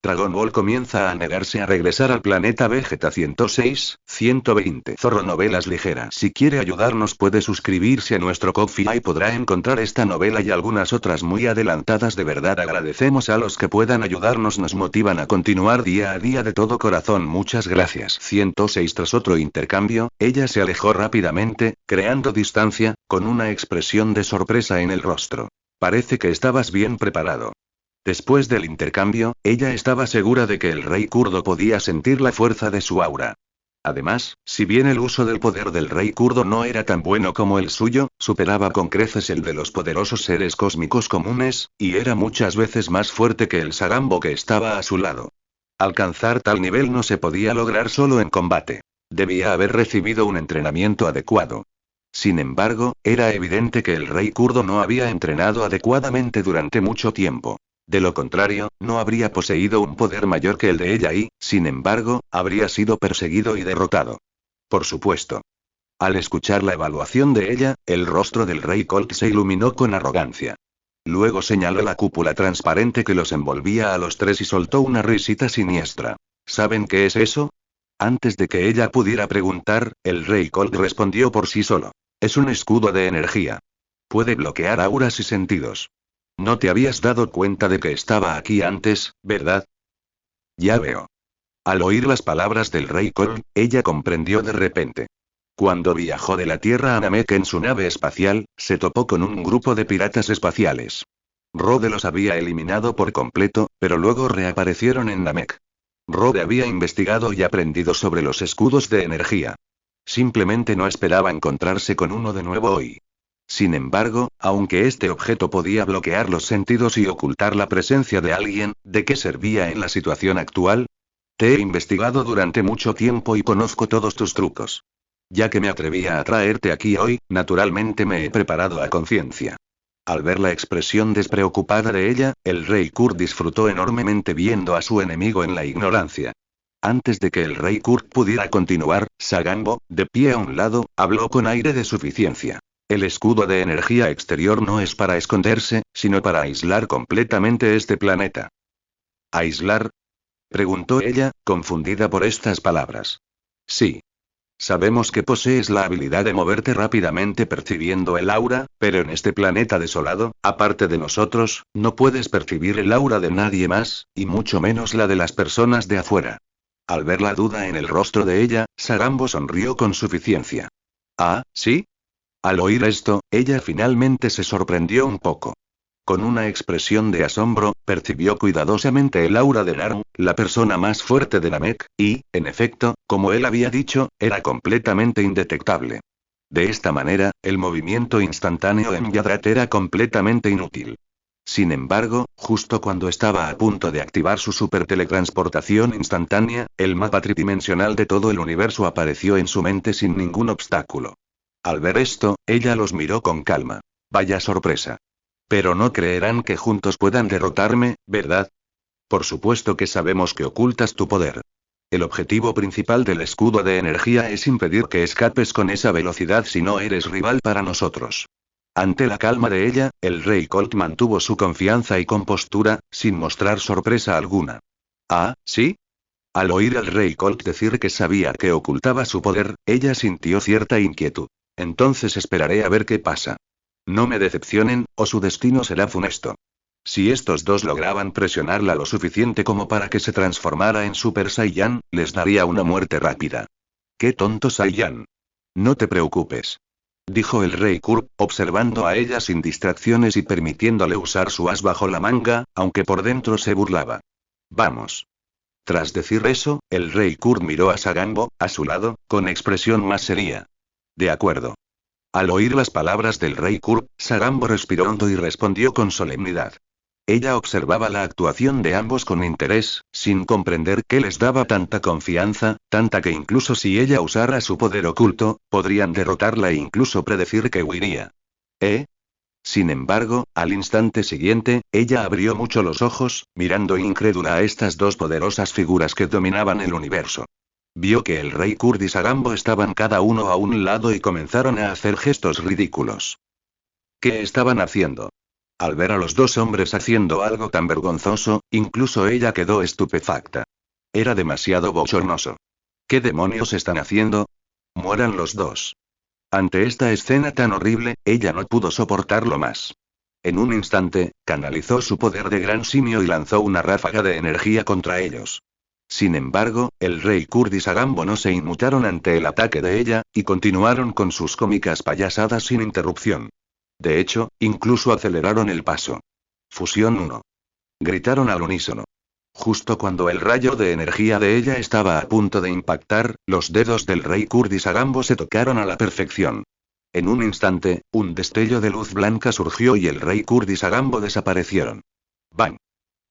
Dragon Ball comienza a negarse a regresar al planeta Vegeta 106, 120. Zorro Novelas Ligeras. Si quiere ayudarnos puede suscribirse a nuestro Ko-fi y podrá encontrar esta novela y algunas otras muy adelantadas. De verdad agradecemos a los que puedan ayudarnos, nos motivan a continuar día a día de todo corazón. Muchas gracias. 106. Tras otro intercambio, ella se alejó rápidamente, creando distancia, con una expresión de sorpresa en el rostro. Parece que estabas bien preparado. Después del intercambio, ella estaba segura de que el rey kurdo podía sentir la fuerza de su aura. Además, si bien el uso del poder del rey kurdo no era tan bueno como el suyo, superaba con creces el de los poderosos seres cósmicos comunes, y era muchas veces más fuerte que el Sagambo que estaba a su lado. Alcanzar tal nivel no se podía lograr solo en combate. Debía haber recibido un entrenamiento adecuado. Sin embargo, era evidente que el rey kurdo no había entrenado adecuadamente durante mucho tiempo. De lo contrario, no habría poseído un poder mayor que el de ella y, sin embargo, habría sido perseguido y derrotado. Por supuesto. Al escuchar la evaluación de ella, el rostro del rey Colt se iluminó con arrogancia. Luego señaló la cúpula transparente que los envolvía a los tres y soltó una risita siniestra. ¿Saben qué es eso? Antes de que ella pudiera preguntar, el rey Colt respondió por sí solo. Es un escudo de energía. Puede bloquear auras y sentidos. No te habías dado cuenta de que estaba aquí antes, ¿verdad? Ya veo. Al oír las palabras del rey Colt, ella comprendió de repente. Cuando viajó de la Tierra a Namek en su nave espacial, se topó con un grupo de piratas espaciales. Rode los había eliminado por completo, pero luego reaparecieron en Namek. Rode había investigado y aprendido sobre los escudos de energía. Simplemente no esperaba encontrarse con uno de nuevo hoy. Sin embargo, aunque este objeto podía bloquear los sentidos y ocultar la presencia de alguien, ¿de qué servía en la situación actual? Te he investigado durante mucho tiempo y conozco todos tus trucos. Ya que me atrevía a traerte aquí hoy, naturalmente me he preparado a conciencia. Al ver la expresión despreocupada de ella, el rey Kurt disfrutó enormemente viendo a su enemigo en la ignorancia. Antes de que el rey Kurt pudiera continuar, Sagambo, de pie a un lado, habló con aire de suficiencia. El escudo de energía exterior no es para esconderse, sino para aislar completamente este planeta. ¿Aislar? Preguntó ella, confundida por estas palabras. Sí. Sabemos que posees la habilidad de moverte rápidamente percibiendo el aura, pero en este planeta desolado, aparte de nosotros, no puedes percibir el aura de nadie más, y mucho menos la de las personas de afuera. Al ver la duda en el rostro de ella, Sagambo sonrió con suficiencia. ¿Ah, sí? Al oír esto, ella finalmente se sorprendió un poco. Con una expresión de asombro, percibió cuidadosamente el aura de Naru, la persona más fuerte de Namek, y, en efecto, como él había dicho, era completamente indetectable. De esta manera, el movimiento instantáneo en Yadrat era completamente inútil. Sin embargo, justo cuando estaba a punto de activar su superteletransportación instantánea, el mapa tridimensional de todo el universo apareció en su mente sin ningún obstáculo. Al ver esto, ella los miró con calma. Vaya sorpresa. Pero no creerán que juntos puedan derrotarme, ¿verdad? Por supuesto que sabemos que ocultas tu poder. El objetivo principal del escudo de energía es impedir que escapes con esa velocidad si no eres rival para nosotros. Ante la calma de ella, el rey Colt mantuvo su confianza y compostura, sin mostrar sorpresa alguna. ¿Ah, sí? Al oír al rey Colt decir que sabía que ocultaba su poder, ella sintió cierta inquietud. Entonces esperaré a ver qué pasa. No me decepcionen, o su destino será funesto. Si estos dos lograban presionarla lo suficiente como para que se transformara en Super Saiyan, les daría una muerte rápida. ¡Qué tonto Saiyan! No te preocupes. Dijo el rey Kurt, observando a ella sin distracciones y permitiéndole usar su as bajo la manga, aunque por dentro se burlaba. Vamos. Tras decir eso, el rey Kurt miró a Sagambo, a su lado, con expresión más seria. De acuerdo. Al oír las palabras del rey Kurt, Sagambo respiró hondo y respondió con solemnidad. Ella observaba la actuación de ambos con interés, sin comprender qué les daba tanta confianza, tanta que incluso si ella usara su poder oculto, podrían derrotarla e incluso predecir que huiría. ¿Eh? Sin embargo, al instante siguiente, ella abrió mucho los ojos, mirando incrédula a estas dos poderosas figuras que dominaban el universo. Vio que el rey Kurt y Sagambo estaban cada uno a un lado y comenzaron a hacer gestos ridículos. ¿Qué estaban haciendo? Al ver a los dos hombres haciendo algo tan vergonzoso, incluso ella quedó estupefacta. Era demasiado bochornoso. ¿Qué demonios están haciendo? Mueran los dos. Ante esta escena tan horrible, ella no pudo soportarlo más. En un instante, canalizó su poder de gran simio y lanzó una ráfaga de energía contra ellos. Sin embargo, el rey Kurd y Sagambo no se inmutaron ante el ataque de ella, y continuaron con sus cómicas payasadas sin interrupción. De hecho, incluso aceleraron el paso. Fusión 1. Gritaron al unísono. Justo cuando el rayo de energía de ella estaba a punto de impactar, los dedos del rey Kurd y Sagambo se tocaron a la perfección. En un instante, un destello de luz blanca surgió y el rey Kurd y Sagambo desaparecieron. ¡Bang!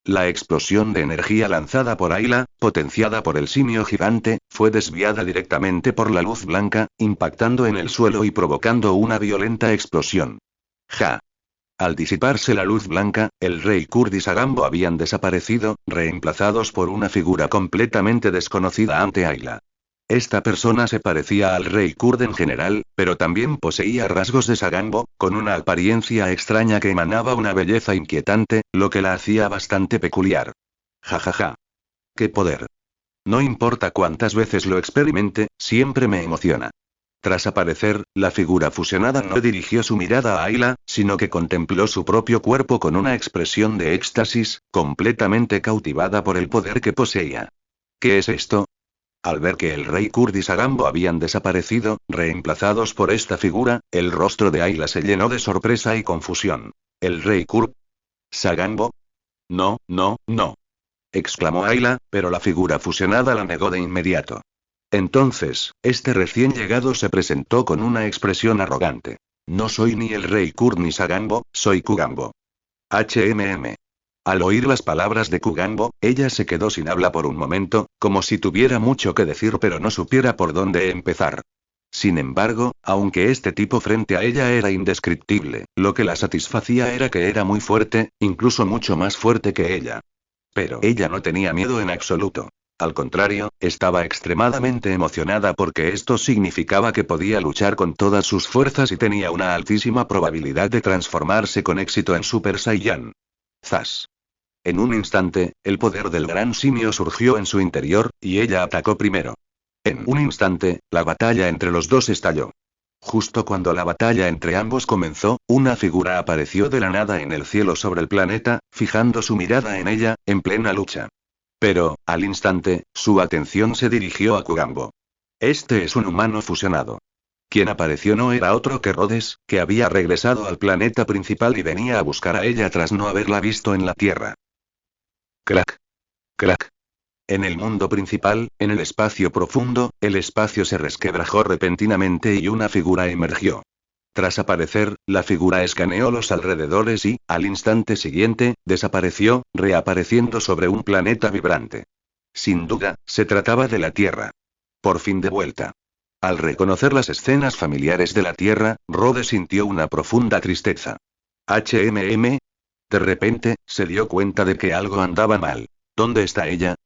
La explosión de energía lanzada por Ayla, potenciada por el simio gigante, fue desviada directamente por la luz blanca, impactando en el suelo y provocando una violenta explosión. ¡Ja! Al disiparse la luz blanca, el rey Kurd y Sagambo habían desaparecido, reemplazados por una figura completamente desconocida ante Ayla. Esta persona se parecía al rey Kurd en general, pero también poseía rasgos de Sagambo, con una apariencia extraña que emanaba una belleza inquietante, lo que la hacía bastante peculiar. Ja ja ja. ¡Qué poder! No importa cuántas veces lo experimente, siempre me emociona. Tras aparecer, la figura fusionada no dirigió su mirada a Ayla, sino que contempló su propio cuerpo con una expresión de éxtasis, completamente cautivada por el poder que poseía. ¿Qué es esto? Al ver que el rey Kurd y Sagambo habían desaparecido, reemplazados por esta figura, el rostro de Ayla se llenó de sorpresa y confusión. ¿El rey Kurd? ¿Sagambo? No, no, no. Exclamó Ayla, pero la figura fusionada la negó de inmediato. Entonces, este recién llegado se presentó con una expresión arrogante. No soy ni el rey Kurd ni Sagambo, soy Kugambo. Al oír las palabras de Kugambo, ella se quedó sin habla por un momento, como si tuviera mucho que decir pero no supiera por dónde empezar. Sin embargo, aunque este tipo frente a ella era indescriptible, lo que la satisfacía era que era muy fuerte, incluso mucho más fuerte que ella. Pero ella no tenía miedo en absoluto. Al contrario, estaba extremadamente emocionada porque esto significaba que podía luchar con todas sus fuerzas y tenía una altísima probabilidad de transformarse con éxito en Super Saiyan. ¡Zas! En un instante, el poder del gran simio surgió en su interior, y ella atacó primero. En un instante, la batalla entre los dos estalló. Justo cuando la batalla entre ambos comenzó, una figura apareció de la nada en el cielo sobre el planeta, fijando su mirada en ella, en plena lucha. Pero, al instante, su atención se dirigió a Kugambo. Este es un humano fusionado. Quien apareció no era otro que Rhodes, que había regresado al planeta principal y venía a buscar a ella tras no haberla visto en la Tierra. Crack. Crack. En el mundo principal, en el espacio profundo, el espacio se resquebrajó repentinamente y una figura emergió. Tras aparecer, la figura escaneó los alrededores y, al instante siguiente, desapareció, reapareciendo sobre un planeta vibrante. Sin duda, se trataba de la Tierra. Por fin de vuelta. Al reconocer las escenas familiares de la Tierra, Rhodes sintió una profunda tristeza. De repente, se dio cuenta de que algo andaba mal. ¿Dónde está ella?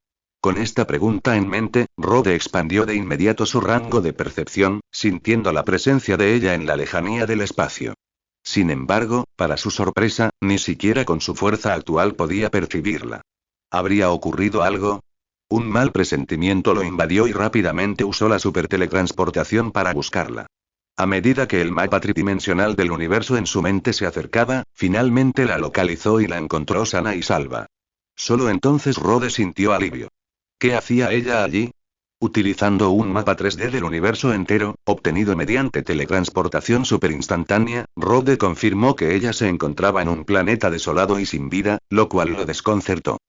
Con esta pregunta en mente, Rhodes expandió de inmediato su rango de percepción, sintiendo la presencia de ella en la lejanía del espacio. Sin embargo, para su sorpresa, ni siquiera con su fuerza actual podía percibirla. ¿Habría ocurrido algo? Un mal presentimiento lo invadió y rápidamente usó la superteletransportación para buscarla. A medida que el mapa tridimensional del universo en su mente se acercaba, finalmente la localizó y la encontró sana y salva. Solo entonces Rhodes sintió alivio. ¿Qué hacía ella allí? Utilizando un mapa 3D del universo entero, obtenido mediante teletransportación superinstantánea, Rhodes confirmó que ella se encontraba en un planeta desolado y sin vida, lo cual lo desconcertó.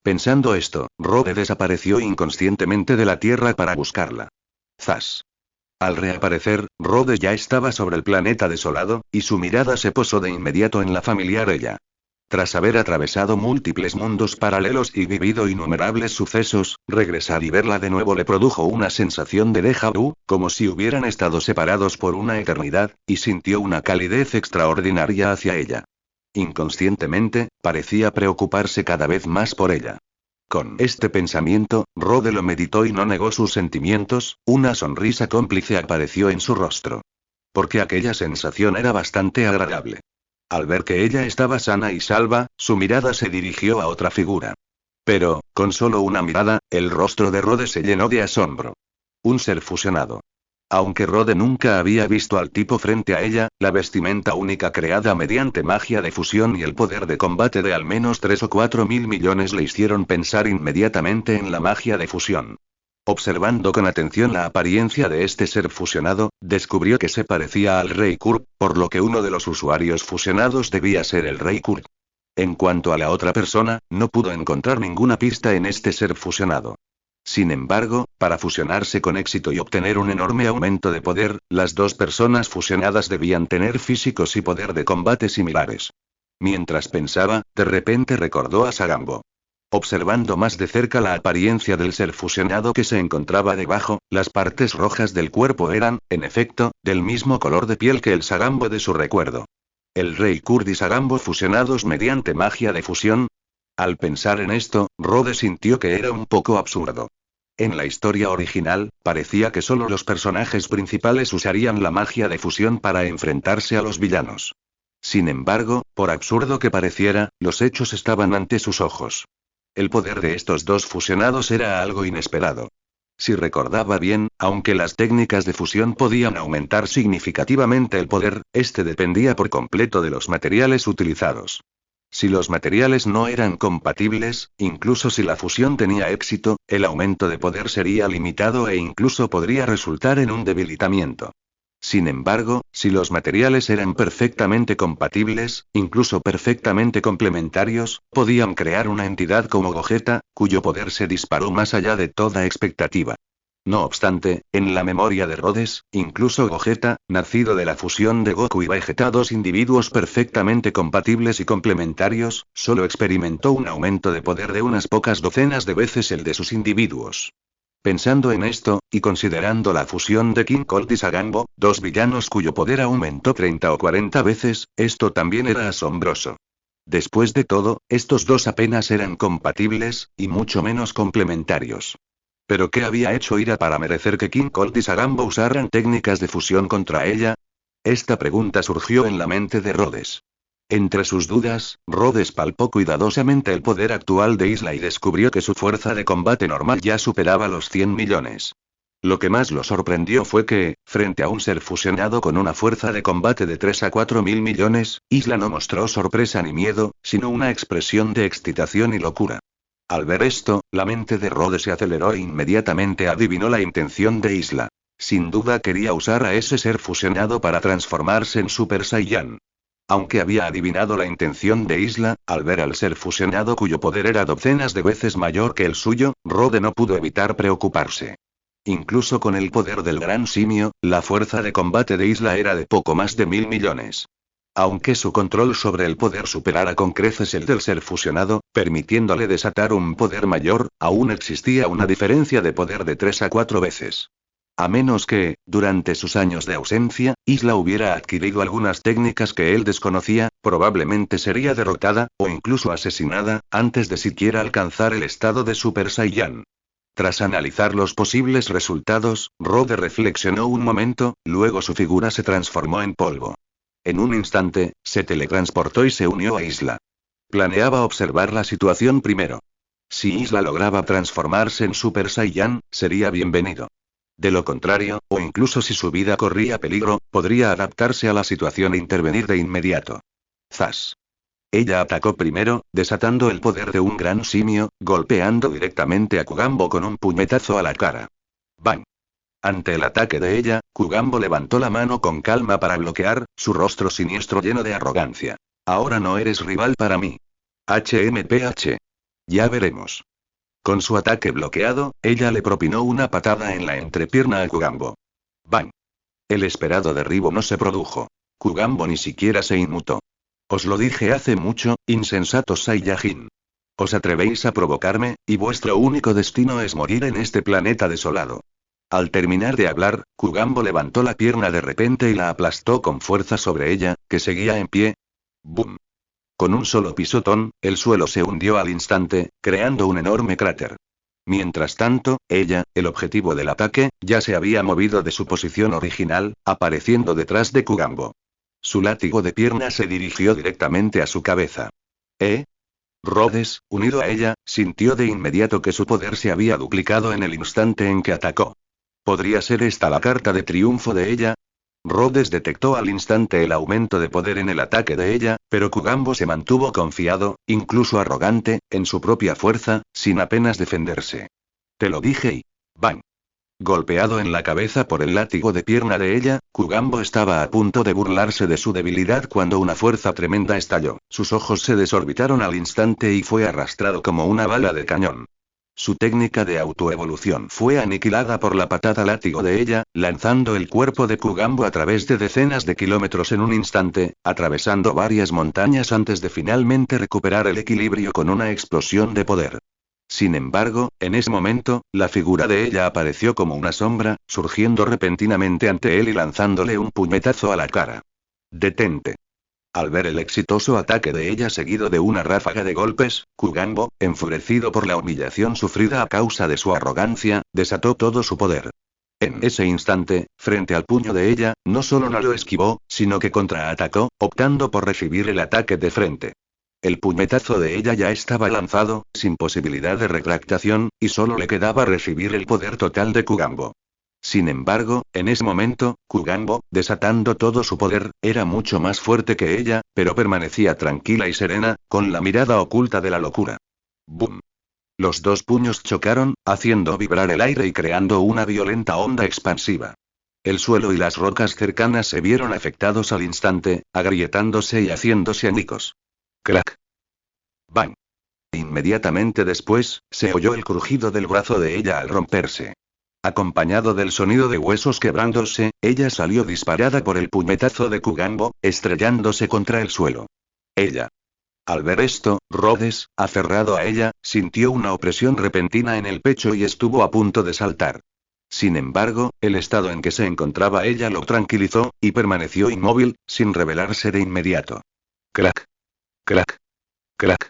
Pensando esto, Rhodes desapareció inconscientemente de la Tierra para buscarla. ¡Zas! Al reaparecer, Rhodes ya estaba sobre el planeta desolado, y su mirada se posó de inmediato en la familiar ella. Tras haber atravesado múltiples mundos paralelos y vivido innumerables sucesos, regresar y verla de nuevo le produjo una sensación de déjà vu, como si hubieran estado separados por una eternidad, y sintió una calidez extraordinaria hacia ella. Inconscientemente, parecía preocuparse cada vez más por ella. Con este pensamiento, Rhodes lo meditó y no negó sus sentimientos, una sonrisa cómplice apareció en su rostro. Porque aquella sensación era bastante agradable. Al ver que ella estaba sana y salva, su mirada se dirigió a otra figura. Pero, con solo una mirada, el rostro de Rhodes se llenó de asombro. Un ser fusionado. Aunque Rhodes nunca había visto al tipo frente a ella, la vestimenta única creada mediante magia de fusión y el poder de combate de al menos 3 o 4 mil millones le hicieron pensar inmediatamente en la magia de fusión. Observando con atención la apariencia de este ser fusionado, descubrió que se parecía al Rey Kurt, por lo que uno de los usuarios fusionados debía ser el Rey Kurt. En cuanto a la otra persona, no pudo encontrar ninguna pista en este ser fusionado. Sin embargo, para fusionarse con éxito y obtener un enorme aumento de poder, las dos personas fusionadas debían tener físicos y poder de combate similares. Mientras pensaba, de repente recordó a Sagambo. Observando más de cerca la apariencia del ser fusionado que se encontraba debajo, las partes rojas del cuerpo eran, en efecto, del mismo color de piel que el Sagambo de su recuerdo. ¿El Rey Kurt y Sagambo fusionados mediante magia de fusión? Al pensar en esto, Rhodes sintió que era un poco absurdo. En la historia original, parecía que solo los personajes principales usarían la magia de fusión para enfrentarse a los villanos. Sin embargo, por absurdo que pareciera, los hechos estaban ante sus ojos. El poder de estos dos fusionados era algo inesperado. Si recordaba bien, aunque las técnicas de fusión podían aumentar significativamente el poder, este dependía por completo de los materiales utilizados. Si los materiales no eran compatibles, incluso si la fusión tenía éxito, el aumento de poder sería limitado e incluso podría resultar en un debilitamiento. Sin embargo, si los materiales eran perfectamente compatibles, incluso perfectamente complementarios, podían crear una entidad como Gogeta, cuyo poder se disparó más allá de toda expectativa. No obstante, en la memoria de Rhodes, incluso Gogeta, nacido de la fusión de Goku y Vegeta, dos individuos perfectamente compatibles y complementarios, solo experimentó un aumento de poder de unas pocas docenas de veces el de sus individuos. Pensando en esto, y considerando la fusión de King Cold y Sagambo, dos villanos cuyo poder aumentó 30 o 40 veces, esto también era asombroso. Después de todo, estos dos apenas eran compatibles, y mucho menos complementarios. ¿Pero qué había hecho Ira para merecer que King Cold y Sagambo usaran técnicas de fusión contra ella? Esta pregunta surgió en la mente de Rhodes. Entre sus dudas, Rhodes palpó cuidadosamente el poder actual de Isla y descubrió que su fuerza de combate normal ya superaba los 100 millones. Lo que más lo sorprendió fue que, frente a un ser fusionado con una fuerza de combate de 3 a 4 mil millones, Isla no mostró sorpresa ni miedo, sino una expresión de excitación y locura. Al ver esto, la mente de Rhodes se aceleró e inmediatamente adivinó la intención de Isla. Sin duda quería usar a ese ser fusionado para transformarse en Super Saiyan. Aunque había adivinado la intención de Isla, al ver al ser fusionado cuyo poder era docenas de veces mayor que el suyo, Rhodes no pudo evitar preocuparse. Incluso con el poder del gran simio, la fuerza de combate de Isla era de poco más de 1000 millones. Aunque su control sobre el poder superara con creces el del ser fusionado, permitiéndole desatar un poder mayor, aún existía una diferencia de poder de 3 a 4 veces. A menos que, durante sus años de ausencia, Isla hubiera adquirido algunas técnicas que él desconocía, probablemente sería derrotada, o incluso asesinada, antes de siquiera alcanzar el estado de Super Saiyan. Tras analizar los posibles resultados, Rhodes reflexionó un momento, luego su figura se transformó en polvo. En un instante, se teletransportó y se unió a Isla. Planeaba observar la situación primero. Si Isla lograba transformarse en Super Saiyan, sería bienvenido. De lo contrario, o incluso si su vida corría peligro, podría adaptarse a la situación e intervenir de inmediato. ¡Zas! Ella atacó primero, desatando el poder de un gran simio, golpeando directamente a Kugambo con un puñetazo a la cara. ¡Bang! Ante el ataque de ella, Kugambo levantó la mano con calma para bloquear, su rostro siniestro lleno de arrogancia. Ahora no eres rival para mí. HMPH. Ya veremos. Con su ataque bloqueado, ella le propinó una patada en la entrepierna a Kugambo. ¡Bang! El esperado derribo no se produjo. Kugambo ni siquiera se inmutó. Os lo dije hace mucho, insensato Saiyajin. Os atrevéis a provocarme, y vuestro único destino es morir en este planeta desolado. Al terminar de hablar, Kugambo levantó la pierna de repente y la aplastó con fuerza sobre ella, que seguía en pie. ¡Bum! Con un solo pisotón, el suelo se hundió al instante, creando un enorme cráter. Mientras tanto, ella, el objetivo del ataque, ya se había movido de su posición original, apareciendo detrás de Kugambo. Su látigo de pierna se dirigió directamente a su cabeza. Rhodes, unido a ella, sintió de inmediato que su poder se había duplicado en el instante en que atacó. ¿Podría ser esta la carta de triunfo de ella? Rhodes detectó al instante el aumento de poder en el ataque de ella, pero Kugambo se mantuvo confiado, incluso arrogante, en su propia fuerza, sin apenas defenderse. Te lo dije y... ¡bang! Golpeado en la cabeza por el látigo de pierna de ella, Kugambo estaba a punto de burlarse de su debilidad cuando una fuerza tremenda estalló. Sus ojos se desorbitaron al instante y fue arrastrado como una bala de cañón. Su técnica de autoevolución fue aniquilada por la patada látigo de ella, lanzando el cuerpo de Kugambo a través de decenas de kilómetros en un instante, atravesando varias montañas antes de finalmente recuperar el equilibrio con una explosión de poder. Sin embargo, en ese momento, la figura de ella apareció como una sombra, surgiendo repentinamente ante él y lanzándole un puñetazo a la cara. ¡Detente! Al ver el exitoso ataque de ella seguido de una ráfaga de golpes, Kugambo, enfurecido por la humillación sufrida a causa de su arrogancia, desató todo su poder. En ese instante, frente al puño de ella, no solo no lo esquivó, sino que contraatacó, optando por recibir el ataque de frente. El puñetazo de ella ya estaba lanzado, sin posibilidad de retractación, y solo le quedaba recibir el poder total de Kugambo. Sin embargo, en ese momento, Kugambo, desatando todo su poder, era mucho más fuerte que ella, pero permanecía tranquila y serena, con la mirada oculta de la locura. ¡Bum! Los dos puños chocaron, haciendo vibrar el aire y creando una violenta onda expansiva. El suelo y las rocas cercanas se vieron afectados al instante, agrietándose y haciéndose añicos. ¡Crack! ¡Bang! Inmediatamente después, se oyó el crujido del brazo de ella al romperse. Acompañado del sonido de huesos quebrándose, ella salió disparada por el puñetazo de Kugambo, estrellándose contra el suelo. Ella. Al ver esto, Rhodes, aferrado a ella, sintió una opresión repentina en el pecho y estuvo a punto de saltar. Sin embargo, el estado en que se encontraba ella lo tranquilizó, y permaneció inmóvil, sin rebelarse de inmediato. Crack. Crack. Crack.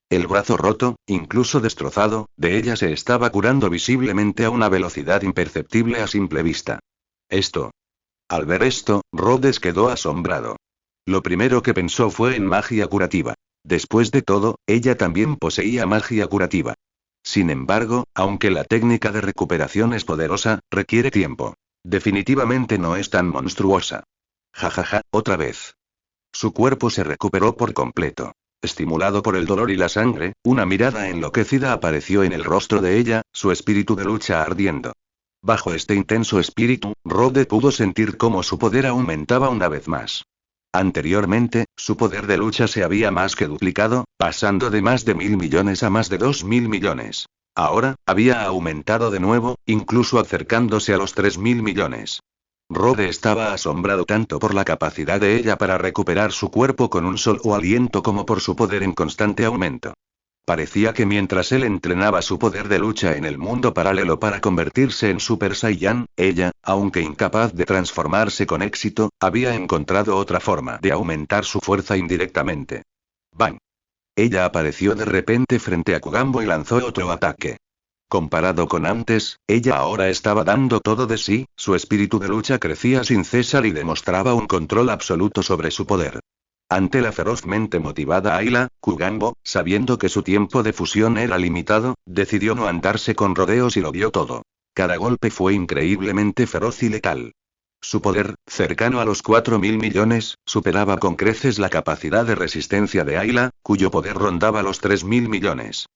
El brazo roto, incluso destrozado, de ella se estaba curando visiblemente a una velocidad imperceptible a simple vista. Esto. Al ver esto, Rhodes quedó asombrado. Lo primero que pensó fue en magia curativa. Después de todo, ella también poseía magia curativa. Sin embargo, aunque la técnica de recuperación es poderosa, requiere tiempo. Definitivamente no es tan monstruosa. Jajaja, otra vez. Su cuerpo se recuperó por completo. Estimulado por el dolor y la sangre, una mirada enloquecida apareció en el rostro de ella, su espíritu de lucha ardiendo. Bajo este intenso espíritu, Rhodes pudo sentir cómo su poder aumentaba una vez más. Anteriormente, su poder de lucha se había más que duplicado, pasando de más de 1.000 millones a más de 2.000 millones. Ahora, había aumentado de nuevo, incluso acercándose a los 3.000 millones. Rhodes estaba asombrado tanto por la capacidad de ella para recuperar su cuerpo con un solo aliento como por su poder en constante aumento. Parecía que mientras él entrenaba su poder de lucha en el mundo paralelo para convertirse en Super Saiyan, ella, aunque incapaz de transformarse con éxito, había encontrado otra forma de aumentar su fuerza indirectamente. ¡Bang! Ella apareció de repente frente a Kugambo y lanzó otro ataque. Comparado con antes, ella ahora estaba dando todo de sí, su espíritu de lucha crecía sin cesar y demostraba un control absoluto sobre su poder. Ante la ferozmente motivada Ayla, Kugambo, sabiendo que su tiempo de fusión era limitado, decidió no andarse con rodeos y lo dio todo. Cada golpe fue increíblemente feroz y letal. Su poder, cercano a los 4.000 millones, superaba con creces la capacidad de resistencia de Ayla, cuyo poder rondaba los 3.000 millones.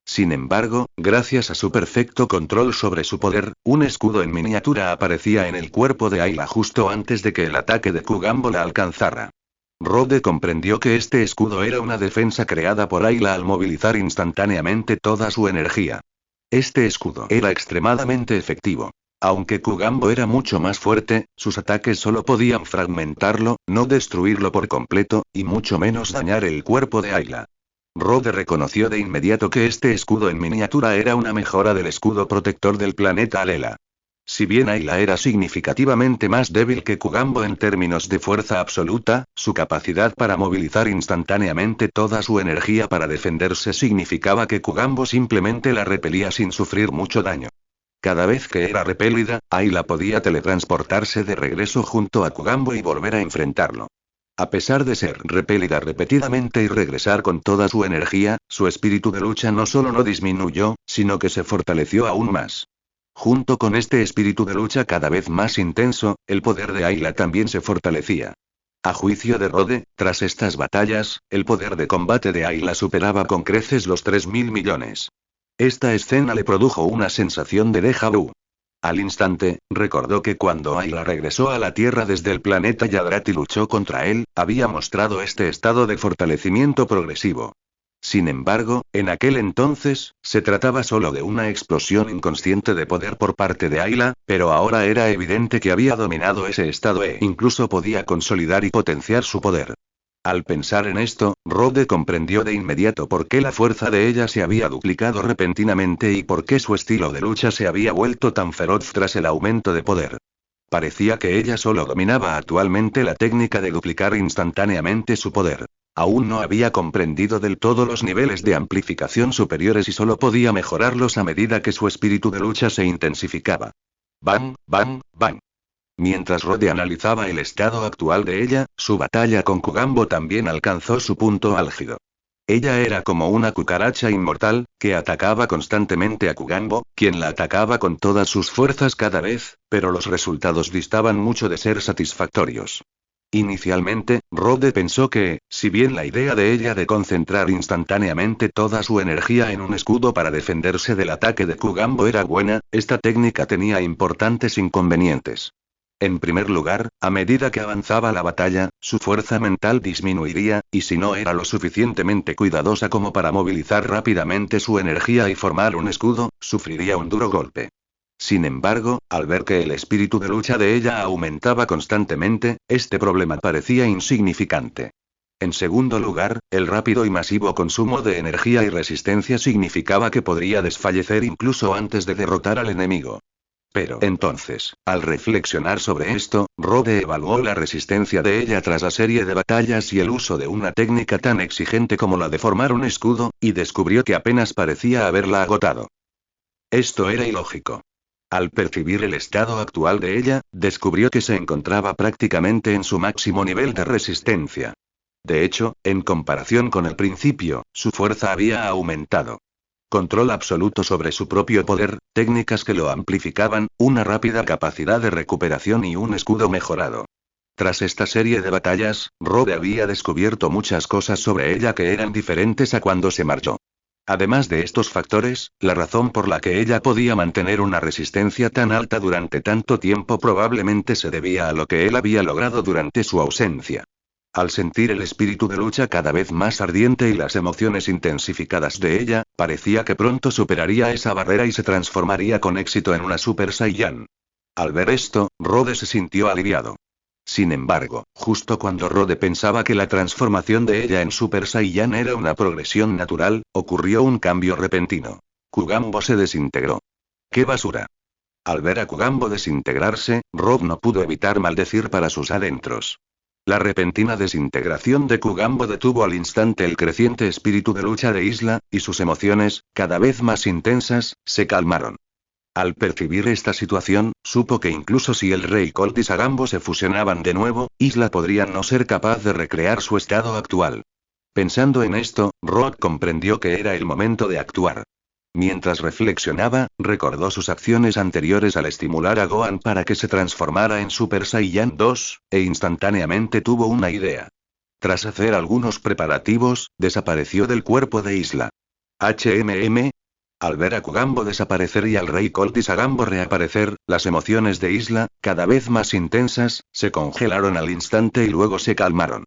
Sin embargo, gracias a su perfecto control sobre su poder, un escudo en miniatura aparecía en el cuerpo de Ayla justo antes de que el ataque de Kugambo la alcanzara. Rhodes comprendió que este escudo era una defensa creada por Ayla al movilizar instantáneamente toda su energía. Este escudo era extremadamente efectivo. Aunque Kugambo era mucho más fuerte, sus ataques solo podían fragmentarlo, no destruirlo por completo, y mucho menos dañar el cuerpo de Ayla. Rhodes reconoció de inmediato que este escudo en miniatura era una mejora del escudo protector del planeta Alela. Si bien Ayla era significativamente más débil que Kugambo en términos de fuerza absoluta, su capacidad para movilizar instantáneamente toda su energía para defenderse significaba que Kugambo simplemente la repelía sin sufrir mucho daño. Cada vez que era repelida, Ayla podía teletransportarse de regreso junto a Kugambo y volver a enfrentarlo. A pesar de ser repelida repetidamente y regresar con toda su energía, su espíritu de lucha no solo no disminuyó, sino que se fortaleció aún más. Junto con este espíritu de lucha cada vez más intenso, el poder de Ayla también se fortalecía. A juicio de Rode, tras estas batallas, el poder de combate de Ayla superaba con creces los 3.000 millones. Esta escena le produjo una sensación de déjà vu. Al instante, recordó que cuando Ayla regresó a la Tierra desde el planeta Yadrat y luchó contra él, había mostrado este estado de fortalecimiento progresivo. Sin embargo, en aquel entonces, se trataba solo de una explosión inconsciente de poder por parte de Ayla, pero ahora era evidente que había dominado ese estado e incluso podía consolidar y potenciar su poder. Al pensar en esto, Rode comprendió de inmediato por qué la fuerza de ella se había duplicado repentinamente y por qué su estilo de lucha se había vuelto tan feroz tras el aumento de poder. Parecía que ella solo dominaba actualmente la técnica de duplicar instantáneamente su poder. Aún no había comprendido del todo los niveles de amplificación superiores y solo podía mejorarlos a medida que su espíritu de lucha se intensificaba. Bang, bang, bang. Mientras Rode analizaba el estado actual de ella, su batalla con Kugambo también alcanzó su punto álgido. Ella era como una cucaracha inmortal, que atacaba constantemente a Kugambo, quien la atacaba con todas sus fuerzas cada vez, pero los resultados distaban mucho de ser satisfactorios. Inicialmente, Rode pensó que, si bien la idea de ella de concentrar instantáneamente toda su energía en un escudo para defenderse del ataque de Kugambo era buena, esta técnica tenía importantes inconvenientes. En primer lugar, a medida que avanzaba la batalla, su fuerza mental disminuiría, y si no era lo suficientemente cuidadosa como para movilizar rápidamente su energía y formar un escudo, sufriría un duro golpe. Sin embargo, al ver que el espíritu de lucha de ella aumentaba constantemente, este problema parecía insignificante. En segundo lugar, el rápido y masivo consumo de energía y resistencia significaba que podría desfallecer incluso antes de derrotar al enemigo. Pero entonces, al reflexionar sobre esto, Rode evaluó la resistencia de ella tras la serie de batallas y el uso de una técnica tan exigente como la de formar un escudo, y descubrió que apenas parecía haberla agotado. Esto era ilógico. Al percibir el estado actual de ella, descubrió que se encontraba prácticamente en su máximo nivel de resistencia. De hecho, en comparación con el principio, su fuerza había aumentado. Control absoluto sobre su propio poder, técnicas que lo amplificaban, una rápida capacidad de recuperación y un escudo mejorado. Tras esta serie de batallas, Rode había descubierto muchas cosas sobre ella que eran diferentes a cuando se marchó. Además de estos factores, la razón por la que ella podía mantener una resistencia tan alta durante tanto tiempo probablemente se debía a lo que él había logrado durante su ausencia. Al sentir el espíritu de lucha cada vez más ardiente y las emociones intensificadas de ella, parecía que pronto superaría esa barrera y se transformaría con éxito en una Super Saiyan. Al ver esto, Rode se sintió aliviado. Sin embargo, justo cuando Rode pensaba que la transformación de ella en Super Saiyan era una progresión natural, ocurrió un cambio repentino. Kugambo se desintegró. ¡Qué basura! Al ver a Kugambo desintegrarse, Rode no pudo evitar maldecir para sus adentros. La repentina desintegración de Kugambo detuvo al instante el creciente espíritu de lucha de Isla, y sus emociones, cada vez más intensas, se calmaron. Al percibir esta situación, supo que incluso si el Rey Colt y Sagambo se fusionaban de nuevo, Isla podría no ser capaz de recrear su estado actual. Pensando en esto, Rod comprendió que era el momento de actuar. Mientras reflexionaba, recordó sus acciones anteriores al estimular a Gohan para que se transformara en Super Saiyan 2, e instantáneamente tuvo una idea. Tras hacer algunos preparativos, desapareció del cuerpo de Isla. Al ver a Kugambo desaparecer y al Rey Colt y Sagambo reaparecer, las emociones de Isla, cada vez más intensas, se congelaron al instante y luego se calmaron.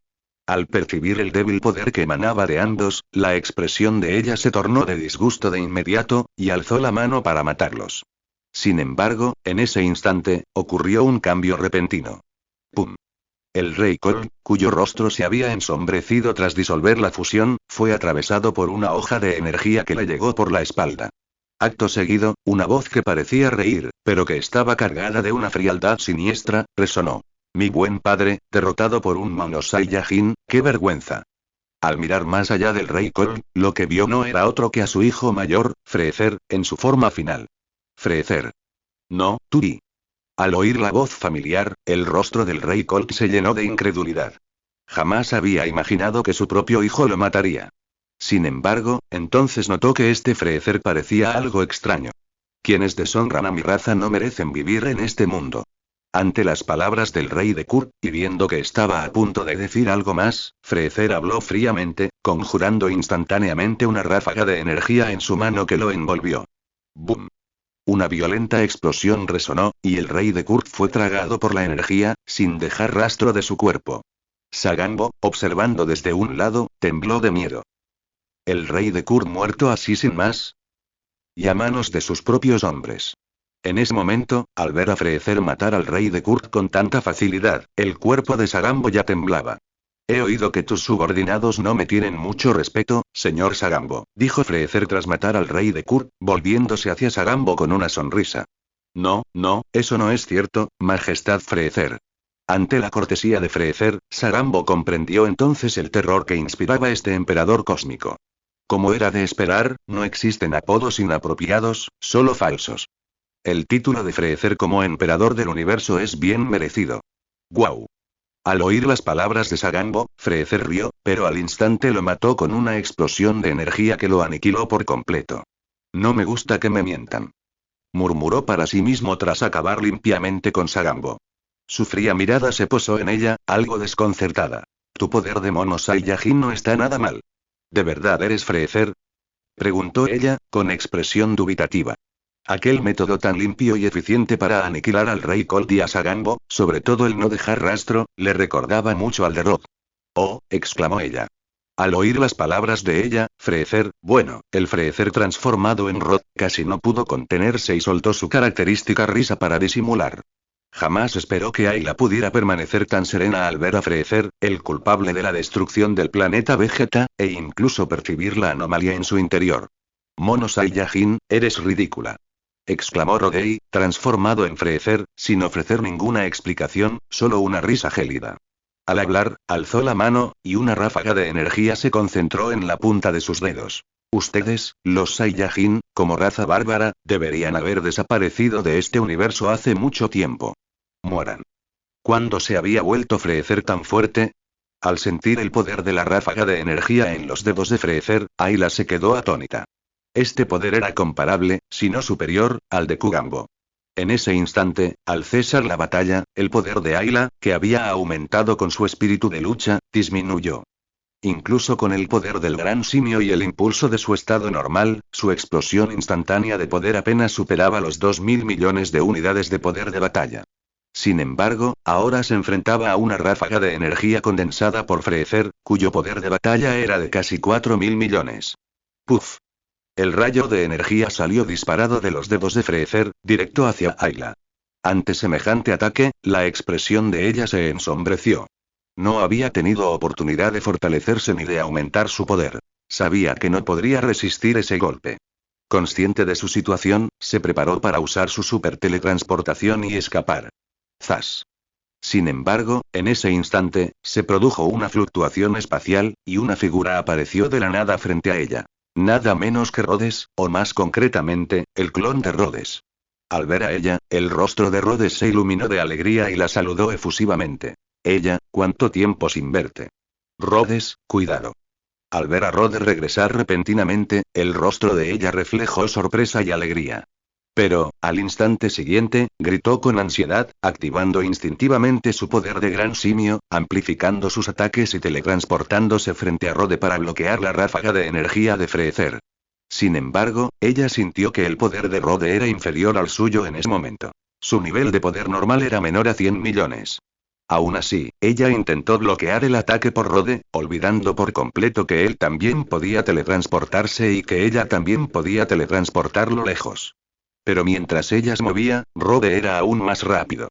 Al percibir el débil poder que emanaba de ambos, la expresión de ella se tornó de disgusto de inmediato, y alzó la mano para matarlos. Sin embargo, en ese instante, ocurrió un cambio repentino. ¡Pum! El Rey Colt, cuyo rostro se había ensombrecido tras disolver la fusión, fue atravesado por una hoja de energía que le llegó por la espalda. Acto seguido, una voz que parecía reír, pero que estaba cargada de una frialdad siniestra, resonó. Mi buen padre, derrotado por un Mono Saiyajin, ¡qué vergüenza! Al mirar más allá del Rey Colt, lo que vio no era otro que a su hijo mayor, Freezer, en su forma final. Freezer. No, Turi. Al oír la voz familiar, el rostro del Rey Colt se llenó de incredulidad. Jamás había imaginado que su propio hijo lo mataría. Sin embargo, entonces notó que este Freezer parecía algo extraño. Quienes deshonran a mi raza no merecen vivir en este mundo. Ante las palabras del rey de Kurt, y viendo que estaba a punto de decir algo más, Freezer habló fríamente, conjurando instantáneamente una ráfaga de energía en su mano que lo envolvió. ¡Bum! Una violenta explosión resonó, y el rey de Kurt fue tragado por la energía, sin dejar rastro de su cuerpo. Sagambo, observando desde un lado, tembló de miedo. ¿El rey de Kurt muerto así sin más? Y a manos de sus propios hombres. En ese momento, al ver a Freezer matar al rey de Kurt con tanta facilidad, el cuerpo de Sagambo ya temblaba. He oído que tus subordinados no me tienen mucho respeto, señor Sagambo, dijo Freezer tras matar al rey de Kurt, volviéndose hacia Sagambo con una sonrisa. No, no, eso no es cierto, Majestad Freezer. Ante la cortesía de Freezer, Sagambo comprendió entonces el terror que inspiraba este emperador cósmico. Como era de esperar, no existen apodos inapropiados, solo falsos. El título de Freezer como emperador del universo es bien merecido. ¡Guau! Al oír las palabras de Sagambo, Freezer rió, pero al instante lo mató con una explosión de energía que lo aniquiló por completo. No me gusta que me mientan. Murmuró para sí mismo tras acabar limpiamente con Sagambo. Su fría mirada se posó en ella, algo desconcertada. Tu poder de mono Saiyajin no está nada mal. ¿De verdad eres Freezer? Preguntó ella, con expresión dubitativa. Aquel método tan limpio y eficiente para aniquilar al rey Cold y a Sagambo, sobre todo el no dejar rastro, le recordaba mucho al de Rod. Oh, exclamó ella. Al oír las palabras de ella, Freezer, bueno, el Freezer transformado en Rod, casi no pudo contenerse y soltó su característica risa para disimular. Jamás esperó que Ayla pudiera permanecer tan serena al ver a Freezer, el culpable de la destrucción del planeta Vegeta, e incluso percibir la anomalía en su interior. Mono Saiyajin, eres ridícula. Exclamó Rodei, transformado en Freezer, sin ofrecer ninguna explicación, solo una risa gélida. Al hablar, alzó la mano, y una ráfaga de energía se concentró en la punta de sus dedos. Ustedes, los Saiyajin, como raza bárbara, deberían haber desaparecido de este universo hace mucho tiempo. Mueran. ¿Cuándo se había vuelto Freezer tan fuerte? Al sentir el poder de la ráfaga de energía en los dedos de Freezer, Ayla se quedó atónita. Este poder era comparable, si no superior, al de Kugambo. En ese instante, al cesar la batalla, el poder de Ayla, que había aumentado con su espíritu de lucha, disminuyó. Incluso con el poder del gran simio y el impulso de su estado normal, su explosión instantánea de poder apenas superaba los 2.000 millones de unidades de poder de batalla. Sin embargo, ahora se enfrentaba a una ráfaga de energía condensada por Freezer, cuyo poder de batalla era de casi 4.000 millones. ¡Puf! El rayo de energía salió disparado de los dedos de Freezer, directo hacia Ayla. Ante semejante ataque, la expresión de ella se ensombreció. No había tenido oportunidad de fortalecerse ni de aumentar su poder. Sabía que no podría resistir ese golpe. Consciente de su situación, se preparó para usar su super teletransportación y escapar. ¡Zas! Sin embargo, en ese instante, se produjo una fluctuación espacial, y una figura apareció de la nada frente a ella. Nada menos que Rhodes, o más concretamente, el clon de Rhodes. Al ver a ella, el rostro de Rhodes se iluminó de alegría y la saludó efusivamente. Ella, ¿cuánto tiempo sin verte? Rhodes, cuidado. Al ver a Rhodes regresar repentinamente, el rostro de ella reflejó sorpresa y alegría. Pero, al instante siguiente, gritó con ansiedad, activando instintivamente su poder de gran simio, amplificando sus ataques y teletransportándose frente a Rhodes para bloquear la ráfaga de energía de Freezer. Sin embargo, ella sintió que el poder de Rhodes era inferior al suyo en ese momento. Su nivel de poder normal era menor a 100 millones. Aún así, ella intentó bloquear el ataque por Rhodes, olvidando por completo que él también podía teletransportarse y que ella también podía teletransportarlo lejos. Pero mientras ella se movía, Rhodes era aún más rápido.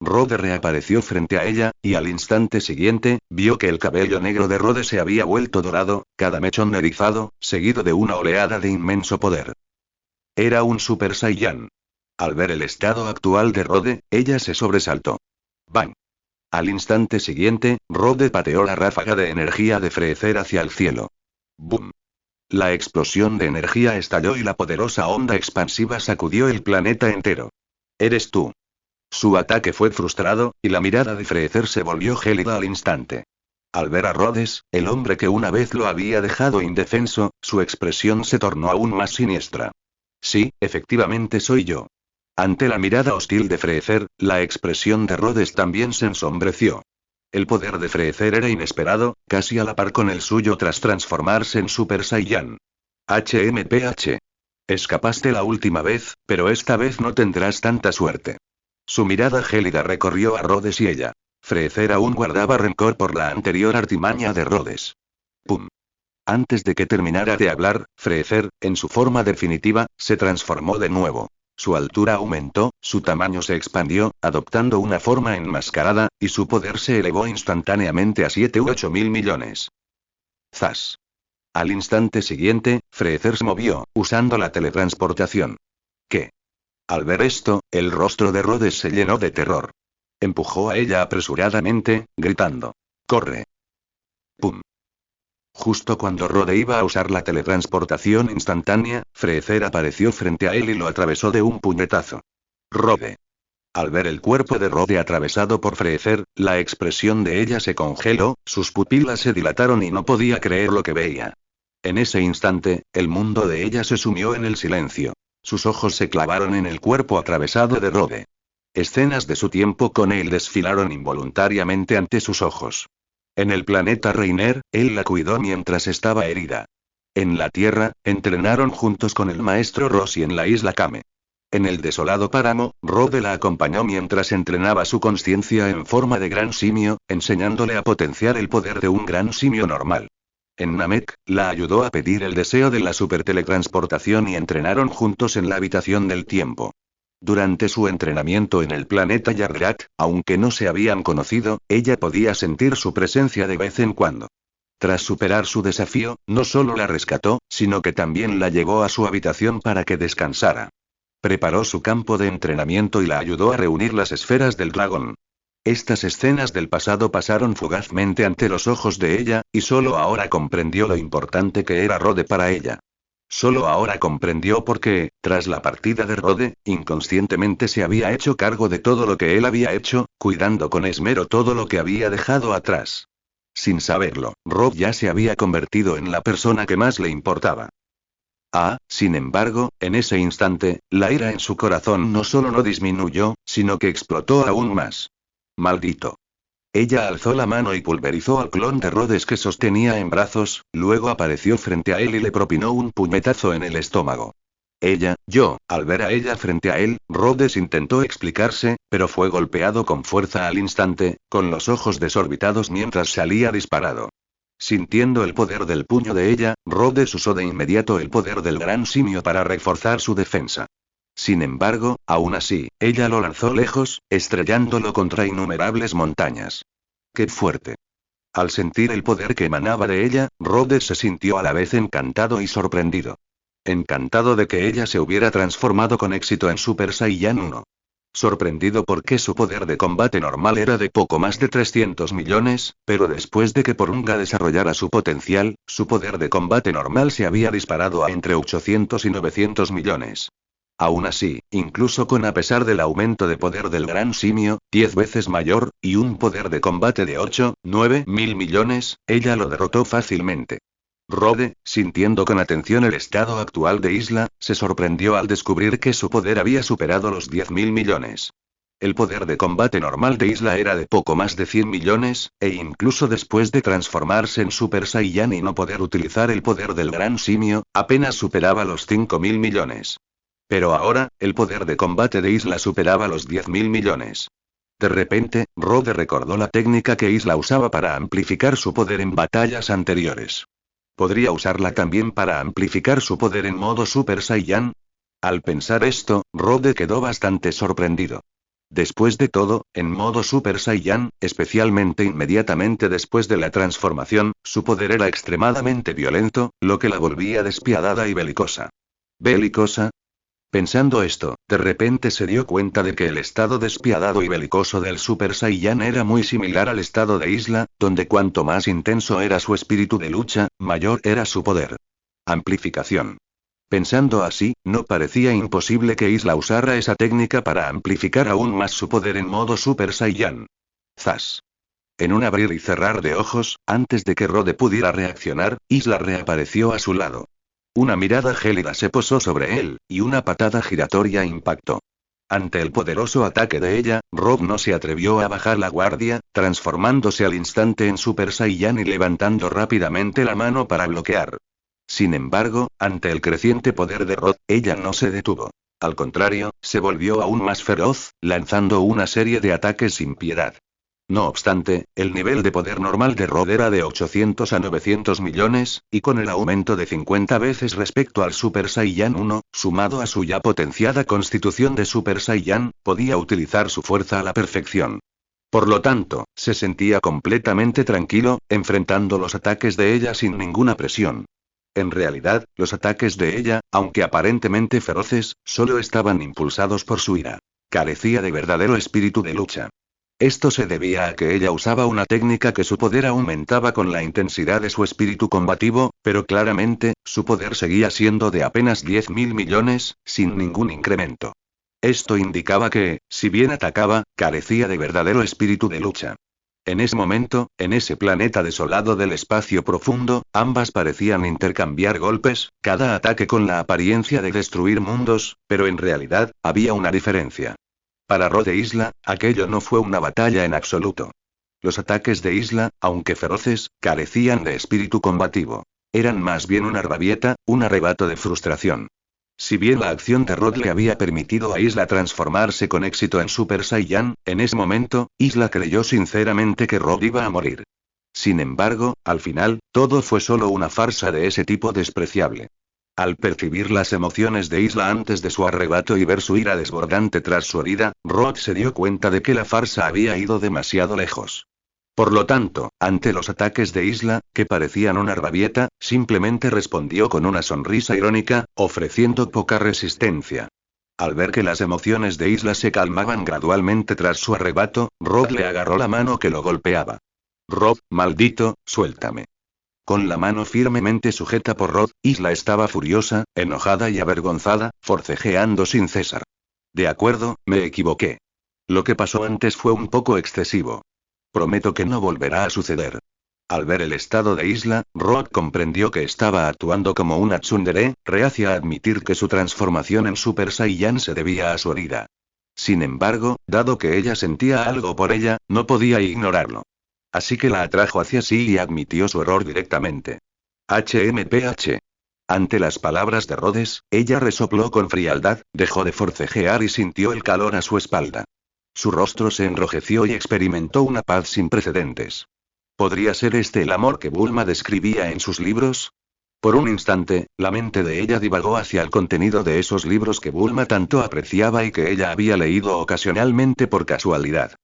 Rhodes reapareció frente a ella, y al instante siguiente, vio que el cabello negro de Rhodes se había vuelto dorado, cada mechón erizado, seguido de una oleada de inmenso poder. Era un Super Saiyan. Al ver el estado actual de Rhodes, ella se sobresaltó. ¡Bang! Al instante siguiente, Rhodes pateó la ráfaga de energía de Freezer hacia el cielo. ¡Bum! La explosión de energía estalló y la poderosa onda expansiva sacudió el planeta entero. ¿Eres tú? Su ataque fue frustrado, y la mirada de Freezer se volvió gélida al instante. Al ver a Rhodes, el hombre que una vez lo había dejado indefenso, su expresión se tornó aún más siniestra. Sí, efectivamente soy yo. Ante la mirada hostil de Freezer, la expresión de Rhodes también se ensombreció. El poder de Freezer era inesperado, casi a la par con el suyo tras transformarse en Super Saiyan. HMPH. Escapaste la última vez, pero esta vez no tendrás tanta suerte. Su mirada gélida recorrió a Rhodes y ella. Freezer aún guardaba rencor por la anterior artimaña de Rhodes. ¡Pum! Antes de que terminara de hablar, Freezer, en su forma definitiva, se transformó de nuevo. Su altura aumentó, su tamaño se expandió, adoptando una forma enmascarada, y su poder se elevó instantáneamente a 7 u 8 mil millones. ¡Zas! Al instante siguiente, Freezer se movió, usando la teletransportación. ¿Qué? Al ver esto, el rostro de Rhodes se llenó de terror. Empujó a ella apresuradamente, gritando. ¡Corre! ¡Pum! Justo cuando Rode iba a usar la teletransportación instantánea, Freezer apareció frente a él y lo atravesó de un puñetazo. Rode. Al ver el cuerpo de Rode atravesado por Freezer, la expresión de ella se congeló, sus pupilas se dilataron y no podía creer lo que veía. En ese instante, el mundo de ella se sumió en el silencio. Sus ojos se clavaron en el cuerpo atravesado de Rode. Escenas de su tiempo con él desfilaron involuntariamente ante sus ojos. En el planeta Reiner, él la cuidó mientras estaba herida. En la Tierra, entrenaron juntos con el maestro Ross y en la isla Kame. En el desolado páramo, Rode la acompañó mientras entrenaba su conciencia en forma de gran simio, enseñándole a potenciar el poder de un gran simio normal. En Namek, la ayudó a pedir el deseo de la superteletransportación y entrenaron juntos en la habitación del tiempo. Durante su entrenamiento en el planeta Yarrak, aunque no se habían conocido, ella podía sentir su presencia de vez en cuando. Tras superar su desafío, no solo la rescató, sino que también la llevó a su habitación para que descansara. Preparó su campo de entrenamiento y la ayudó a reunir las esferas del dragón. Estas escenas del pasado pasaron fugazmente ante los ojos de ella, y solo ahora comprendió lo importante que era Rode para ella. Solo ahora comprendió por qué, tras la partida de Rode, inconscientemente se había hecho cargo de todo lo que él había hecho, cuidando con esmero todo lo que había dejado atrás. Sin saberlo, Rode ya se había convertido en la persona que más le importaba. Sin embargo, en ese instante, la ira en su corazón no solo no disminuyó, sino que explotó aún más. ¡Maldito! Ella alzó la mano y pulverizó al clon de Rhodes que sostenía en brazos, luego apareció frente a él y le propinó un puñetazo en el estómago. Al ver a ella frente a él, Rhodes intentó explicarse, pero fue golpeado con fuerza al instante, con los ojos desorbitados mientras salía disparado. Sintiendo el poder del puño de ella, Rhodes usó de inmediato el poder del gran simio para reforzar su defensa. Sin embargo, aún así, ella lo lanzó lejos, estrellándolo contra innumerables montañas. ¡Qué fuerte! Al sentir el poder que emanaba de ella, Rhodes se sintió a la vez encantado y sorprendido. Encantado de que ella se hubiera transformado con éxito en Super Saiyan 1. Sorprendido porque su poder de combate normal era de poco más de 300 millones, pero después de que Porunga desarrollara su potencial, su poder de combate normal se había disparado a entre 800 y 900 millones. Aún así, incluso a pesar del aumento de poder del gran simio, 10 veces mayor, y un poder de combate de 8, 9 mil millones, ella lo derrotó fácilmente. Rode, sintiendo con atención el estado actual de Isla, se sorprendió al descubrir que su poder había superado los 10.000 millones. El poder de combate normal de Isla era de poco más de 100 millones, e incluso después de transformarse en Super Saiyan y no poder utilizar el poder del gran simio, apenas superaba los 5.000 millones. Pero ahora, el poder de combate de Isla superaba los 10.000 millones. De repente, Rode recordó la técnica que Isla usaba para amplificar su poder en batallas anteriores. ¿Podría usarla también para amplificar su poder en modo Super Saiyan? Al pensar esto, Rode quedó bastante sorprendido. Después de todo, en modo Super Saiyan, especialmente inmediatamente después de la transformación, su poder era extremadamente violento, lo que la volvía despiadada y belicosa. ¿Belicosa? Pensando esto, de repente se dio cuenta de que el estado despiadado y belicoso del Super Saiyan era muy similar al estado de Isla, donde cuanto más intenso era su espíritu de lucha, mayor era su poder. Amplificación. Pensando así, no parecía imposible que Isla usara esa técnica para amplificar aún más su poder en modo Super Saiyan. ¡Zas! En un abrir y cerrar de ojos, antes de que Rode pudiera reaccionar, Isla reapareció a su lado. Una mirada gélida se posó sobre él, y una patada giratoria impactó. Ante el poderoso ataque de ella, Rob no se atrevió a bajar la guardia, transformándose al instante en Super Saiyan y levantando rápidamente la mano para bloquear. Sin embargo, ante el creciente poder de Rod, ella no se detuvo. Al contrario, se volvió aún más feroz, lanzando una serie de ataques sin piedad. No obstante, el nivel de poder normal de Rod era de 800 a 900 millones, y con el aumento de 50 veces respecto al Super Saiyan 1, sumado a su ya potenciada constitución de Super Saiyan, podía utilizar su fuerza a la perfección. Por lo tanto, se sentía completamente tranquilo, enfrentando los ataques de ella sin ninguna presión. En realidad, los ataques de ella, aunque aparentemente feroces, solo estaban impulsados por su ira. Carecía de verdadero espíritu de lucha. Esto se debía a que ella usaba una técnica que su poder aumentaba con la intensidad de su espíritu combativo, pero claramente, su poder seguía siendo de apenas 10.000 millones, sin ningún incremento. Esto indicaba que, si bien atacaba, carecía de verdadero espíritu de lucha. En ese momento, en ese planeta desolado del espacio profundo, ambas parecían intercambiar golpes, cada ataque con la apariencia de destruir mundos, pero en realidad, había una diferencia. Para Rod e Isla, aquello no fue una batalla en absoluto. Los ataques de Isla, aunque feroces, carecían de espíritu combativo. Eran más bien una rabieta, un arrebato de frustración. Si bien la acción de Rod le había permitido a Isla transformarse con éxito en Super Saiyan, en ese momento, Isla creyó sinceramente que Rod iba a morir. Sin embargo, al final, todo fue solo una farsa de ese tipo despreciable. Al percibir las emociones de Isla antes de su arrebato y ver su ira desbordante tras su herida, Rod se dio cuenta de que la farsa había ido demasiado lejos. Por lo tanto, ante los ataques de Isla, que parecían una rabieta, simplemente respondió con una sonrisa irónica, ofreciendo poca resistencia. Al ver que las emociones de Isla se calmaban gradualmente tras su arrebato, Rod le agarró la mano que lo golpeaba. Rod, maldito, suéltame. Con la mano firmemente sujeta por Rod, Isla estaba furiosa, enojada y avergonzada, forcejeando sin cesar. De acuerdo, me equivoqué. Lo que pasó antes fue un poco excesivo. Prometo que no volverá a suceder. Al ver el estado de Isla, Rod comprendió que estaba actuando como una tsundere, reacia a admitir que su transformación en Super Saiyan se debía a su herida. Sin embargo, dado que ella sentía algo por ella, no podía ignorarlo. Así que la atrajo hacia sí y admitió su error directamente. HMPH. Ante las palabras de Rhodes, ella resopló con frialdad, dejó de forcejear y sintió el calor a su espalda. Su rostro se enrojeció y experimentó una paz sin precedentes. ¿Podría ser este el amor que Bulma describía en sus libros? Por un instante, la mente de ella divagó hacia el contenido de esos libros que Bulma tanto apreciaba y que ella había leído ocasionalmente por casualidad.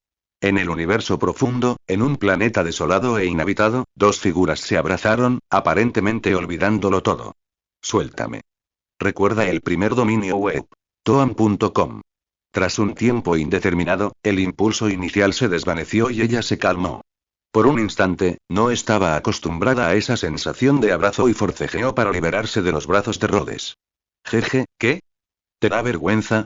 En el universo profundo, en un planeta desolado e inhabitado, dos figuras se abrazaron, aparentemente olvidándolo todo. Suéltame. Recuerda el primer dominio web. Toan.com. Tras un tiempo indeterminado, el impulso inicial se desvaneció y ella se calmó. Por un instante, no estaba acostumbrada a esa sensación de abrazo y forcejeó para liberarse de los brazos de Rhodes. Jeje, ¿qué? ¿Te da vergüenza?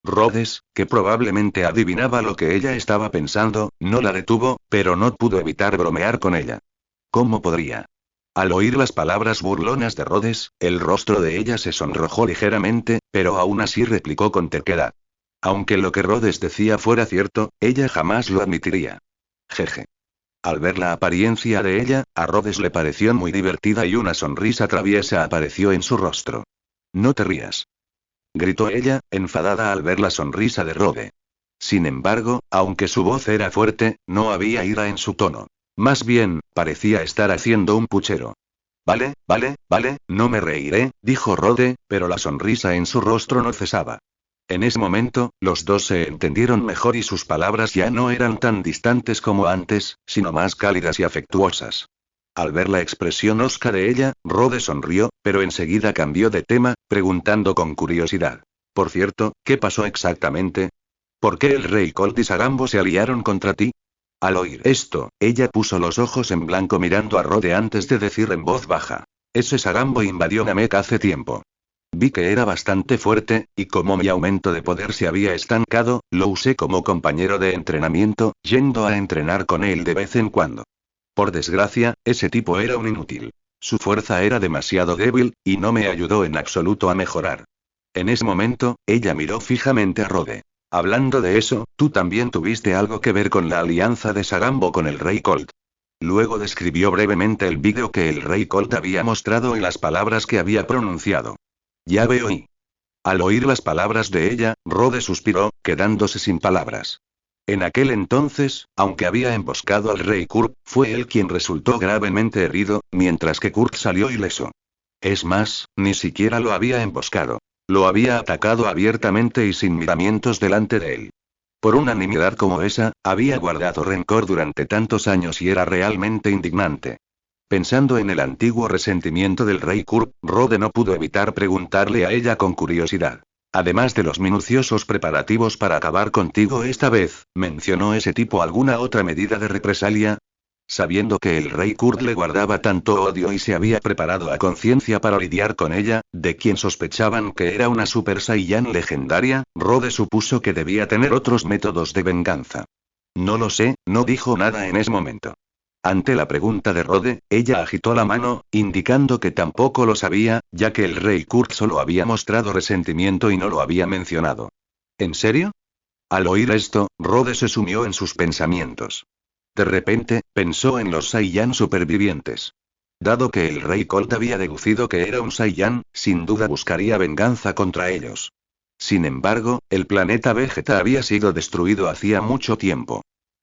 Rhodes, que probablemente adivinaba lo que ella estaba pensando, no la detuvo, pero no pudo evitar bromear con ella. ¿Cómo podría? Al oír las palabras burlonas de Rhodes, el rostro de ella se sonrojó ligeramente, pero aún así replicó con terquedad. Aunque lo que Rhodes decía fuera cierto, ella jamás lo admitiría. Jeje. Al ver la apariencia de ella, a Rhodes le pareció muy divertida y una sonrisa traviesa apareció en su rostro. No te rías. Gritó ella, enfadada al ver la sonrisa de Rhodes. Sin embargo, aunque su voz era fuerte, no había ira en su tono. Más bien, parecía estar haciendo un puchero. Vale, no me reiré, dijo Rhodes, pero la sonrisa en su rostro no cesaba. En ese momento, los dos se entendieron mejor y sus palabras ya no eran tan distantes como antes, sino más cálidas y afectuosas. Al ver la expresión hosca de ella, Rhodes sonrió, pero enseguida cambió de tema, preguntando con curiosidad. Por cierto, ¿qué pasó exactamente? ¿Por qué el rey Colt y Sagambo se aliaron contra ti? Al oír esto, ella puso los ojos en blanco mirando a Rhodes antes de decir en voz baja. Ese Sagambo invadió Namek hace tiempo. Vi que era bastante fuerte, y como mi aumento de poder se había estancado, lo usé como compañero de entrenamiento, yendo a entrenar con él de vez en cuando. Por desgracia, ese tipo era un inútil. Su fuerza era demasiado débil, y no me ayudó en absoluto a mejorar. En ese momento, ella miró fijamente a Rode. Hablando de eso, tú también tuviste algo que ver con la alianza de Sagambo con el Rey Colt. Luego describió brevemente el vídeo que el Rey Colt había mostrado y las palabras que había pronunciado. Ya veo y... Al oír las palabras de ella, Rode suspiró, quedándose sin palabras. En aquel entonces, aunque había emboscado al Rey Kurt, fue él quien resultó gravemente herido, mientras que Kurt salió ileso. Es más, ni siquiera lo había emboscado. Lo había atacado abiertamente y sin miramientos delante de él. Por unanimidad como esa, había guardado rencor durante tantos años y era realmente indignante. Pensando en el antiguo resentimiento del Rey Kurt, Rode no pudo evitar preguntarle a ella con curiosidad. Además de los minuciosos preparativos para acabar contigo esta vez, ¿mencionó ese tipo alguna otra medida de represalia? Sabiendo que el Rey Kurt le guardaba tanto odio y se había preparado a conciencia para lidiar con ella, de quien sospechaban que era una Super Saiyan legendaria, Rode supuso que debía tener otros métodos de venganza. No lo sé, no dijo nada en ese momento. Ante la pregunta de Rode, ella agitó la mano, indicando que tampoco lo sabía, ya que el Rey Kurt solo había mostrado resentimiento y no lo había mencionado. ¿En serio? Al oír esto, Rode se sumió en sus pensamientos. De repente, pensó en los Saiyan supervivientes. Dado que el Rey Colt había deducido que era un Saiyan, sin duda buscaría venganza contra ellos. Sin embargo, el planeta Vegeta había sido destruido hacía mucho tiempo.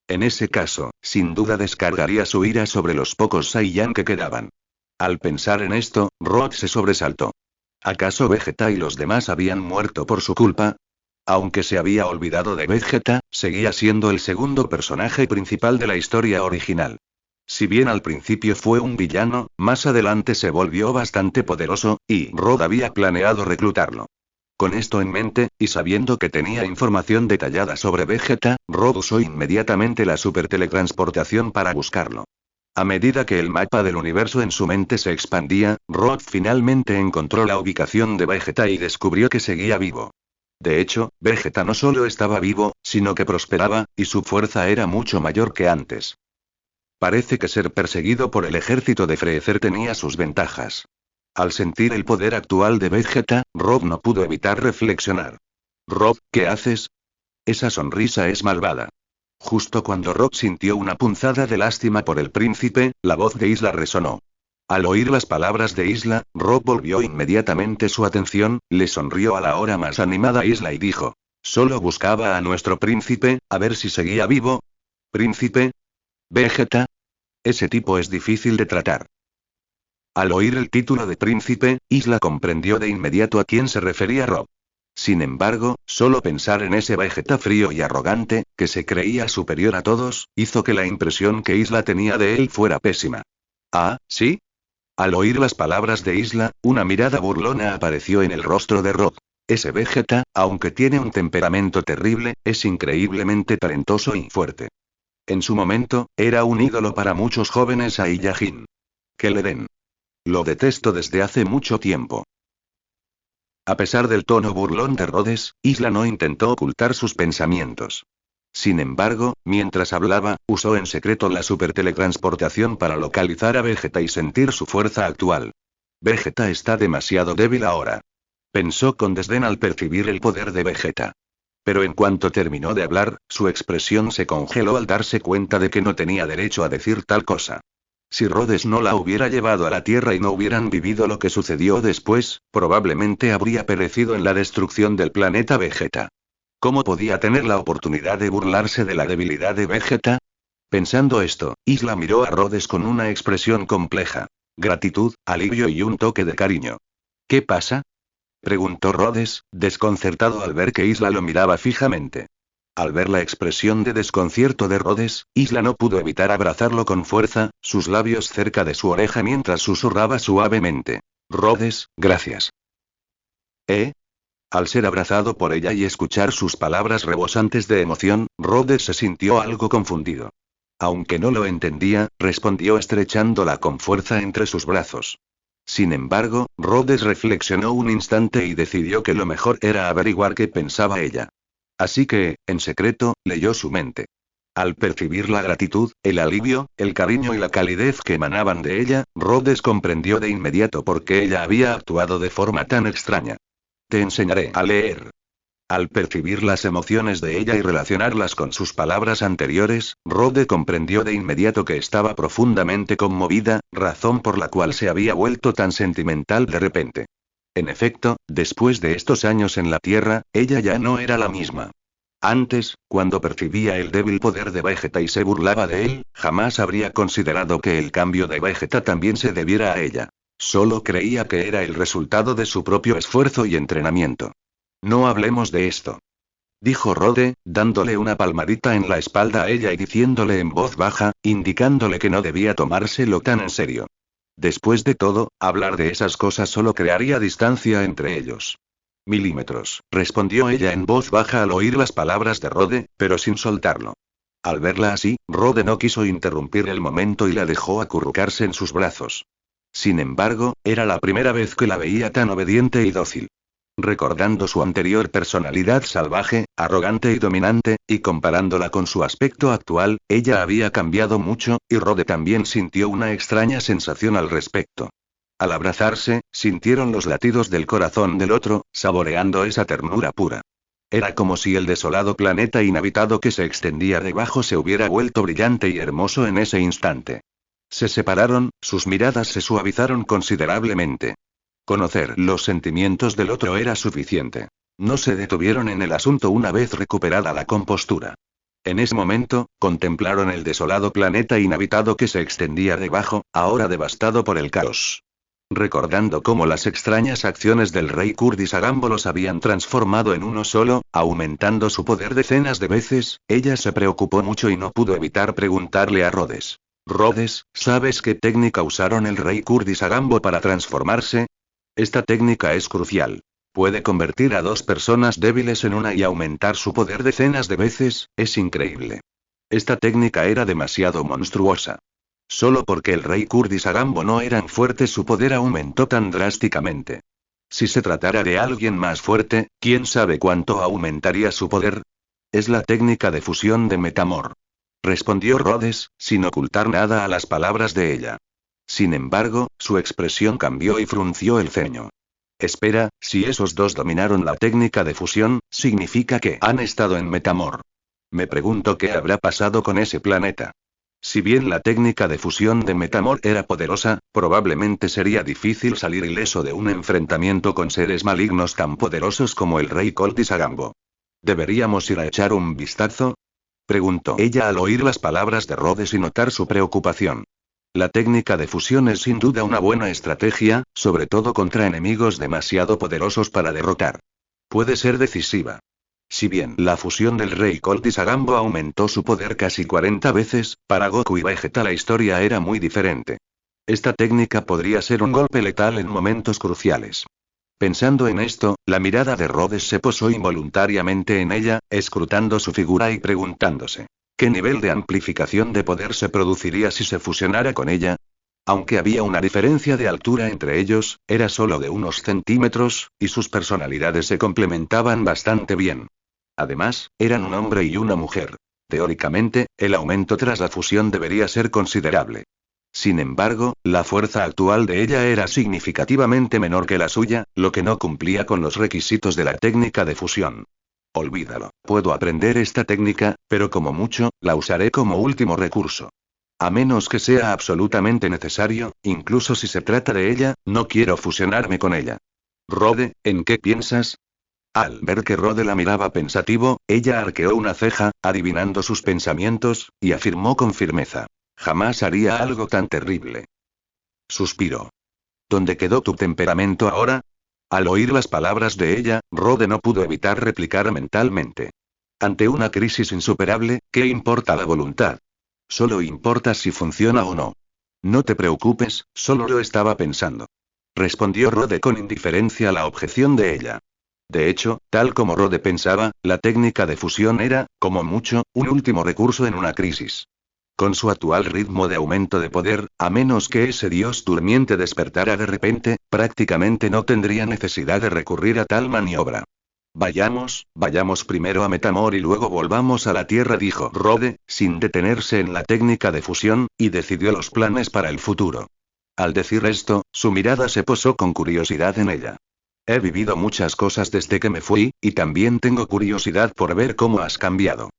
En ese caso, sin duda descargaría su ira sobre los pocos Saiyan que quedaban. Al pensar en esto, Rod se sobresaltó. ¿Acaso Vegeta y los demás habían muerto por su culpa? Aunque se había olvidado de Vegeta, seguía siendo el segundo personaje principal de la historia original. Si bien al principio fue un villano, más adelante se volvió bastante poderoso, y Rod había planeado reclutarlo. Con esto en mente, y sabiendo que tenía información detallada sobre Vegeta, Rod usó inmediatamente la superteletransportación para buscarlo. A medida que el mapa del universo en su mente se expandía, Rod finalmente encontró la ubicación de Vegeta y descubrió que seguía vivo. De hecho, Vegeta no solo estaba vivo, sino que prosperaba, y su fuerza era mucho mayor que antes. Parece que ser perseguido por el ejército de Freezer tenía sus ventajas. Al sentir el poder actual de Vegeta, Rob no pudo evitar reflexionar. Rob, ¿qué haces? Esa sonrisa es malvada. Justo cuando Rob sintió una punzada de lástima por el príncipe, la voz de Isla resonó. Al oír las palabras de Isla, Rob volvió inmediatamente su atención, le sonrió a la hora más animada Isla y dijo: solo buscaba a nuestro príncipe, a ver si seguía vivo. ¿Príncipe? ¿Vegeta? Ese tipo es difícil de tratar. Al oír el título de príncipe, Isla comprendió de inmediato a quién se refería Rob. Sin embargo, solo pensar en ese Vegeta frío y arrogante, que se creía superior a todos, hizo que la impresión que Isla tenía de él fuera pésima. ¿Ah, sí? Al oír las palabras de Isla, una mirada burlona apareció en el rostro de Rob. Ese Vegeta, aunque tiene un temperamento terrible, es increíblemente talentoso y fuerte. En su momento, era un ídolo para muchos jóvenes Saiyajin. Que le den. Lo detesto desde hace mucho tiempo. A pesar del tono burlón de Rhodes, Isla no intentó ocultar sus pensamientos. Sin embargo, mientras hablaba, usó en secreto la superteletransportación para localizar a Vegeta y sentir su fuerza actual. Vegeta está demasiado débil ahora. Pensó con desdén al percibir el poder de Vegeta. Pero en cuanto terminó de hablar, su expresión se congeló al darse cuenta de que no tenía derecho a decir tal cosa. Si Rhodes no la hubiera llevado a la Tierra y no hubieran vivido lo que sucedió después, probablemente habría perecido en la destrucción del planeta Vegeta. ¿Cómo podía tener la oportunidad de burlarse de la debilidad de Vegeta? Pensando esto, Isla miró a Rhodes con una expresión compleja. Gratitud, alivio y un toque de cariño. ¿Qué pasa? Preguntó Rhodes, desconcertado al ver que Isla lo miraba fijamente. Al ver la expresión de desconcierto de Rhodes, Isla no pudo evitar abrazarlo con fuerza, sus labios cerca de su oreja mientras susurraba suavemente. Rhodes, gracias. ¿Eh? Al ser abrazado por ella y escuchar sus palabras rebosantes de emoción, Rhodes se sintió algo confundido. Aunque no lo entendía, respondió estrechándola con fuerza entre sus brazos. Sin embargo, Rhodes reflexionó un instante y decidió que lo mejor era averiguar qué pensaba ella. Así que, en secreto, leyó su mente. Al percibir la gratitud, el alivio, el cariño y la calidez que emanaban de ella, Rhodes comprendió de inmediato por qué ella había actuado de forma tan extraña. Te enseñaré a leer. Al percibir las emociones de ella y relacionarlas con sus palabras anteriores, Rhodes comprendió de inmediato que estaba profundamente conmovida, razón por la cual se había vuelto tan sentimental de repente. En efecto, después de estos años en la Tierra, ella ya no era la misma. Antes, cuando percibía el débil poder de Vegeta y se burlaba de él, jamás habría considerado que el cambio de Vegeta también se debiera a ella. Solo creía que era el resultado de su propio esfuerzo y entrenamiento. No hablemos de esto, dijo Rode, dándole una palmadita en la espalda a ella y diciéndole en voz baja, indicándole que no debía tomárselo tan en serio. Después de todo, hablar de esas cosas solo crearía distancia entre ellos. Milímetros, respondió ella en voz baja al oír las palabras de Rode, pero sin soltarlo. Al verla así, Rode no quiso interrumpir el momento y la dejó acurrucarse en sus brazos. Sin embargo, era la primera vez que la veía tan obediente y dócil. Recordando su anterior personalidad salvaje, arrogante y dominante, y comparándola con su aspecto actual, ella había cambiado mucho, y Rode también sintió una extraña sensación al respecto. Al abrazarse, sintieron los latidos del corazón del otro, saboreando esa ternura pura. Era como si el desolado planeta inhabitado que se extendía debajo se hubiera vuelto brillante y hermoso en ese instante. Se separaron, sus miradas se suavizaron considerablemente. Conocer los sentimientos del otro era suficiente. No se detuvieron en el asunto una vez recuperada la compostura. En ese momento, contemplaron el desolado planeta inhabitado que se extendía debajo, ahora devastado por el caos. Recordando cómo las extrañas acciones del rey Kurdis Agambo los habían transformado en uno solo, aumentando su poder decenas de veces, ella se preocupó mucho y no pudo evitar preguntarle a Rhodes. Rhodes, ¿sabes qué técnica usaron el rey Kurdis Agambo para transformarse? Esta técnica es crucial. Puede convertir a dos personas débiles en una y aumentar su poder decenas de veces, es increíble. Esta técnica era demasiado monstruosa. Solo porque el rey Kurdis Agambo no eran fuertes su poder aumentó tan drásticamente. Si se tratara de alguien más fuerte, ¿quién sabe cuánto aumentaría su poder? Es la técnica de fusión de Metamor. Respondió Rhodes, sin ocultar nada a las palabras de ella. Sin embargo, su expresión cambió y frunció el ceño. Espera, si esos dos dominaron la técnica de fusión, significa que han estado en Metamor. Me pregunto qué habrá pasado con ese planeta. Si bien la técnica de fusión de Metamor era poderosa, probablemente sería difícil salir ileso de un enfrentamiento con seres malignos tan poderosos como el rey Kurdis Agambo. ¿Deberíamos ir a echar un vistazo? Preguntó ella al oír las palabras de Rhodes y notar su preocupación. La técnica de fusión es sin duda una buena estrategia, sobre todo contra enemigos demasiado poderosos para derrotar. Puede ser decisiva. Si bien la fusión del rey Kurdis Agambo aumentó su poder casi 40 veces, para Goku y Vegeta la historia era muy diferente. Esta técnica podría ser un golpe letal en momentos cruciales. Pensando en esto, la mirada de Rhodes se posó involuntariamente en ella, escrutando su figura y preguntándose, ¿qué nivel de amplificación de poder se produciría si se fusionara con ella? Aunque había una diferencia de altura entre ellos, era solo de unos centímetros, y sus personalidades se complementaban bastante bien. Además, eran un hombre y una mujer. Teóricamente, el aumento tras la fusión debería ser considerable. Sin embargo, la fuerza actual de ella era significativamente menor que la suya, lo que no cumplía con los requisitos de la técnica de fusión. Olvídalo. Puedo aprender esta técnica, pero como mucho, la usaré como último recurso. A menos que sea absolutamente necesario, incluso si se trata de ella, no quiero fusionarme con ella. Rode, ¿en qué piensas? Al ver que Rode la miraba pensativo, ella arqueó una ceja, adivinando sus pensamientos, y afirmó con firmeza. Jamás haría algo tan terrible. Suspiró. ¿Dónde quedó tu temperamento ahora? Al oír las palabras de ella, Rode no pudo evitar replicar mentalmente. Ante una crisis insuperable, ¿qué importa la voluntad? Solo importa si funciona o no. No te preocupes, solo lo estaba pensando. Respondió Rode con indiferencia a la objeción de ella. De hecho, tal como Rode pensaba, la técnica de fusión era, como mucho, un último recurso en una crisis. Con su actual ritmo de aumento de poder, a menos que ese dios durmiente despertara de repente, prácticamente no tendría necesidad de recurrir a tal maniobra. Vayamos primero a Metamor y luego volvamos a la Tierra, dijo Rode, sin detenerse en la técnica de fusión, y decidió los planes para el futuro. Al decir esto, su mirada se posó con curiosidad en ella. He vivido muchas cosas desde que me fui, y también tengo curiosidad por ver cómo has cambiado.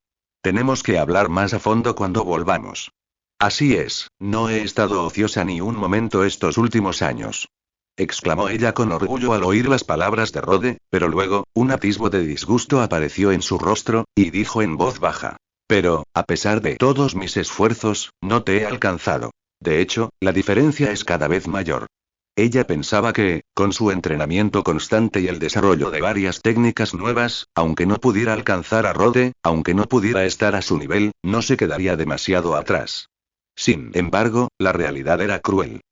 Tenemos que hablar más a fondo cuando volvamos. Así es, no he estado ociosa ni un momento estos últimos años. Exclamó ella con orgullo al oír las palabras de Rode, pero luego, un atisbo de disgusto apareció en su rostro, y dijo en voz baja. Pero, a pesar de todos mis esfuerzos, no te he alcanzado. De hecho, la diferencia es cada vez mayor. Ella pensaba que, con su entrenamiento constante y el desarrollo de varias técnicas nuevas, aunque no pudiera alcanzar a Rode, aunque no pudiera estar a su nivel, no se quedaría demasiado atrás. Sin embargo, la realidad era cruel.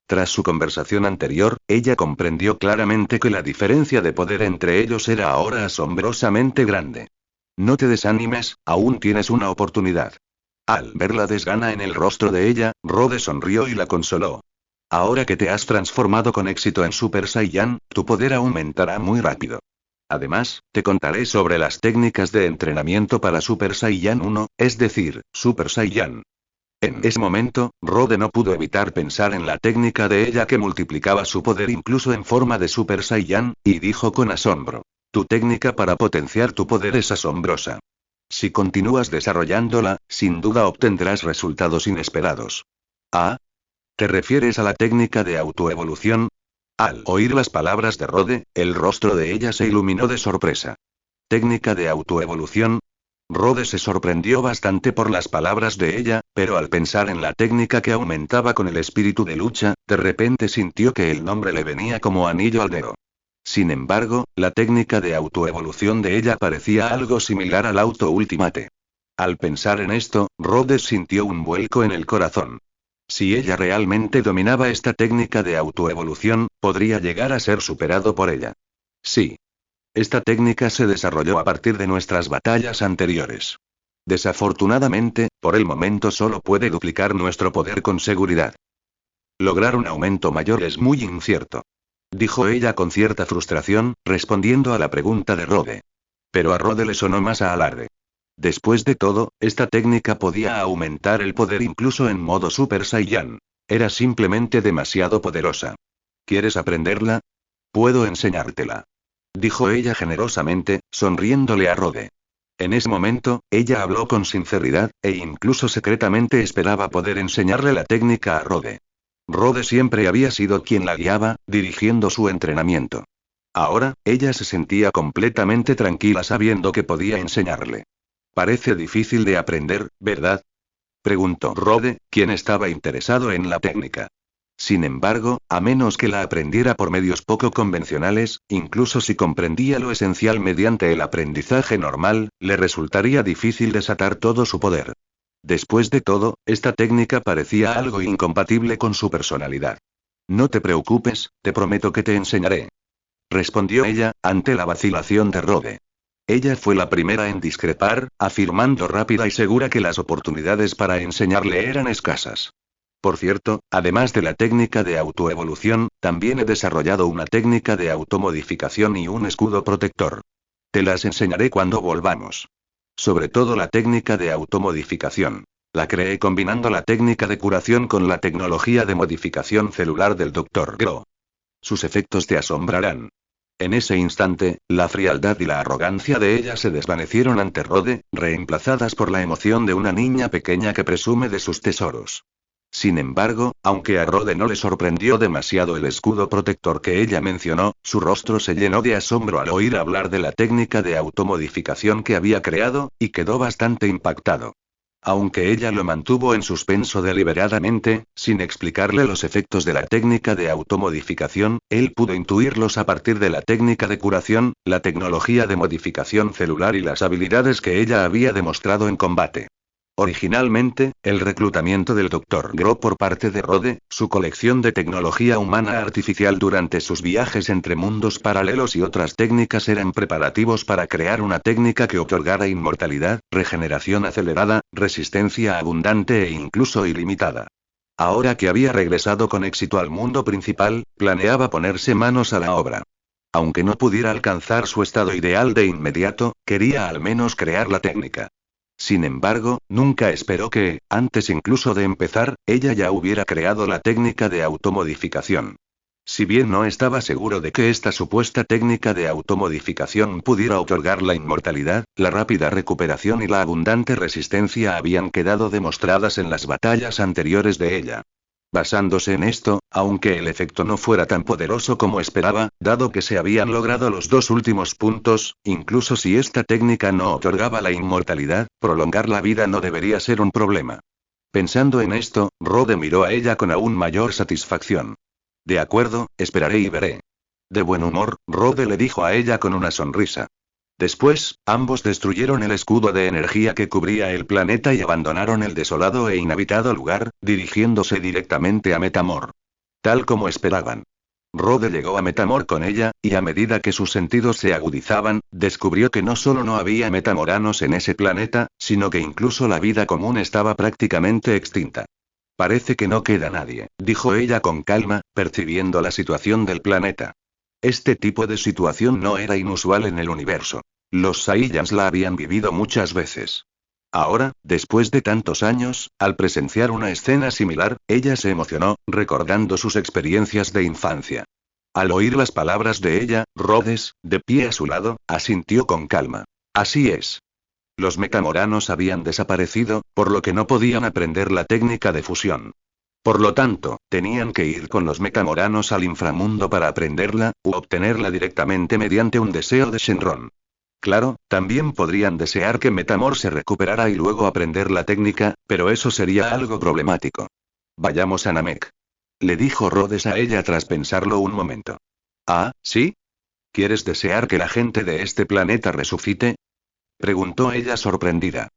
Tras su conversación anterior, ella comprendió claramente que la diferencia de poder entre ellos era ahora asombrosamente grande. No te desanimes, aún tienes una oportunidad. Al ver la desgana en el rostro de ella, Rode sonrió y la consoló. Ahora que te has transformado con éxito en Super Saiyan, tu poder aumentará muy rápido. Además, te contaré sobre las técnicas de entrenamiento para Super Saiyan 1, es decir, Super Saiyan. En ese momento, Rode no pudo evitar pensar en la técnica de ella que multiplicaba su poder incluso en forma de Super Saiyan, y dijo con asombro. Tu técnica para potenciar tu poder es asombrosa. Si continúas desarrollándola, sin duda obtendrás resultados inesperados. ¿Ah? ¿Te refieres a la técnica de autoevolución? Al oír las palabras de Rode, el rostro de ella se iluminó de sorpresa. ¿Técnica de autoevolución? Rode se sorprendió bastante por las palabras de ella, pero al pensar en la técnica que aumentaba con el espíritu de lucha, de repente sintió que el nombre le venía como anillo al dedo. Sin embargo, la técnica de autoevolución de ella parecía algo similar al Auto Ultimate. Al pensar en esto, Rhodes sintió un vuelco en el corazón. Si ella realmente dominaba esta técnica de autoevolución, podría llegar a ser superado por ella. Sí. Esta técnica se desarrolló a partir de nuestras batallas anteriores. Desafortunadamente, por el momento solo puede duplicar nuestro poder con seguridad. Lograr un aumento mayor es muy incierto. Dijo ella con cierta frustración, respondiendo a la pregunta de Rode. Pero a Rode le sonó más a alarde. Después de todo, esta técnica podía aumentar el poder incluso en modo Super Saiyan. Era simplemente demasiado poderosa. ¿Quieres aprenderla? Puedo enseñártela. Dijo ella generosamente, sonriéndole a Rode. En ese momento, ella habló con sinceridad, e incluso secretamente esperaba poder enseñarle la técnica a Rode. Rode siempre había sido quien la guiaba, dirigiendo su entrenamiento. Ahora, ella se sentía completamente tranquila sabiendo que podía enseñarle. Parece difícil de aprender, ¿verdad? Preguntó Rode, quien estaba interesado en la técnica. Sin embargo, a menos que la aprendiera por medios poco convencionales, incluso si comprendía lo esencial mediante el aprendizaje normal, le resultaría difícil desatar todo su poder. Después de todo, esta técnica parecía algo incompatible con su personalidad. No te preocupes, te prometo que te enseñaré. Respondió ella, ante la vacilación de Rode. Ella fue la primera en discrepar, afirmando rápida y segura que las oportunidades para enseñarle eran escasas. Por cierto, además de la técnica de autoevolución, también he desarrollado una técnica de automodificación y un escudo protector. Te las enseñaré cuando volvamos. Sobre todo la técnica de automodificación. La creé combinando la técnica de curación con la tecnología de modificación celular del Dr. Gro. Sus efectos te asombrarán. En ese instante, la frialdad y la arrogancia de ella se desvanecieron ante Rode, reemplazadas por la emoción de una niña pequeña que presume de sus tesoros. Sin embargo, aunque a Rode no le sorprendió demasiado el escudo protector que ella mencionó, su rostro se llenó de asombro al oír hablar de la técnica de automodificación que había creado, y quedó bastante impactado. Aunque ella lo mantuvo en suspenso deliberadamente, sin explicarle los efectos de la técnica de automodificación, él pudo intuirlos a partir de la técnica de curación, la tecnología de modificación celular y las habilidades que ella había demostrado en combate. Originalmente, el reclutamiento del Dr. Gro por parte de Rode, su colección de tecnología humana artificial durante sus viajes entre mundos paralelos y otras técnicas eran preparativos para crear una técnica que otorgara inmortalidad, regeneración acelerada, resistencia abundante e incluso ilimitada. Ahora que había regresado con éxito al mundo principal, planeaba ponerse manos a la obra. Aunque no pudiera alcanzar su estado ideal de inmediato, quería al menos crear la técnica. Sin embargo, nunca esperó que, antes incluso de empezar, ella ya hubiera creado la técnica de automodificación. Si bien no estaba seguro de que esta supuesta técnica de automodificación pudiera otorgar la inmortalidad, la rápida recuperación y la abundante resistencia habían quedado demostradas en las batallas anteriores de ella. Basándose en esto, aunque el efecto no fuera tan poderoso como esperaba, dado que se habían logrado los dos últimos puntos, incluso si esta técnica no otorgaba la inmortalidad, prolongar la vida no debería ser un problema. Pensando en esto, Rode miró a ella con aún mayor satisfacción. De acuerdo, esperaré y veré. De buen humor, Rode le dijo a ella con una sonrisa. Después, ambos destruyeron el escudo de energía que cubría el planeta y abandonaron el desolado e inhabitado lugar, dirigiéndose directamente a Metamor. Tal como esperaban. Rode llegó a Metamor con ella, y a medida que sus sentidos se agudizaban, descubrió que no solo no había metamoranos en ese planeta, sino que incluso la vida común estaba prácticamente extinta. Parece que no queda nadie, dijo ella con calma, percibiendo la situación del planeta. Este tipo de situación no era inusual en el universo. Los Saiyans la habían vivido muchas veces. Ahora, después de tantos años, al presenciar una escena similar, ella se emocionó, recordando sus experiencias de infancia. Al oír las palabras de ella, Rhodes, de pie a su lado, asintió con calma. Así es. Los metamoranos habían desaparecido, por lo que no podían aprender la técnica de fusión. Por lo tanto, tenían que ir con los metamoranos al inframundo para aprenderla, u obtenerla directamente mediante un deseo de Shenron. Claro, también podrían desear que Metamor se recuperara y luego aprender la técnica, pero eso sería algo problemático. Vayamos a Namek. Le dijo Rhodes a ella tras pensarlo un momento. Ah, ¿sí? ¿Quieres desear que la gente de este planeta resucite? Preguntó ella sorprendida.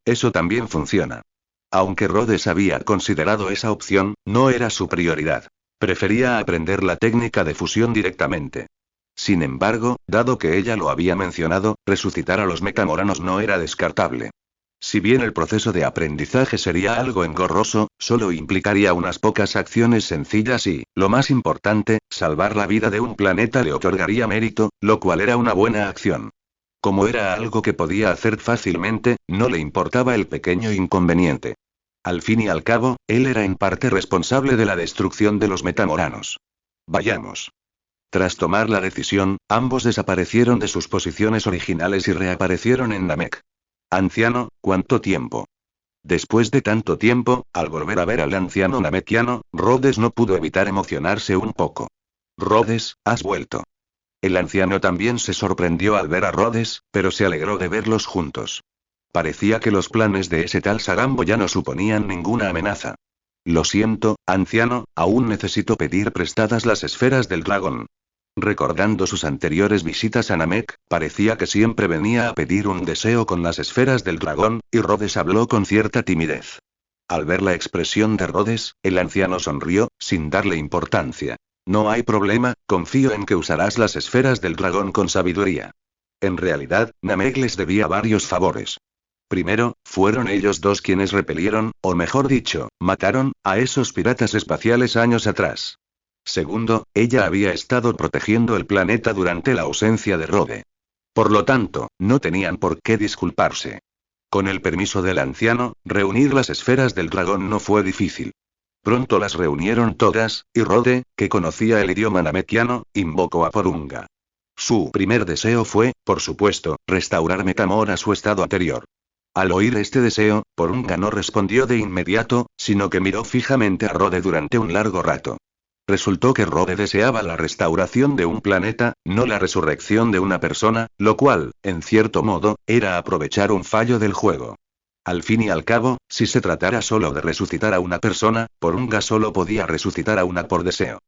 Eso también funciona. Aunque Rhodes había considerado esa opción, no era su prioridad. Prefería aprender la técnica de fusión directamente. Sin embargo, dado que ella lo había mencionado, resucitar a los metamoranos no era descartable. Si bien el proceso de aprendizaje sería algo engorroso, solo implicaría unas pocas acciones sencillas y, lo más importante, salvar la vida de un planeta le otorgaría mérito, lo cual era una buena acción. Como era algo que podía hacer fácilmente, no le importaba el pequeño inconveniente. Al fin y al cabo, él era en parte responsable de la destrucción de los metamoranos. Vayamos. Tras tomar la decisión, ambos desaparecieron de sus posiciones originales y reaparecieron en Namek. Anciano, ¿cuánto tiempo? Después de tanto tiempo, al volver a ver al anciano namekiano, Rhodes no pudo evitar emocionarse un poco. Rhodes, has vuelto. El anciano también se sorprendió al ver a Rhodes, pero se alegró de verlos juntos. Parecía que los planes de ese tal Sagambo ya no suponían ninguna amenaza. Lo siento, anciano, aún necesito pedir prestadas las esferas del dragón. Recordando sus anteriores visitas a Namek, parecía que siempre venía a pedir un deseo con las esferas del dragón, y Rhodes habló con cierta timidez. Al ver la expresión de Rhodes, el anciano sonrió, sin darle importancia. No hay problema, confío en que usarás las esferas del dragón con sabiduría. En realidad, Namek les debía varios favores. Primero, fueron ellos dos quienes repelieron, o mejor dicho, mataron, a esos piratas espaciales años atrás. Segundo, ella había estado protegiendo el planeta durante la ausencia de Rode. Por lo tanto, no tenían por qué disculparse. Con el permiso del anciano, reunir las esferas del dragón no fue difícil. Pronto las reunieron todas, y Rode, que conocía el idioma namekiano, invocó a Porunga. Su primer deseo fue, por supuesto, restaurar Metamor a su estado anterior. Al oír este deseo, Porunga no respondió de inmediato, sino que miró fijamente a Rode durante un largo rato. Resultó que Rode deseaba la restauración de un planeta, no la resurrección de una persona, lo cual, en cierto modo, era aprovechar un fallo del juego. Al fin y al cabo, si se tratara solo de resucitar a una persona, Porunga solo podía resucitar a una por deseo.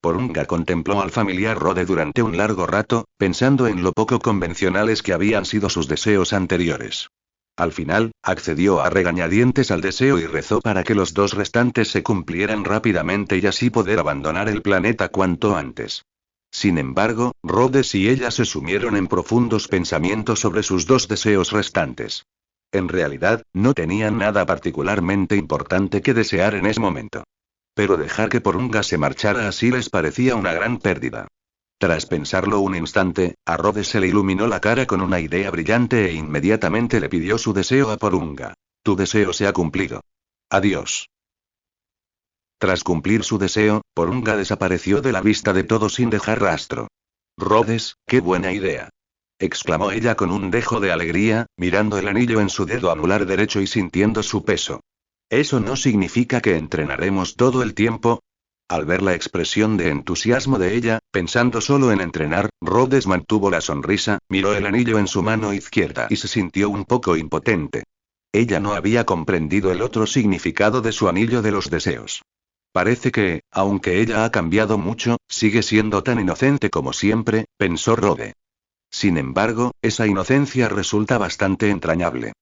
Porunga contempló al familiar Rode durante un largo rato, pensando en lo poco convencionales que habían sido sus deseos anteriores. Al final, accedió a regañadientes al deseo y rezó para que los dos restantes se cumplieran rápidamente y así poder abandonar el planeta cuanto antes. Sin embargo, Rhodes y ella se sumieron en profundos pensamientos sobre sus dos deseos restantes. En realidad, no tenían nada particularmente importante que desear en ese momento. Pero dejar que Porunga se marchara así les parecía una gran pérdida. Tras pensarlo un instante, a Rhodes se le iluminó la cara con una idea brillante e inmediatamente le pidió su deseo a Porunga. Tu deseo se ha cumplido. Adiós. Tras cumplir su deseo, Porunga desapareció de la vista de todos sin dejar rastro. Rhodes, qué buena idea. Exclamó ella con un dejo de alegría, mirando el anillo en su dedo anular derecho y sintiendo su peso. ¿Eso no significa que entrenaremos todo el tiempo? Al ver la expresión de entusiasmo de ella, pensando solo en entrenar, Rhodes mantuvo la sonrisa, miró el anillo en su mano izquierda y se sintió un poco impotente. Ella no había comprendido el otro significado de su anillo de los deseos. Parece que, aunque ella ha cambiado mucho, sigue siendo tan inocente como siempre, pensó Rhodes. Sin embargo, esa inocencia resulta bastante entrañable.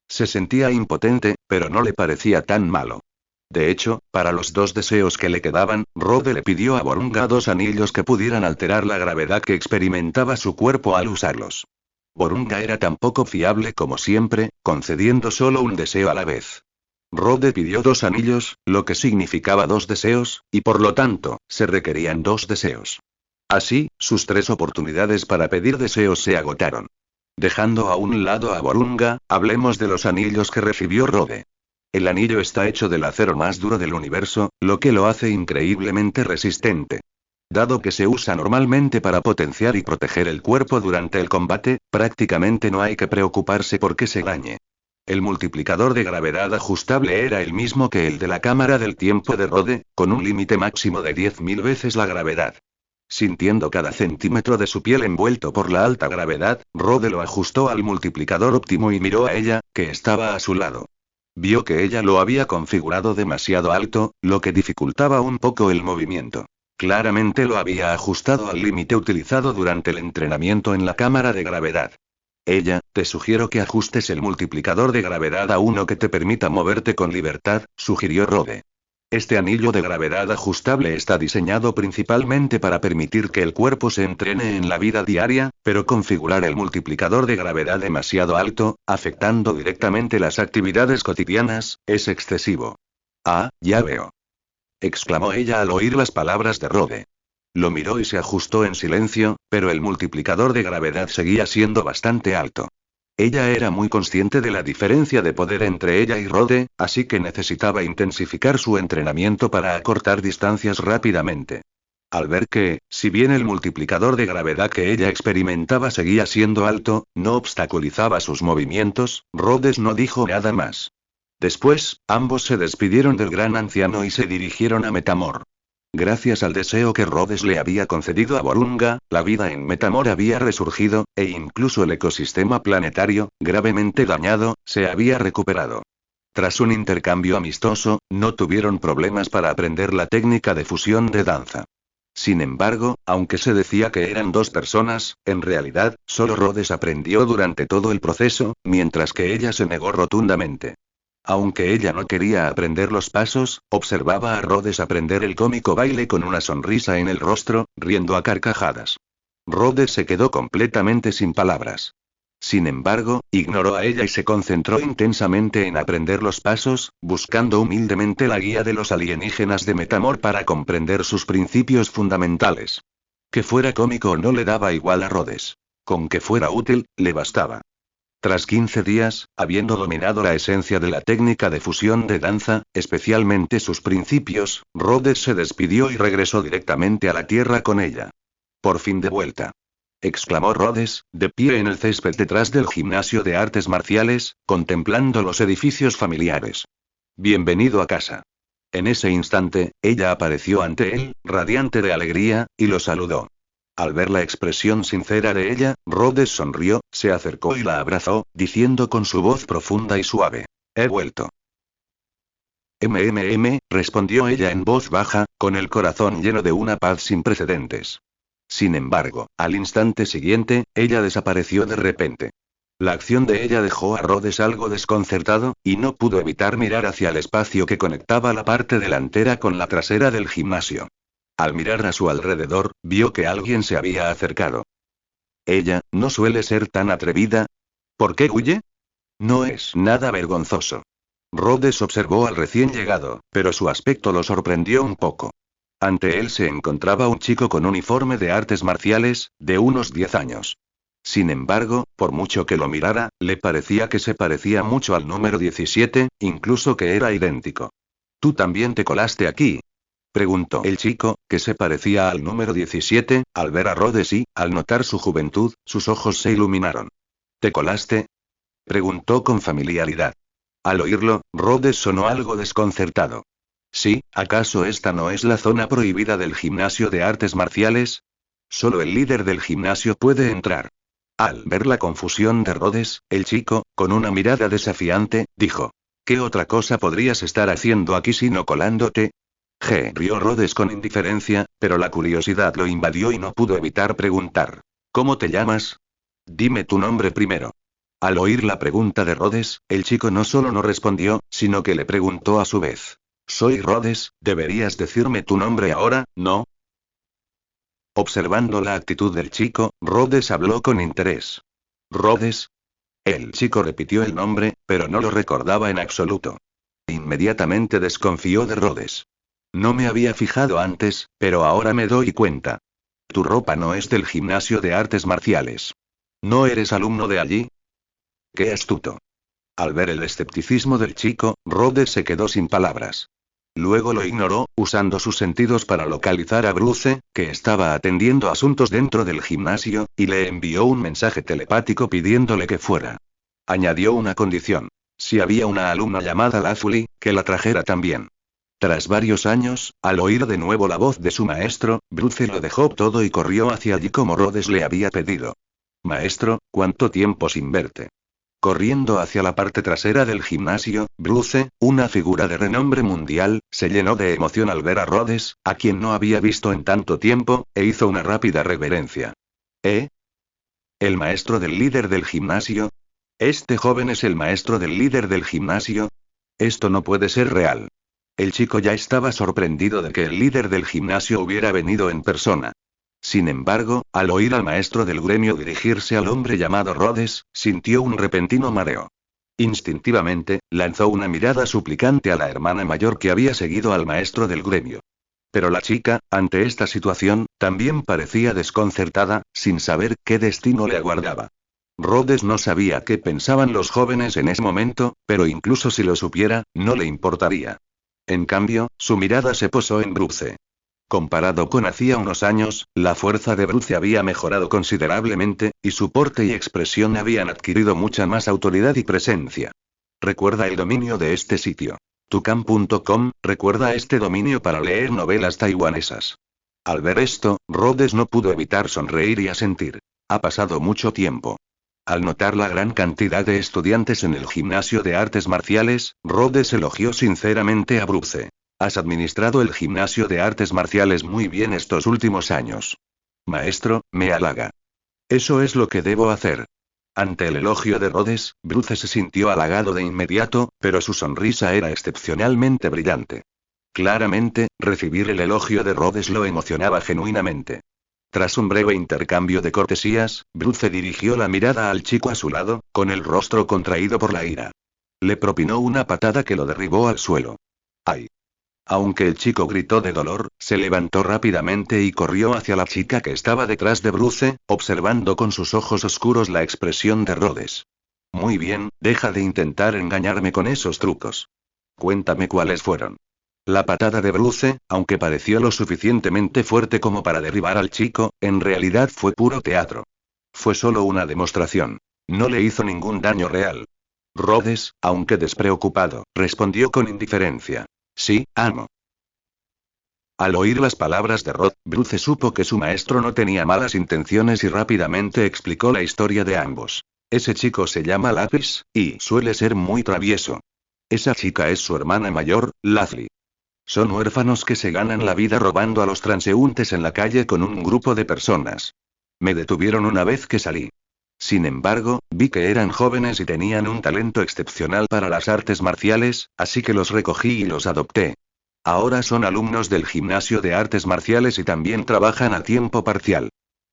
Se sentía impotente, pero no le parecía tan malo. De hecho, para los dos deseos que le quedaban, Rhodes le pidió a Porunga dos anillos que pudieran alterar la gravedad que experimentaba su cuerpo al usarlos. Porunga era tan poco fiable como siempre, concediendo solo un deseo a la vez. Rhodes pidió dos anillos, lo que significaba dos deseos, y por lo tanto, se requerían dos deseos. Así, sus tres oportunidades para pedir deseos se agotaron. Dejando a un lado a Porunga, hablemos de los anillos que recibió Rhodes. El anillo está hecho del acero más duro del universo, lo que lo hace increíblemente resistente. Dado que se usa normalmente para potenciar y proteger el cuerpo durante el combate, prácticamente no hay que preocuparse por que se dañe. El multiplicador de gravedad ajustable era el mismo que el de la cámara del tiempo de Rhodes, con un límite máximo de 10.000 veces la gravedad. Sintiendo cada centímetro de su piel envuelto por la alta gravedad, Rhodes lo ajustó al multiplicador óptimo y miró a ella, que estaba a su lado. Vio que ella lo había configurado demasiado alto, lo que dificultaba un poco el movimiento. Claramente lo había ajustado al límite utilizado durante el entrenamiento en la cámara de gravedad. Te sugiero que ajustes el multiplicador de gravedad a uno que te permita moverte con libertad, sugirió Rhodes. Este anillo de gravedad ajustable está diseñado principalmente para permitir que el cuerpo se entrene en la vida diaria, pero configurar el multiplicador de gravedad demasiado alto, afectando directamente las actividades cotidianas, es excesivo. Ah, ya veo. Exclamó ella al oír las palabras de Rhodes. Lo miró y se ajustó en silencio, pero el multiplicador de gravedad seguía siendo bastante alto. Ella era muy consciente de la diferencia de poder entre ella y Rhodes, así que necesitaba intensificar su entrenamiento para acortar distancias rápidamente. Al ver que, si bien el multiplicador de gravedad que ella experimentaba seguía siendo alto, no obstaculizaba sus movimientos, Rhodes no dijo nada más. Después, ambos se despidieron del gran anciano y se dirigieron a Metamor. Gracias al deseo que Rhodes le había concedido a Porunga, la vida en Metamor había resurgido, e incluso el ecosistema planetario, gravemente dañado, se había recuperado. Tras un intercambio amistoso, no tuvieron problemas para aprender la técnica de fusión de danza. Sin embargo, aunque se decía que eran dos personas, en realidad, solo Rhodes aprendió durante todo el proceso, mientras que ella se negó rotundamente. Aunque ella no quería aprender los pasos, observaba a Rhodes aprender el cómico baile con una sonrisa en el rostro, riendo a carcajadas. Rhodes se quedó completamente sin palabras. Sin embargo, ignoró a ella y se concentró intensamente en aprender los pasos, buscando humildemente la guía de los alienígenas de Metamor para comprender sus principios fundamentales. Que fuera cómico no le daba igual a Rhodes. Con que fuera útil, le bastaba. Tras 15 días, habiendo dominado la esencia de la técnica de fusión de danza, especialmente sus principios, Rhodes se despidió y regresó directamente a la Tierra con ella. Por fin de vuelta. Exclamó Rhodes, de pie en el césped detrás del gimnasio de artes marciales, contemplando los edificios familiares. Bienvenido a casa. En ese instante, ella apareció ante él, radiante de alegría, y lo saludó. Al ver la expresión sincera de ella, Rhodes sonrió, se acercó y la abrazó, diciendo con su voz profunda y suave: «He vuelto». Respondió ella en voz baja, con el corazón lleno de una paz sin precedentes. Sin embargo, al instante siguiente, ella desapareció de repente. La acción de ella dejó a Rhodes algo desconcertado, y no pudo evitar mirar hacia el espacio que conectaba la parte delantera con la trasera del gimnasio. Al mirar a su alrededor, vio que alguien se había acercado. Ella, ¿no suele ser tan atrevida? ¿Por qué huye? No es nada vergonzoso. Rhodes observó al recién llegado, pero su aspecto lo sorprendió un poco. Ante él se encontraba un chico con uniforme de artes marciales, de unos 10 años. Sin embargo, por mucho que lo mirara, le parecía que se parecía mucho al número 17, incluso que era idéntico. ¿Tú también te colaste aquí? Preguntó el chico, que se parecía al número 17, al ver a Rhodes y, al notar su juventud, sus ojos se iluminaron. ¿Te colaste? Preguntó con familiaridad. Al oírlo, Rhodes sonó algo desconcertado. Sí, ¿acaso esta no es la zona prohibida del gimnasio de artes marciales? Solo el líder del gimnasio puede entrar. Al ver la confusión de Rhodes, el chico, con una mirada desafiante, dijo: ¿Qué otra cosa podrías estar haciendo aquí sino colándote? Rió Rhodes con indiferencia, pero la curiosidad lo invadió y no pudo evitar preguntar: ¿Cómo te llamas? Dime tu nombre primero. Al oír la pregunta de Rhodes, el chico no solo no respondió, sino que le preguntó a su vez: Soy Rhodes, deberías decirme tu nombre ahora, ¿no? Observando la actitud del chico, Rhodes habló con interés. ¿Rhodes? El chico repitió el nombre, pero no lo recordaba en absoluto. Inmediatamente desconfió de Rhodes. No me había fijado antes, pero ahora me doy cuenta. Tu ropa no es del gimnasio de artes marciales. ¿No eres alumno de allí? ¡Qué astuto! Al ver el escepticismo del chico, Rhodes se quedó sin palabras. Luego lo ignoró, usando sus sentidos para localizar a Bruce, que estaba atendiendo asuntos dentro del gimnasio, y le envió un mensaje telepático pidiéndole que fuera. Añadió una condición: si había una alumna llamada Lazuli, que la trajera también. Tras varios años, al oír de nuevo la voz de su maestro, Bruce lo dejó todo y corrió hacia allí como Rhodes le había pedido. Maestro, ¿cuánto tiempo sin verte? Corriendo hacia la parte trasera del gimnasio, Bruce, una figura de renombre mundial, se llenó de emoción al ver a Rhodes, a quien no había visto en tanto tiempo, e hizo una rápida reverencia. ¿Eh? ¿El maestro del líder del gimnasio? ¿Este joven es el maestro del líder del gimnasio? Esto no puede ser real. El chico ya estaba sorprendido de que el líder del gimnasio hubiera venido en persona. Sin embargo, al oír al maestro del gremio dirigirse al hombre llamado Rhodes, sintió un repentino mareo. Instintivamente, lanzó una mirada suplicante a la hermana mayor que había seguido al maestro del gremio. Pero la chica, ante esta situación, también parecía desconcertada, sin saber qué destino le aguardaba. Rhodes no sabía qué pensaban los jóvenes en ese momento, pero incluso si lo supiera, no le importaría. En cambio, su mirada se posó en Bruce. Comparado con hacía unos años, la fuerza de Bruce había mejorado considerablemente, y su porte y expresión habían adquirido mucha más autoridad y presencia. Recuerda el dominio de este sitio. Tucam.com, recuerda este dominio para leer novelas taiwanesas. Al ver esto, Rhodes no pudo evitar sonreír y asentir. Ha pasado mucho tiempo. Al notar la gran cantidad de estudiantes en el gimnasio de artes marciales, Rhodes elogió sinceramente a Bruce. Has administrado el gimnasio de artes marciales muy bien estos últimos años. Maestro, me halaga. Eso es lo que debo hacer. Ante el elogio de Rhodes, Bruce se sintió halagado de inmediato, pero su sonrisa era excepcionalmente brillante. Claramente, recibir el elogio de Rhodes lo emocionaba genuinamente. Tras un breve intercambio de cortesías, Bruce dirigió la mirada al chico a su lado, con el rostro contraído por la ira. Le propinó una patada que lo derribó al suelo. ¡Ay! Aunque el chico gritó de dolor, se levantó rápidamente y corrió hacia la chica que estaba detrás de Bruce, observando con sus ojos oscuros la expresión de Rhodes. Muy bien, deja de intentar engañarme con esos trucos. Cuéntame cuáles fueron. La patada de Bruce, aunque pareció lo suficientemente fuerte como para derribar al chico, en realidad fue puro teatro. Fue solo una demostración. No le hizo ningún daño real. Rhodes, aunque despreocupado, respondió con indiferencia. Sí, amo. Al oír las palabras de Rod, Bruce supo que su maestro no tenía malas intenciones y rápidamente explicó la historia de ambos. Ese chico se llama Lapis, y suele ser muy travieso. Esa chica es su hermana mayor, Lazuli. Son huérfanos que se ganan la vida robando a los transeúntes en la calle con un grupo de personas. Me detuvieron una vez que salí. Sin embargo, vi que eran jóvenes y tenían un talento excepcional para las artes marciales, así que los recogí y los adopté. Ahora son alumnos del gimnasio de artes marciales y también trabajan a tiempo parcial.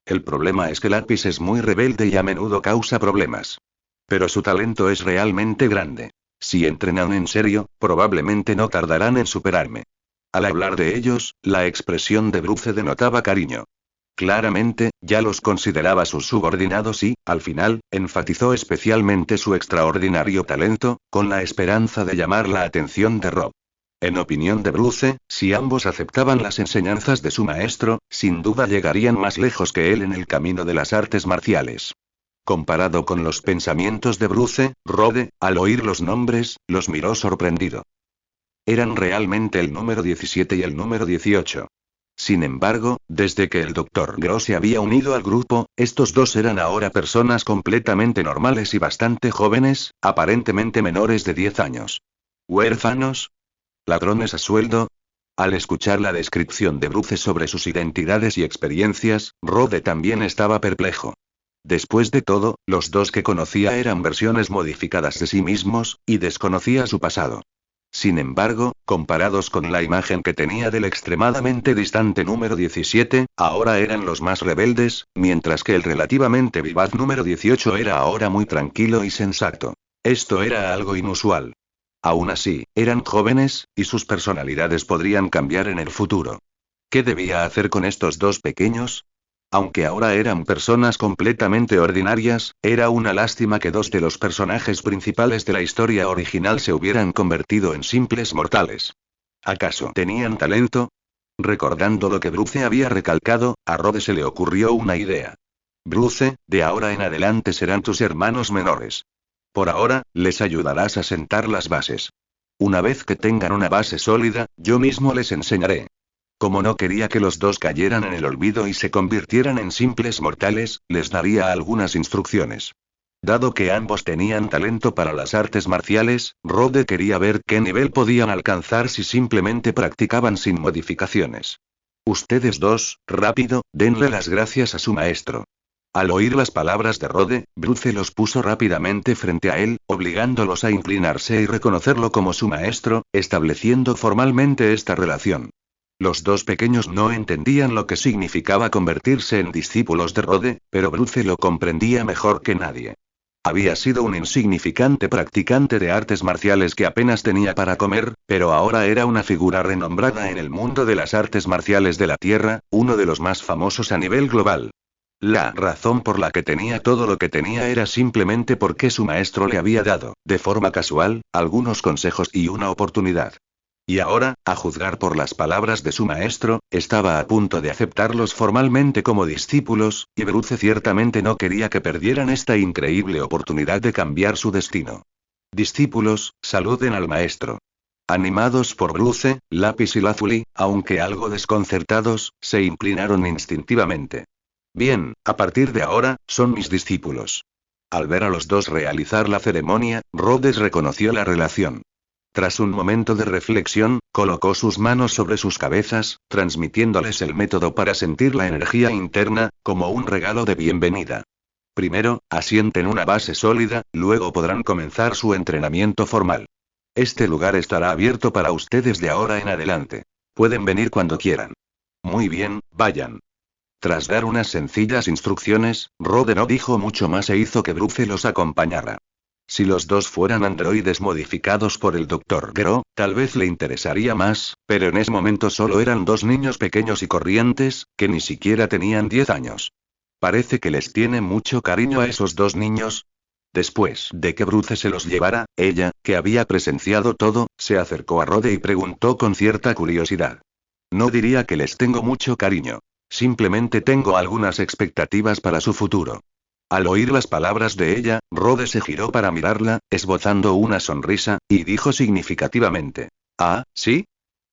El problema es que Lápiz es muy rebelde y a menudo causa problemas. Pero su talento es realmente grande. Si entrenan en serio, probablemente no tardarán en superarme. Al hablar de ellos, la expresión de Bruce denotaba cariño. Claramente, ya los consideraba sus subordinados y, al final, enfatizó especialmente su extraordinario talento, con la esperanza de llamar la atención de Rob. En opinión de Bruce, si ambos aceptaban las enseñanzas de su maestro, sin duda llegarían más lejos que él en el camino de las artes marciales. Comparado con los pensamientos de Bruce, Rode, al oír los nombres, los miró sorprendido. Eran realmente el número 17 y el número 18. Sin embargo, desde que el Dr. Gross se había unido al grupo, estos dos eran ahora personas completamente normales y bastante jóvenes, aparentemente menores de 10 años. ¿Huérfanos? ¿Ladrones a sueldo? Al escuchar la descripción de Bruce sobre sus identidades y experiencias, Rode también estaba perplejo. Después de todo, los dos que conocía eran versiones modificadas de sí mismos, y desconocía su pasado. Sin embargo, comparados con la imagen que tenía del extremadamente distante número 17, ahora eran los más rebeldes, mientras que el relativamente vivaz número 18 era ahora muy tranquilo y sensato. Esto era algo inusual. Aún así, eran jóvenes, y sus personalidades podrían cambiar en el futuro. ¿Qué debía hacer con estos dos pequeños? Aunque ahora eran personas completamente ordinarias, era una lástima que dos de los personajes principales de la historia original se hubieran convertido en simples mortales. ¿Acaso tenían talento? Recordando lo que Bruce había recalcado, a Rode se le ocurrió una idea. Bruce, de ahora en adelante serán tus hermanos menores. Por ahora, les ayudarás a sentar las bases. Una vez que tengan una base sólida, yo mismo les enseñaré. Como no quería que los dos cayeran en el olvido y se convirtieran en simples mortales, les daría algunas instrucciones. Dado que ambos tenían talento para las artes marciales, Rode quería ver qué nivel podían alcanzar si simplemente practicaban sin modificaciones. Ustedes dos, rápido, denle las gracias a su maestro. Al oír las palabras de Rode, Bruce los puso rápidamente frente a él, obligándolos a inclinarse y reconocerlo como su maestro, estableciendo formalmente esta relación. Los dos pequeños no entendían lo que significaba convertirse en discípulos de Rode, pero Bruce lo comprendía mejor que nadie. Había sido un insignificante practicante de artes marciales que apenas tenía para comer, pero ahora era una figura renombrada en el mundo de las artes marciales de la Tierra, uno de los más famosos a nivel global. La razón por la que tenía todo lo que tenía era simplemente porque su maestro le había dado, de forma casual, algunos consejos y una oportunidad. Y ahora, a juzgar por las palabras de su maestro, estaba a punto de aceptarlos formalmente como discípulos, y Bruce ciertamente no quería que perdieran esta increíble oportunidad de cambiar su destino. Discípulos, saluden al maestro. Animados por Bruce, Lápiz y Lazuli, aunque algo desconcertados, se inclinaron instintivamente. Bien, a partir de ahora, son mis discípulos. Al ver a los dos realizar la ceremonia, Rhodes reconoció la relación. Tras un momento de reflexión, colocó sus manos sobre sus cabezas, transmitiéndoles el método para sentir la energía interna, como un regalo de bienvenida. Primero, asienten una base sólida, luego podrán comenzar su entrenamiento formal. Este lugar estará abierto para ustedes de ahora en adelante. Pueden venir cuando quieran. Muy bien, vayan. Tras dar unas sencillas instrucciones, Rode no dijo mucho más e hizo que Bruce los acompañara. Si los dos fueran androides modificados por el Dr. Gero, tal vez le interesaría más, pero en ese momento solo eran dos niños pequeños y corrientes, que ni siquiera tenían 10 años. Parece que les tiene mucho cariño a esos dos niños. Después de que Bruce se los llevara, ella, que había presenciado todo, se acercó a Rode y preguntó con cierta curiosidad. No diría que les tengo mucho cariño. Simplemente tengo algunas expectativas para su futuro. Al oír las palabras de ella, Rode se giró para mirarla, esbozando una sonrisa, y dijo significativamente. ¿Ah, sí?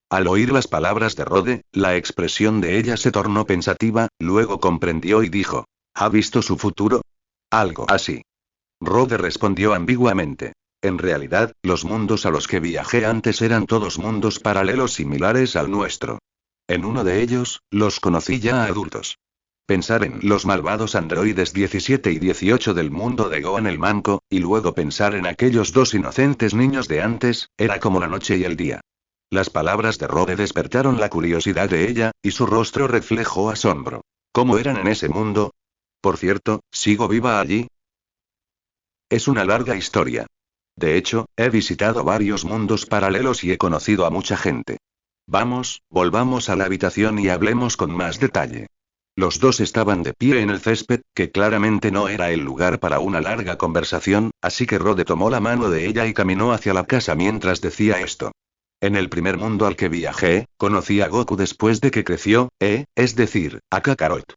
Al oír las palabras de Rode, la expresión de ella se tornó pensativa, luego comprendió y dijo. ¿Ha visto su futuro? Algo así. Rode respondió ambiguamente. En realidad, los mundos a los que viajé antes eran todos mundos paralelos similares al nuestro. En uno de ellos, los conocí ya adultos. Pensar en los malvados androides 17 y 18 del mundo de Gohan el Manco, y luego pensar en aquellos dos inocentes niños de antes, era como la noche y el día. Las palabras de Rode despertaron la curiosidad de ella, y su rostro reflejó asombro. ¿Cómo eran en ese mundo? Por cierto, ¿sigo viva allí? Es una larga historia. De hecho, he visitado varios mundos paralelos y he conocido a mucha gente. Vamos, volvamos a la habitación y hablemos con más detalle. Los dos estaban de pie en el césped, que claramente no era el lugar para una larga conversación, así que Rode tomó la mano de ella y caminó hacia la casa mientras decía esto. En el primer mundo al que viajé, conocí a Goku después de que creció, es decir, a Kakarot.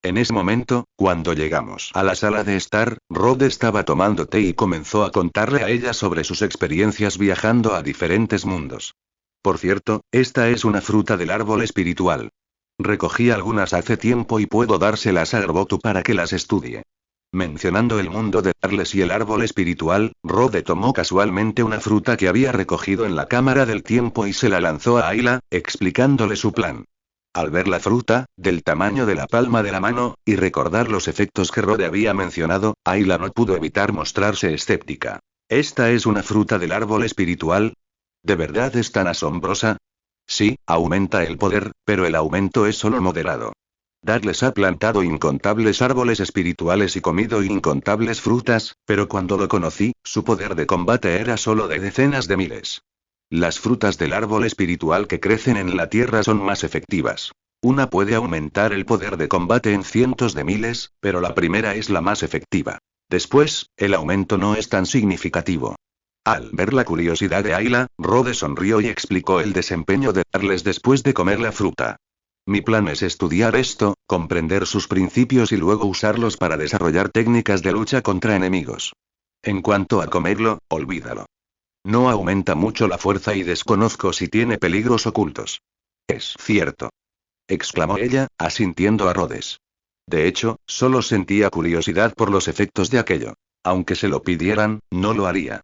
En ese momento, cuando llegamos a la sala de estar, Rode estaba tomando té y comenzó a contarle a ella sobre sus experiencias viajando a diferentes mundos. Por cierto, esta es una fruta del árbol espiritual. Recogí algunas hace tiempo y puedo dárselas a Garbotu para que las estudie. Mencionando el mundo de Darles y el árbol espiritual, Rode tomó casualmente una fruta que había recogido en la cámara del tiempo y se la lanzó a Ayla, explicándole su plan. Al ver la fruta, del tamaño de la palma de la mano, y recordar los efectos que Rode había mencionado, Ayla no pudo evitar mostrarse escéptica. ¿Esta es una fruta del árbol espiritual? ¿De verdad es tan asombrosa? Sí, aumenta el poder, pero el aumento es solo moderado. Darles ha plantado incontables árboles espirituales y comido incontables frutas, pero cuando lo conocí, su poder de combate era solo de decenas de miles. Las frutas del árbol espiritual que crecen en la tierra son más efectivas. Una puede aumentar el poder de combate en cientos de miles, pero la primera es la más efectiva. Después, el aumento no es tan significativo. Al ver la curiosidad de Ayla, Rode sonrió y explicó el desempeño de Darles después de comer la fruta. Mi plan es estudiar esto, comprender sus principios y luego usarlos para desarrollar técnicas de lucha contra enemigos. En cuanto a comerlo, olvídalo. No aumenta mucho la fuerza y desconozco si tiene peligros ocultos. Es cierto. Exclamó ella, asintiendo a Rhodes. De hecho, solo sentía curiosidad por los efectos de aquello. Aunque se lo pidieran, no lo haría.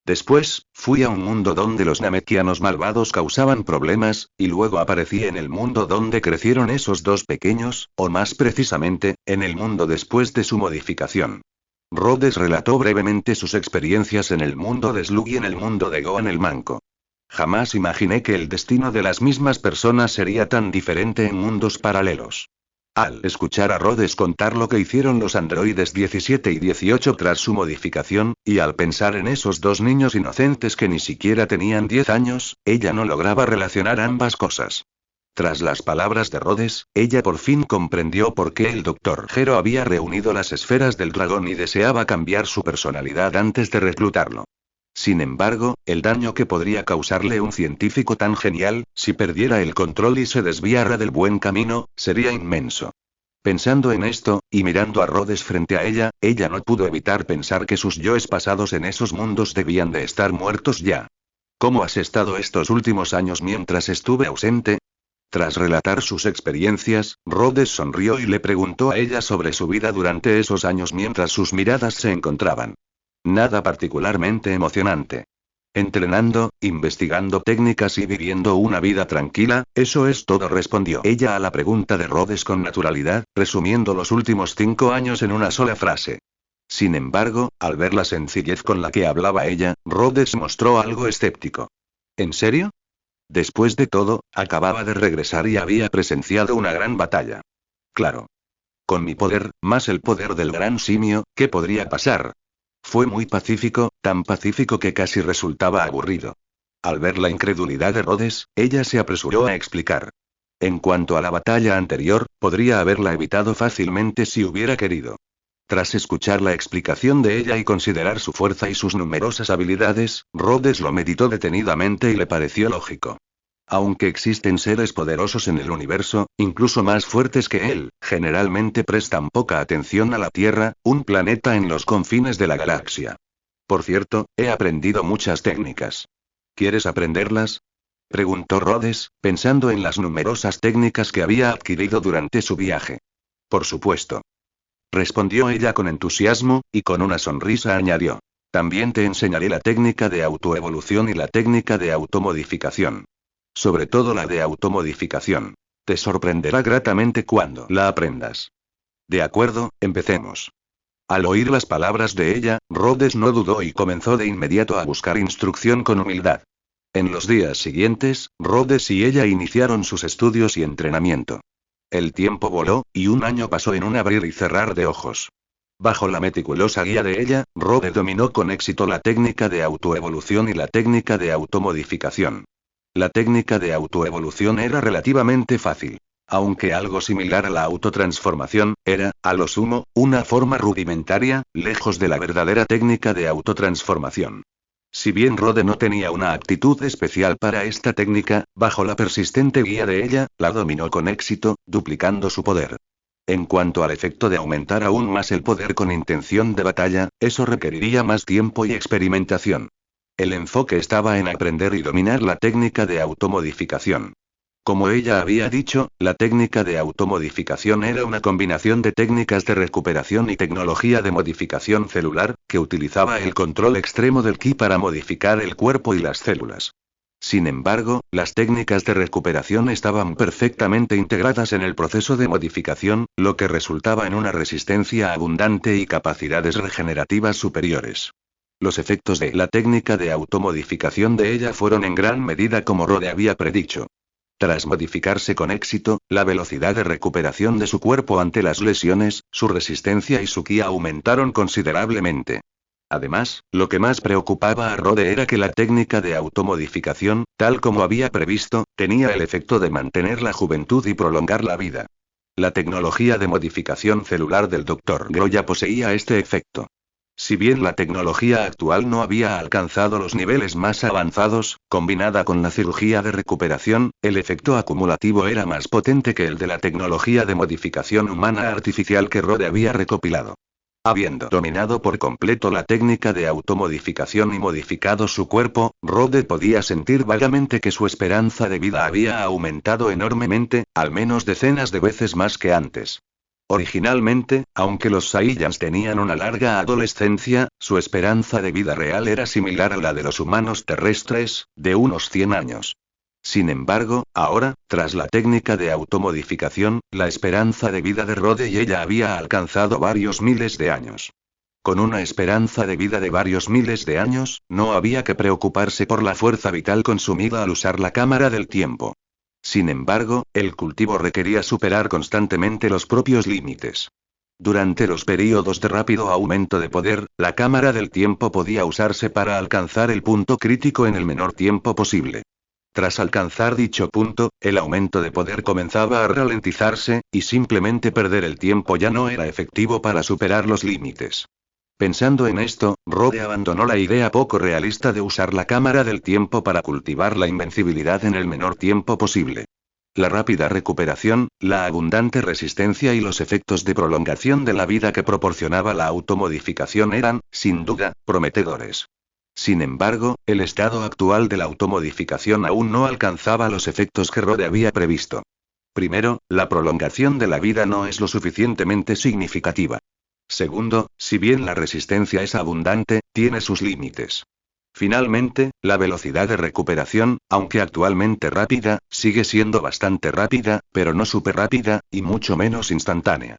Después, fui a un mundo donde los namekianos malvados causaban problemas, y luego aparecí en el mundo donde crecieron esos dos pequeños, o más precisamente, en el mundo después de su modificación. Rhodes relató brevemente sus experiencias en el mundo de Slug y en el mundo de Gohan el Manco. Jamás imaginé que el destino de las mismas personas sería tan diferente en mundos paralelos. Al escuchar a Rhodes contar lo que hicieron los androides 17 y 18 tras su modificación, y al pensar en esos dos niños inocentes que ni siquiera tenían 10 años, ella no lograba relacionar ambas cosas. Tras las palabras de Rhodes, ella por fin comprendió por qué el Dr. Gero había reunido las esferas del dragón y deseaba cambiar su personalidad antes de reclutarlo. Sin embargo, el daño que podría causarle un científico tan genial, si perdiera el control y se desviara del buen camino, sería inmenso. Pensando en esto, y mirando a Rhodes frente a ella, ella no pudo evitar pensar que sus yoes pasados en esos mundos debían de estar muertos ya. ¿Cómo has estado estos últimos años mientras estuve ausente? Tras relatar sus experiencias, Rhodes sonrió y le preguntó a ella sobre su vida durante esos años mientras sus miradas se encontraban. Nada particularmente emocionante. Entrenando, investigando técnicas y viviendo una vida tranquila, eso es todo, respondió ella a la pregunta de Rhodes con naturalidad, resumiendo los últimos 5 años en una sola frase. Sin embargo, al ver la sencillez con la que hablaba ella, Rhodes mostró algo escéptico. ¿En serio? Después de todo, acababa de regresar y había presenciado una gran batalla. Claro. Con mi poder, más el poder del gran simio, ¿qué podría pasar? Fue muy pacífico, tan pacífico que casi resultaba aburrido. Al ver la incredulidad de Rhodes, ella se apresuró a explicar. En cuanto a la batalla anterior, podría haberla evitado fácilmente si hubiera querido. Tras escuchar la explicación de ella y considerar su fuerza y sus numerosas habilidades, Rhodes lo meditó detenidamente y le pareció lógico. Aunque existen seres poderosos en el universo, incluso más fuertes que él, generalmente prestan poca atención a la Tierra, un planeta en los confines de la galaxia. Por cierto, he aprendido muchas técnicas. ¿Quieres aprenderlas? Preguntó Rhodes, pensando en las numerosas técnicas que había adquirido durante su viaje. Por supuesto. Respondió ella con entusiasmo, y con una sonrisa añadió. También te enseñaré la técnica de autoevolución y la técnica de automodificación. Sobre todo la de automodificación. Te sorprenderá gratamente cuando la aprendas. De acuerdo, empecemos. Al oír las palabras de ella, Rhodes no dudó y comenzó de inmediato a buscar instrucción con humildad. En los días siguientes, Rhodes y ella iniciaron sus estudios y entrenamiento. El tiempo voló, y un año pasó en un abrir y cerrar de ojos. Bajo la meticulosa guía de ella, Rhodes dominó con éxito la técnica de autoevolución y la técnica de automodificación. La técnica de autoevolución era relativamente fácil. Aunque algo similar a la autotransformación, era, a lo sumo, una forma rudimentaria, lejos de la verdadera técnica de autotransformación. Si bien Rhodes no tenía una actitud especial para esta técnica, bajo la persistente guía de ella, la dominó con éxito, duplicando su poder. En cuanto al efecto de aumentar aún más el poder con intención de batalla, eso requeriría más tiempo y experimentación. El enfoque estaba en aprender y dominar la técnica de automodificación. Como ella había dicho, la técnica de automodificación era una combinación de técnicas de recuperación y tecnología de modificación celular, que utilizaba el control extremo del ki para modificar el cuerpo y las células. Sin embargo, las técnicas de recuperación estaban perfectamente integradas en el proceso de modificación, lo que resultaba en una resistencia abundante y capacidades regenerativas superiores. Los efectos de la técnica de automodificación de ella fueron en gran medida como Rhodes había predicho. Tras modificarse con éxito, la velocidad de recuperación de su cuerpo ante las lesiones, su resistencia y su ki aumentaron considerablemente. Además, lo que más preocupaba a Rhodes era que la técnica de automodificación, tal como había previsto, tenía el efecto de mantener la juventud y prolongar la vida. La tecnología de modificación celular del Dr. Groya poseía este efecto. Si bien la tecnología actual no había alcanzado los niveles más avanzados, combinada con la cirugía de recuperación, el efecto acumulativo era más potente que el de la tecnología de modificación humana artificial que Rhodes había recopilado. Habiendo dominado por completo la técnica de automodificación y modificado su cuerpo, Rhodes podía sentir vagamente que su esperanza de vida había aumentado enormemente, al menos decenas de veces más que antes. Originalmente, aunque los Saiyans tenían una larga adolescencia, su esperanza de vida real era similar a la de los humanos terrestres, de unos 100 años. Sin embargo, ahora, tras la técnica de automodificación, la esperanza de vida de Rhodes y ella había alcanzado varios miles de años. Con una esperanza de vida de varios miles de años, no había que preocuparse por la fuerza vital consumida al usar la cámara del tiempo. Sin embargo, el cultivo requería superar constantemente los propios límites. Durante los períodos de rápido aumento de poder, la cámara del tiempo podía usarse para alcanzar el punto crítico en el menor tiempo posible. Tras alcanzar dicho punto, el aumento de poder comenzaba a ralentizarse, y simplemente perder el tiempo ya no era efectivo para superar los límites. Pensando en esto, Rhodes abandonó la idea poco realista de usar la cámara del tiempo para cultivar la invencibilidad en el menor tiempo posible. La rápida recuperación, la abundante resistencia y los efectos de prolongación de la vida que proporcionaba la automodificación eran, sin duda, prometedores. Sin embargo, el estado actual de la automodificación aún no alcanzaba los efectos que Rhodes había previsto. Primero, la prolongación de la vida no es lo suficientemente significativa. Segundo, si bien la resistencia es abundante, tiene sus límites. Finalmente, la velocidad de recuperación, aunque actualmente rápida, sigue siendo bastante rápida, pero no súper rápida, y mucho menos instantánea.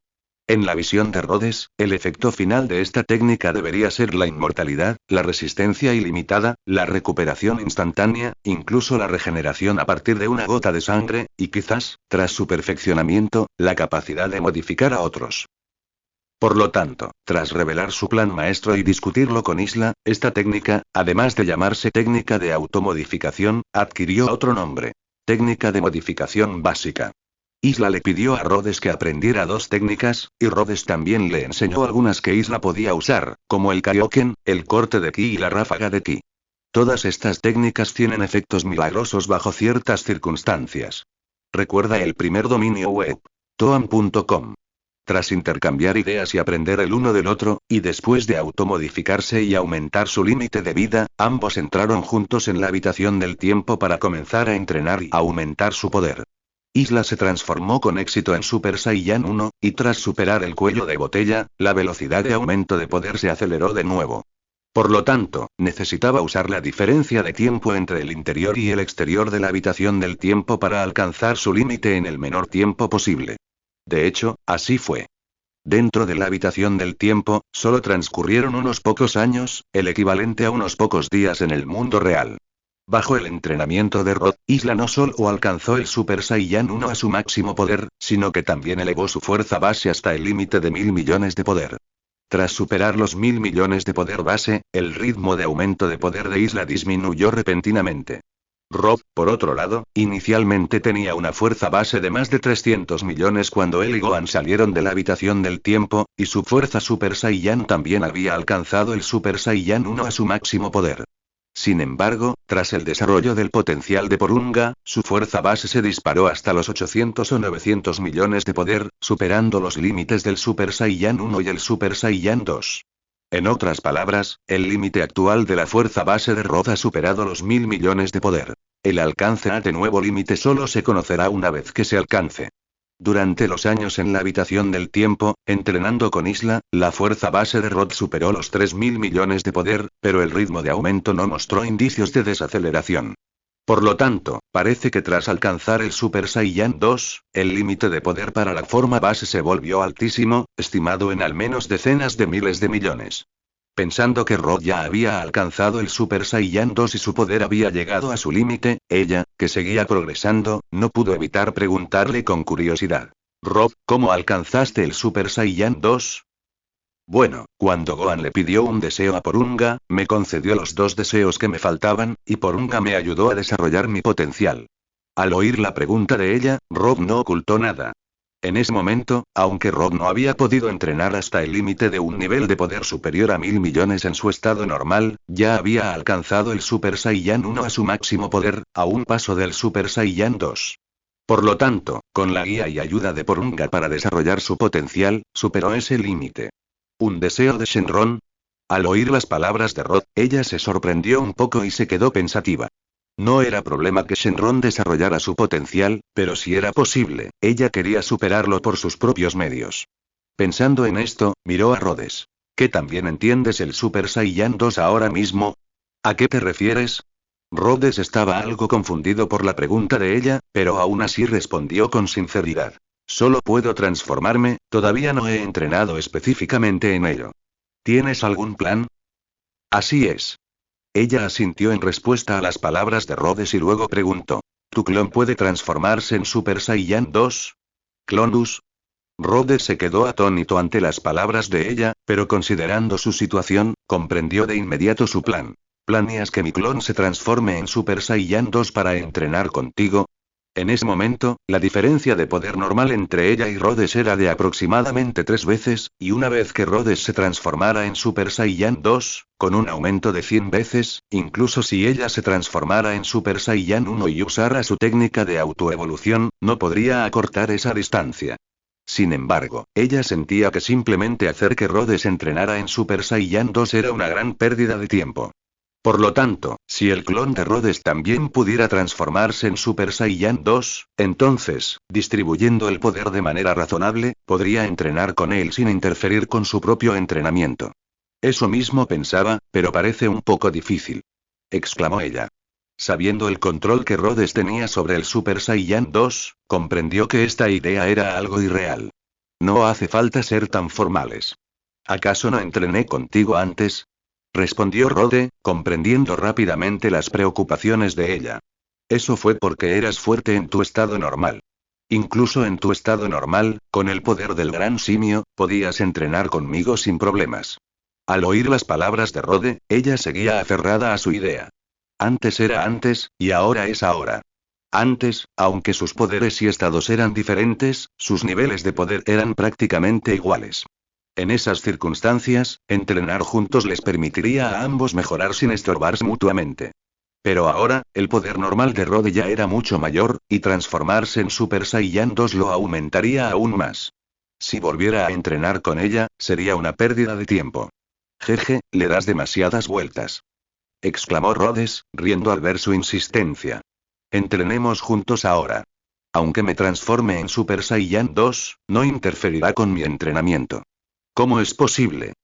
En la visión de Rhodes, el efecto final de esta técnica debería ser la inmortalidad, la resistencia ilimitada, la recuperación instantánea, incluso la regeneración a partir de una gota de sangre, y quizás, tras su perfeccionamiento, la capacidad de modificar a otros. Por lo tanto, tras revelar su plan maestro y discutirlo con Isla, esta técnica, además de llamarse técnica de automodificación, adquirió otro nombre: técnica de modificación básica. Isla le pidió a Rhodes que aprendiera dos técnicas, y Rhodes también le enseñó algunas que Isla podía usar, como el Kaioken, el corte de ki y la ráfaga de ki. Todas estas técnicas tienen efectos milagrosos bajo ciertas circunstancias. Recuerda el primer dominio web: toan.com. Tras intercambiar ideas y aprender el uno del otro, y después de automodificarse y aumentar su límite de vida, ambos entraron juntos en la habitación del tiempo para comenzar a entrenar y aumentar su poder. Isla se transformó con éxito en Super Saiyan 1, y tras superar el cuello de botella, la velocidad de aumento de poder se aceleró de nuevo. Por lo tanto, necesitaba usar la diferencia de tiempo entre el interior y el exterior de la habitación del tiempo para alcanzar su límite en el menor tiempo posible. De hecho, así fue. Dentro de la habitación del tiempo, solo transcurrieron unos pocos años, el equivalente a unos pocos días en el mundo real. Bajo el entrenamiento de Rod, Isla no solo alcanzó el Super Saiyan 1 a su máximo poder, sino que también elevó su fuerza base hasta el límite de 1000 millones de poder. Tras superar los 1000 millones de poder base, el ritmo de aumento de poder de Isla disminuyó repentinamente. Rob, por otro lado, inicialmente tenía una fuerza base de más de 300 millones cuando él y Gohan salieron de la habitación del tiempo, y su fuerza Super Saiyan también había alcanzado el Super Saiyan 1 a su máximo poder. Sin embargo, tras el desarrollo del potencial de Porunga, su fuerza base se disparó hasta los 800 o 900 millones de poder, superando los límites del Super Saiyan 1 y el Super Saiyan 2. En otras palabras, el límite actual de la fuerza base de Rod ha superado los 1000 millones de poder. El alcance a de nuevo límite solo se conocerá una vez que se alcance. Durante los años en la habitación del tiempo, entrenando con Isla, la fuerza base de Rod superó los 3000 millones de poder, pero el ritmo de aumento no mostró indicios de desaceleración. Por lo tanto, parece que tras alcanzar el Super Saiyan 2, el límite de poder para la forma base se volvió altísimo, estimado en al menos decenas de miles de millones. Pensando que Rod ya había alcanzado el Super Saiyan 2 y su poder había llegado a su límite, ella, que seguía progresando, no pudo evitar preguntarle con curiosidad. Rod, ¿cómo alcanzaste el Super Saiyan 2? Bueno, cuando Gohan le pidió un deseo a Porunga, me concedió los 2 deseos que me faltaban, y Porunga me ayudó a desarrollar mi potencial. Al oír la pregunta de ella, Rob no ocultó nada. En ese momento, aunque Rob no había podido entrenar hasta el límite de un nivel de poder superior a 1000 millones en su estado normal, ya había alcanzado el Super Saiyan 1 a su máximo poder, a un paso del Super Saiyan 2. Por lo tanto, con la guía y ayuda de Porunga para desarrollar su potencial, superó ese límite. ¿Un deseo de Shenron? Al oír las palabras de Rod, ella se sorprendió un poco y se quedó pensativa. No era problema que Shenron desarrollara su potencial, pero si era posible, ella quería superarlo por sus propios medios. Pensando en esto, miró a Rhodes. ¿Qué también entiendes el Super Saiyan 2 ahora mismo? ¿A qué te refieres? Rhodes estaba algo confundido por la pregunta de ella, pero aún así respondió con sinceridad. Solo puedo transformarme, todavía no he entrenado específicamente en ello. ¿Tienes algún plan? Así es. Ella asintió en respuesta a las palabras de Rhodes y luego preguntó. ¿Tu clon puede transformarse en Super Saiyan 2? ¿Clonus? Rhodes se quedó atónito ante las palabras de ella, pero considerando su situación, comprendió de inmediato su plan. ¿Planeas que mi clon se transforme en Super Saiyan 2 para entrenar contigo? En ese momento, la diferencia de poder normal entre ella y Rhodes era de aproximadamente 3 veces, y una vez que Rhodes se transformara en Super Saiyan 2, con un aumento de 100 veces, incluso si ella se transformara en Super Saiyan 1 y usara su técnica de autoevolución, no podría acortar esa distancia. Sin embargo, ella sentía que simplemente hacer que Rhodes entrenara en Super Saiyan 2 era una gran pérdida de tiempo. Por lo tanto, si el clon de Rhodes también pudiera transformarse en Super Saiyan 2, entonces, distribuyendo el poder de manera razonable, podría entrenar con él sin interferir con su propio entrenamiento. Eso mismo pensaba, pero parece un poco difícil. Exclamó ella. Sabiendo el control que Rhodes tenía sobre el Super Saiyan 2, comprendió que esta idea era algo irreal. No hace falta ser tan formales. ¿Acaso no entrené contigo antes? Respondió Rode, comprendiendo rápidamente las preocupaciones de ella. Eso fue porque eras fuerte en tu estado normal. Incluso en tu estado normal, con el poder del gran simio, podías entrenar conmigo sin problemas. Al oír las palabras de Rode, ella seguía aferrada a su idea. Antes era antes, y ahora es ahora. Antes, aunque sus poderes y estados eran diferentes, sus niveles de poder eran prácticamente iguales. En esas circunstancias, entrenar juntos les permitiría a ambos mejorar sin estorbarse mutuamente. Pero ahora, el poder normal de Rode ya era mucho mayor, y transformarse en Super Saiyan 2 lo aumentaría aún más. Si volviera a entrenar con ella, sería una pérdida de tiempo. Jeje, le das demasiadas vueltas. Exclamó Rhodes, riendo al ver su insistencia. Entrenemos juntos ahora. Aunque me transforme en Super Saiyan 2, no interferirá con mi entrenamiento. ¿Cómo es posible?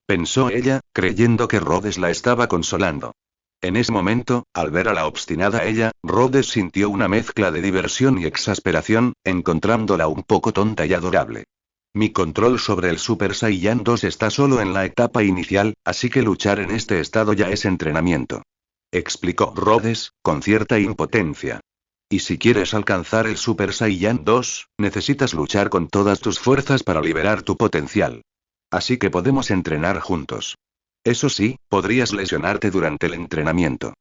Pensó ella, creyendo que Rhodes la estaba consolando. En ese momento, al ver a la obstinada ella, Rhodes sintió una mezcla de diversión y exasperación, encontrándola un poco tonta y adorable. Mi control sobre el Super Saiyan 2 está solo en la etapa inicial, así que luchar en este estado ya es entrenamiento. Explicó Rhodes, con cierta impotencia. Y si quieres alcanzar el Super Saiyan 2, necesitas luchar con todas tus fuerzas para liberar tu potencial. Así que podemos entrenar juntos. Eso sí, podrías lesionarte durante el entrenamiento.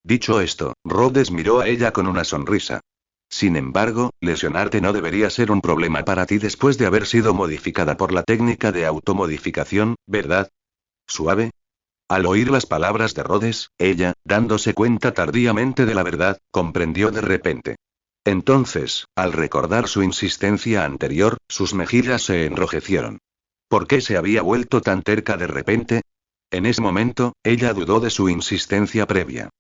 Dicho esto, Rhodes miró a ella con una sonrisa. Sin embargo, lesionarte no debería ser un problema para ti después de haber sido modificada por la técnica de automodificación, ¿verdad? ¿Suave? Al oír las palabras de Rhodes, ella, dándose cuenta tardíamente de la verdad, comprendió de repente. Entonces, al recordar su insistencia anterior, sus mejillas se enrojecieron. ¿Por qué se había vuelto tan terca de repente? En ese momento, ella dudó de su insistencia previa.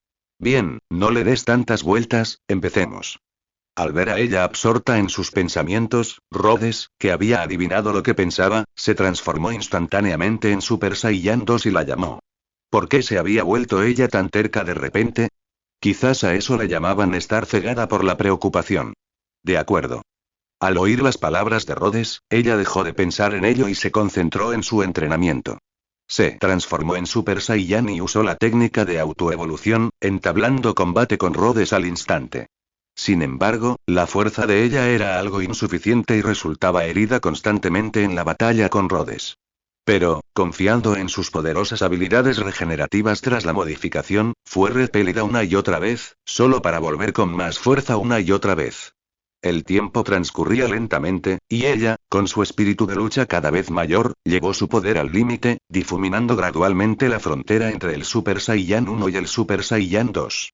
Bien, no le des tantas vueltas, empecemos. Al ver a ella absorta en sus pensamientos, Rhodes, que había adivinado lo que pensaba, se transformó instantáneamente en Super Saiyan 2 y la llamó. ¿Por qué se había vuelto ella tan terca de repente? Quizás a eso le llamaban estar cegada por la preocupación. De acuerdo. Al oír las palabras de Rhodes, ella dejó de pensar en ello y se concentró en su entrenamiento. Se transformó en Super Saiyan y usó la técnica de autoevolución, entablando combate con Rhodes al instante. Sin embargo, la fuerza de ella era algo insuficiente y resultaba herida constantemente en la batalla con Rhodes. Pero, confiando en sus poderosas habilidades regenerativas tras la modificación, fue repelida una y otra vez, solo para volver con más fuerza una y otra vez. El tiempo transcurría lentamente, y ella, con su espíritu de lucha cada vez mayor, llevó su poder al límite, difuminando gradualmente la frontera entre el Super Saiyan 1 y el Super Saiyan 2.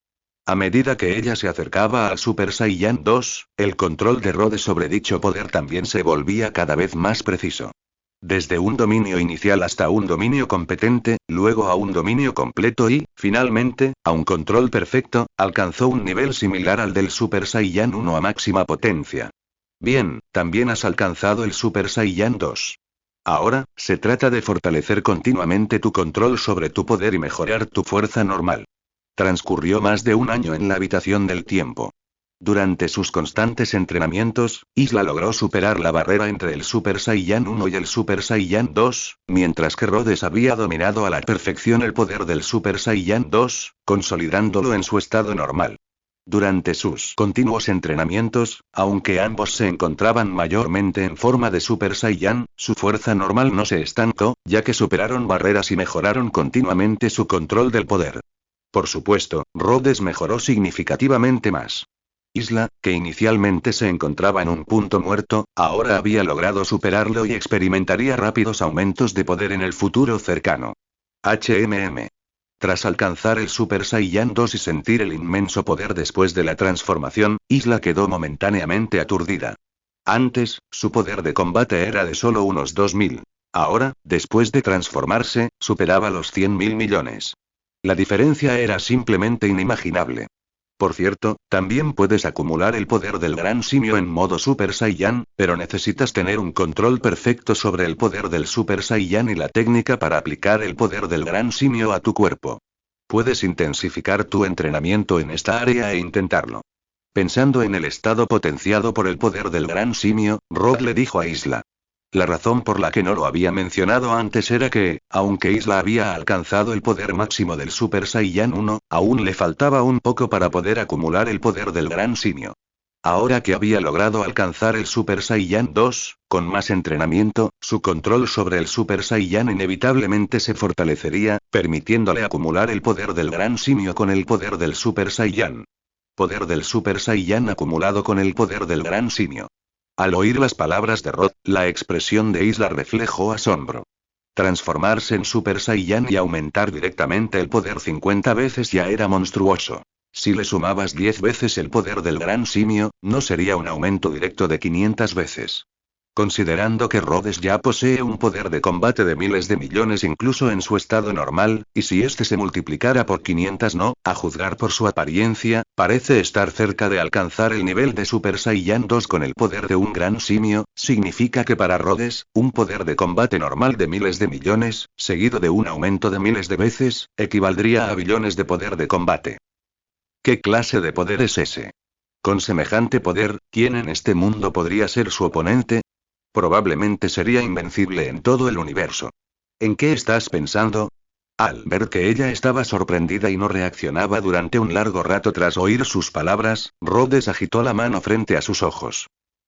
A medida que ella se acercaba al Super Saiyan 2, el control de Rhodes sobre dicho poder también se volvía cada vez más preciso. Desde un dominio inicial hasta un dominio competente, luego a un dominio completo y, finalmente, a un control perfecto, alcanzó un nivel similar al del Super Saiyan 1 a máxima potencia. Bien, también has alcanzado el Super Saiyan 2. Ahora, se trata de fortalecer continuamente tu control sobre tu poder y mejorar tu fuerza normal. Transcurrió más de un año en la habitación del tiempo. Durante sus constantes entrenamientos, Isla logró superar la barrera entre el Super Saiyan 1 y el Super Saiyan 2, mientras que Rhodes había dominado a la perfección el poder del Super Saiyan 2, consolidándolo en su estado normal. Durante sus continuos entrenamientos, aunque ambos se encontraban mayormente en forma de Super Saiyan, su fuerza normal no se estancó, ya que superaron barreras y mejoraron continuamente su control del poder. Por supuesto, Rhodes mejoró significativamente más. Isla, que inicialmente se encontraba en un punto muerto, ahora había logrado superarlo y experimentaría rápidos aumentos de poder en el futuro cercano. Tras alcanzar el Super Saiyan 2 y sentir el inmenso poder después de la transformación, Isla quedó momentáneamente aturdida. Antes, su poder de combate era de solo unos 2000. Ahora, después de transformarse, superaba los 100.000 millones. La diferencia era simplemente inimaginable. Por cierto, también puedes acumular el poder del Gran Simio en modo Super Saiyan, pero necesitas tener un control perfecto sobre el poder del Super Saiyan y la técnica para aplicar el poder del Gran Simio a tu cuerpo. Puedes intensificar tu entrenamiento en esta área e intentarlo. Pensando en el estado potenciado por el poder del Gran Simio, Rod le dijo a Isla. La razón por la que no lo había mencionado antes era que, aunque Isla había alcanzado el poder máximo del Super Saiyan 1, aún le faltaba un poco para poder acumular el poder del Gran Simio. Ahora que había logrado alcanzar el Super Saiyan 2, con más entrenamiento, su control sobre el Super Saiyan inevitablemente se fortalecería, permitiéndole acumular el poder del Gran Simio con el poder del Super Saiyan. Poder del Super Saiyan acumulado con el poder del Gran Simio. Al oír las palabras de Rod, la expresión de Isla reflejó asombro. Transformarse en Super Saiyan y aumentar directamente el poder 50 veces ya era monstruoso. Si le sumabas 10 veces el poder del Gran Simio, no sería un aumento directo de 500 veces. Considerando que Rhodes ya posee un poder de combate de miles de millones incluso en su estado normal, y si este se multiplicara por 500 no, a juzgar por su apariencia, parece estar cerca de alcanzar el nivel de Super Saiyan 2 con el poder de un Gran Simio, significa que para Rhodes, un poder de combate normal de miles de millones, seguido de un aumento de miles de veces, equivaldría a billones de poder de combate. ¿Qué clase de poder es ese? Con semejante poder, ¿quién en este mundo podría ser su oponente? probablemente sería invencible en todo el universo. ¿En qué estás pensando? Al ver que ella estaba sorprendida y no reaccionaba durante un largo rato tras oír sus palabras, Rhodes agitó la mano frente a sus ojos.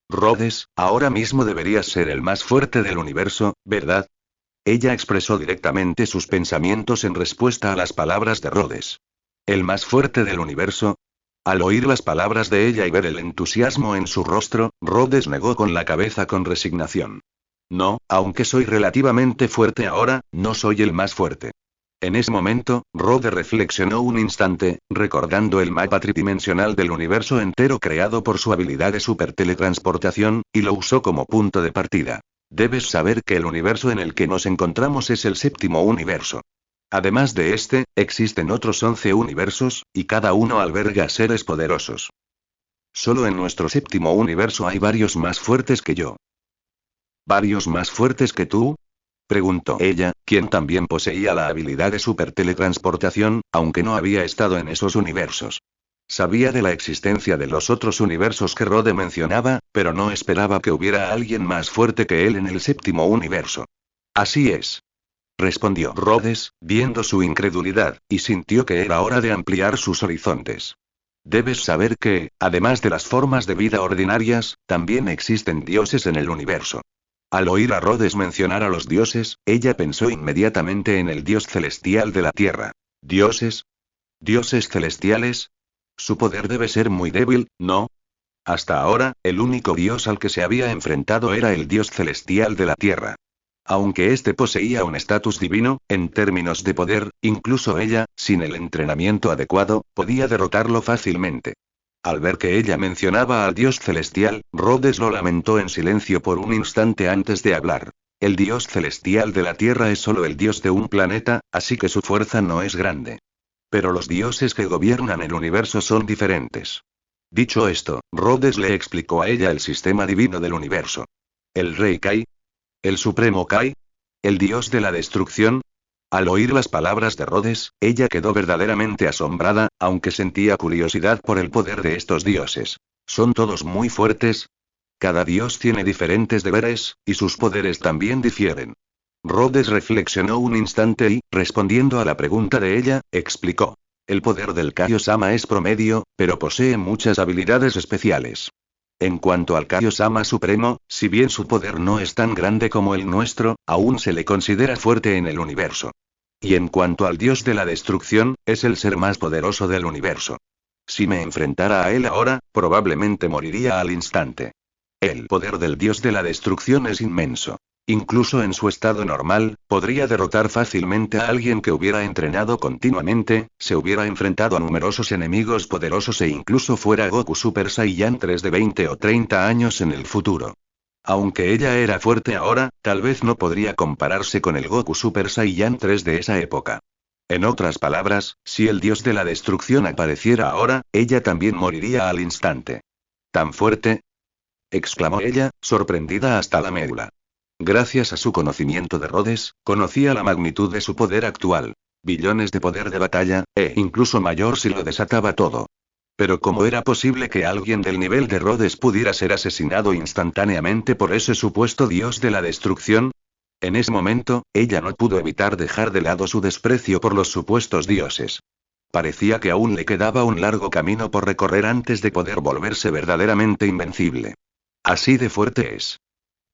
Rhodes, ahora mismo deberías ser el más fuerte del universo, ¿verdad? Ella expresó directamente sus pensamientos en respuesta a las palabras de Rhodes. ¿El más fuerte del universo? Al oír las palabras de ella y ver el entusiasmo en su rostro, Rhodes negó con la cabeza con resignación. No, aunque soy relativamente fuerte ahora, no soy el más fuerte. En ese momento, Rhodes reflexionó un instante, recordando el mapa tridimensional del universo entero creado por su habilidad de superteletransportación, y lo usó como punto de partida. Debes saber que el universo en el que nos encontramos es el séptimo universo. Además de este, existen otros 11 universos, y cada uno alberga seres poderosos. Solo en nuestro séptimo universo hay varios más fuertes que yo. ¿Varios más fuertes que tú? Preguntó ella, quien también poseía la habilidad de superteletransportación, aunque no había estado en esos universos. Sabía de la existencia de los otros universos que Rhodes mencionaba, pero no esperaba que hubiera alguien más fuerte que él en el séptimo universo. Así es. Respondió Rhodes, viendo su incredulidad, y sintió que era hora de ampliar sus horizontes. Debes saber que, además de las formas de vida ordinarias, también existen dioses en el universo. Al oír a Rhodes mencionar a los dioses, ella pensó inmediatamente en el dios celestial de la tierra. ¿Dioses? ¿Dioses celestiales? Su poder debe ser muy débil, ¿no? Hasta ahora, el único dios al que se había enfrentado era el dios celestial de la tierra. Aunque éste poseía un estatus divino, en términos de poder, incluso ella, sin el entrenamiento adecuado, podía derrotarlo fácilmente. Al ver que ella mencionaba al dios celestial, Rhodes lo lamentó en silencio por un instante antes de hablar. El dios celestial de la tierra es solo el dios de un planeta, así que su fuerza no es grande. Pero los dioses que gobiernan el universo son diferentes. Dicho esto, Rhodes le explicó a ella el sistema divino del universo. ¿El rey Kai? ¿El supremo Kai? ¿El dios de la destrucción? Al oír las palabras de Rhodes, ella quedó verdaderamente asombrada, aunque sentía curiosidad por el poder de estos dioses. ¿Son todos muy fuertes? Cada dios tiene diferentes deberes, y sus poderes también difieren. Rhodes reflexionó un instante y, respondiendo a la pregunta de ella, explicó. El poder del Kaiosama es promedio, pero posee muchas habilidades especiales. En cuanto al Kaiosama Supremo, si bien su poder no es tan grande como el nuestro, aún se le considera fuerte en el universo. Y en cuanto al dios de la destrucción, es el ser más poderoso del universo. Si me enfrentara a él ahora, probablemente moriría al instante. El poder del dios de la destrucción es inmenso. Incluso en su estado normal, podría derrotar fácilmente a alguien que hubiera entrenado continuamente, se hubiera enfrentado a numerosos enemigos poderosos e incluso fuera Goku Super Saiyan 3 de 20 o 30 años en el futuro. Aunque ella era fuerte ahora, tal vez no podría compararse con el Goku Super Saiyan 3 de esa época. En otras palabras, si el dios de la destrucción apareciera ahora, ella también moriría al instante. ¿Tan fuerte?, exclamó ella, sorprendida hasta la médula. Gracias a su conocimiento de Rhodes, conocía la magnitud de su poder actual. Billones de poder de batalla, e incluso mayor si lo desataba todo. Pero ¿cómo era posible que alguien del nivel de Rhodes pudiera ser asesinado instantáneamente por ese supuesto dios de la destrucción? En ese momento, ella no pudo evitar dejar de lado su desprecio por los supuestos dioses. Parecía que aún le quedaba un largo camino por recorrer antes de poder volverse verdaderamente invencible. Así de fuerte es,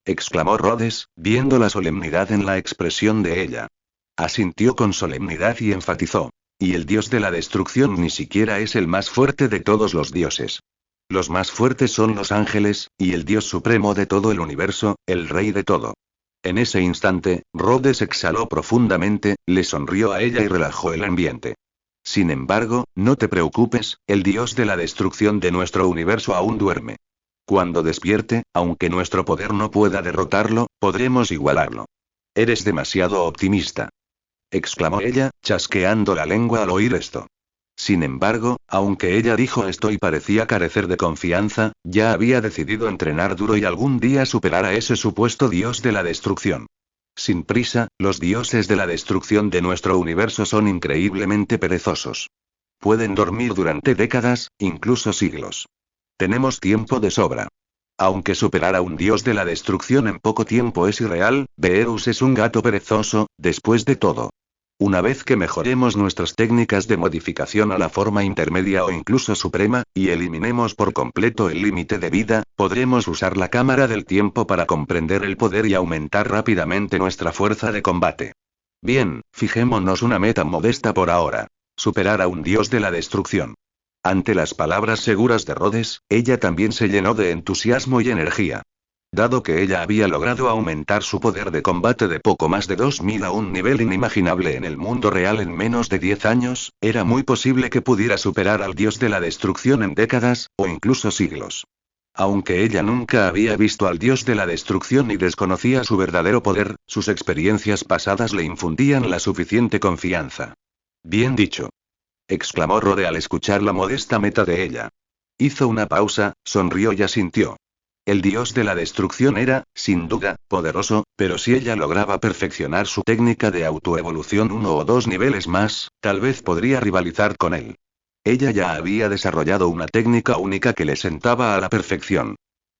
exclamó Rhodes, viendo la solemnidad en la expresión de ella. Asintió con solemnidad y enfatizó. Y el dios de la destrucción ni siquiera es el más fuerte de todos los dioses. Los más fuertes son los ángeles, y el dios supremo de todo el universo, el rey de todo. En ese instante, Rhodes exhaló profundamente, le sonrió a ella y relajó el ambiente. Sin embargo, no te preocupes, el dios de la destrucción de nuestro universo aún duerme. Cuando despierte, aunque nuestro poder no pueda derrotarlo, podremos igualarlo. Eres demasiado optimista, exclamó ella, chasqueando la lengua al oír esto. Sin embargo, aunque ella dijo esto y parecía carecer de confianza, ya había decidido entrenar duro y algún día superar a ese supuesto dios de la destrucción. Sin prisa, los dioses de la destrucción de nuestro universo son increíblemente perezosos. Pueden dormir durante décadas, incluso siglos. Tenemos tiempo de sobra. Aunque superar a un dios de la destrucción en poco tiempo es irreal, Beerus es un gato perezoso, después de todo. Una vez que mejoremos nuestras técnicas de modificación a la forma intermedia o incluso suprema, y eliminemos por completo el límite de vida, podremos usar la cámara del tiempo para comprender el poder y aumentar rápidamente nuestra fuerza de combate. Bien, fijémonos una meta modesta por ahora. Superar a un dios de la destrucción. Ante las palabras seguras de Rhodes, ella también se llenó de entusiasmo y energía. Dado que ella había logrado aumentar su poder de combate de poco más de 2000 a un nivel inimaginable en el mundo real en menos de 10 años, era muy posible que pudiera superar al dios de la destrucción en décadas, o incluso siglos. Aunque ella nunca había visto al dios de la destrucción y desconocía su verdadero poder, sus experiencias pasadas le infundían la suficiente confianza. Bien dicho, exclamó Rode al escuchar la modesta meta de ella. Hizo una pausa, sonrió y asintió. El dios de la destrucción era, sin duda, poderoso, pero si ella lograba perfeccionar su técnica de autoevolución 1 o 2 niveles más, tal vez podría rivalizar con él. Ella ya había desarrollado una técnica única que le sentaba a la perfección.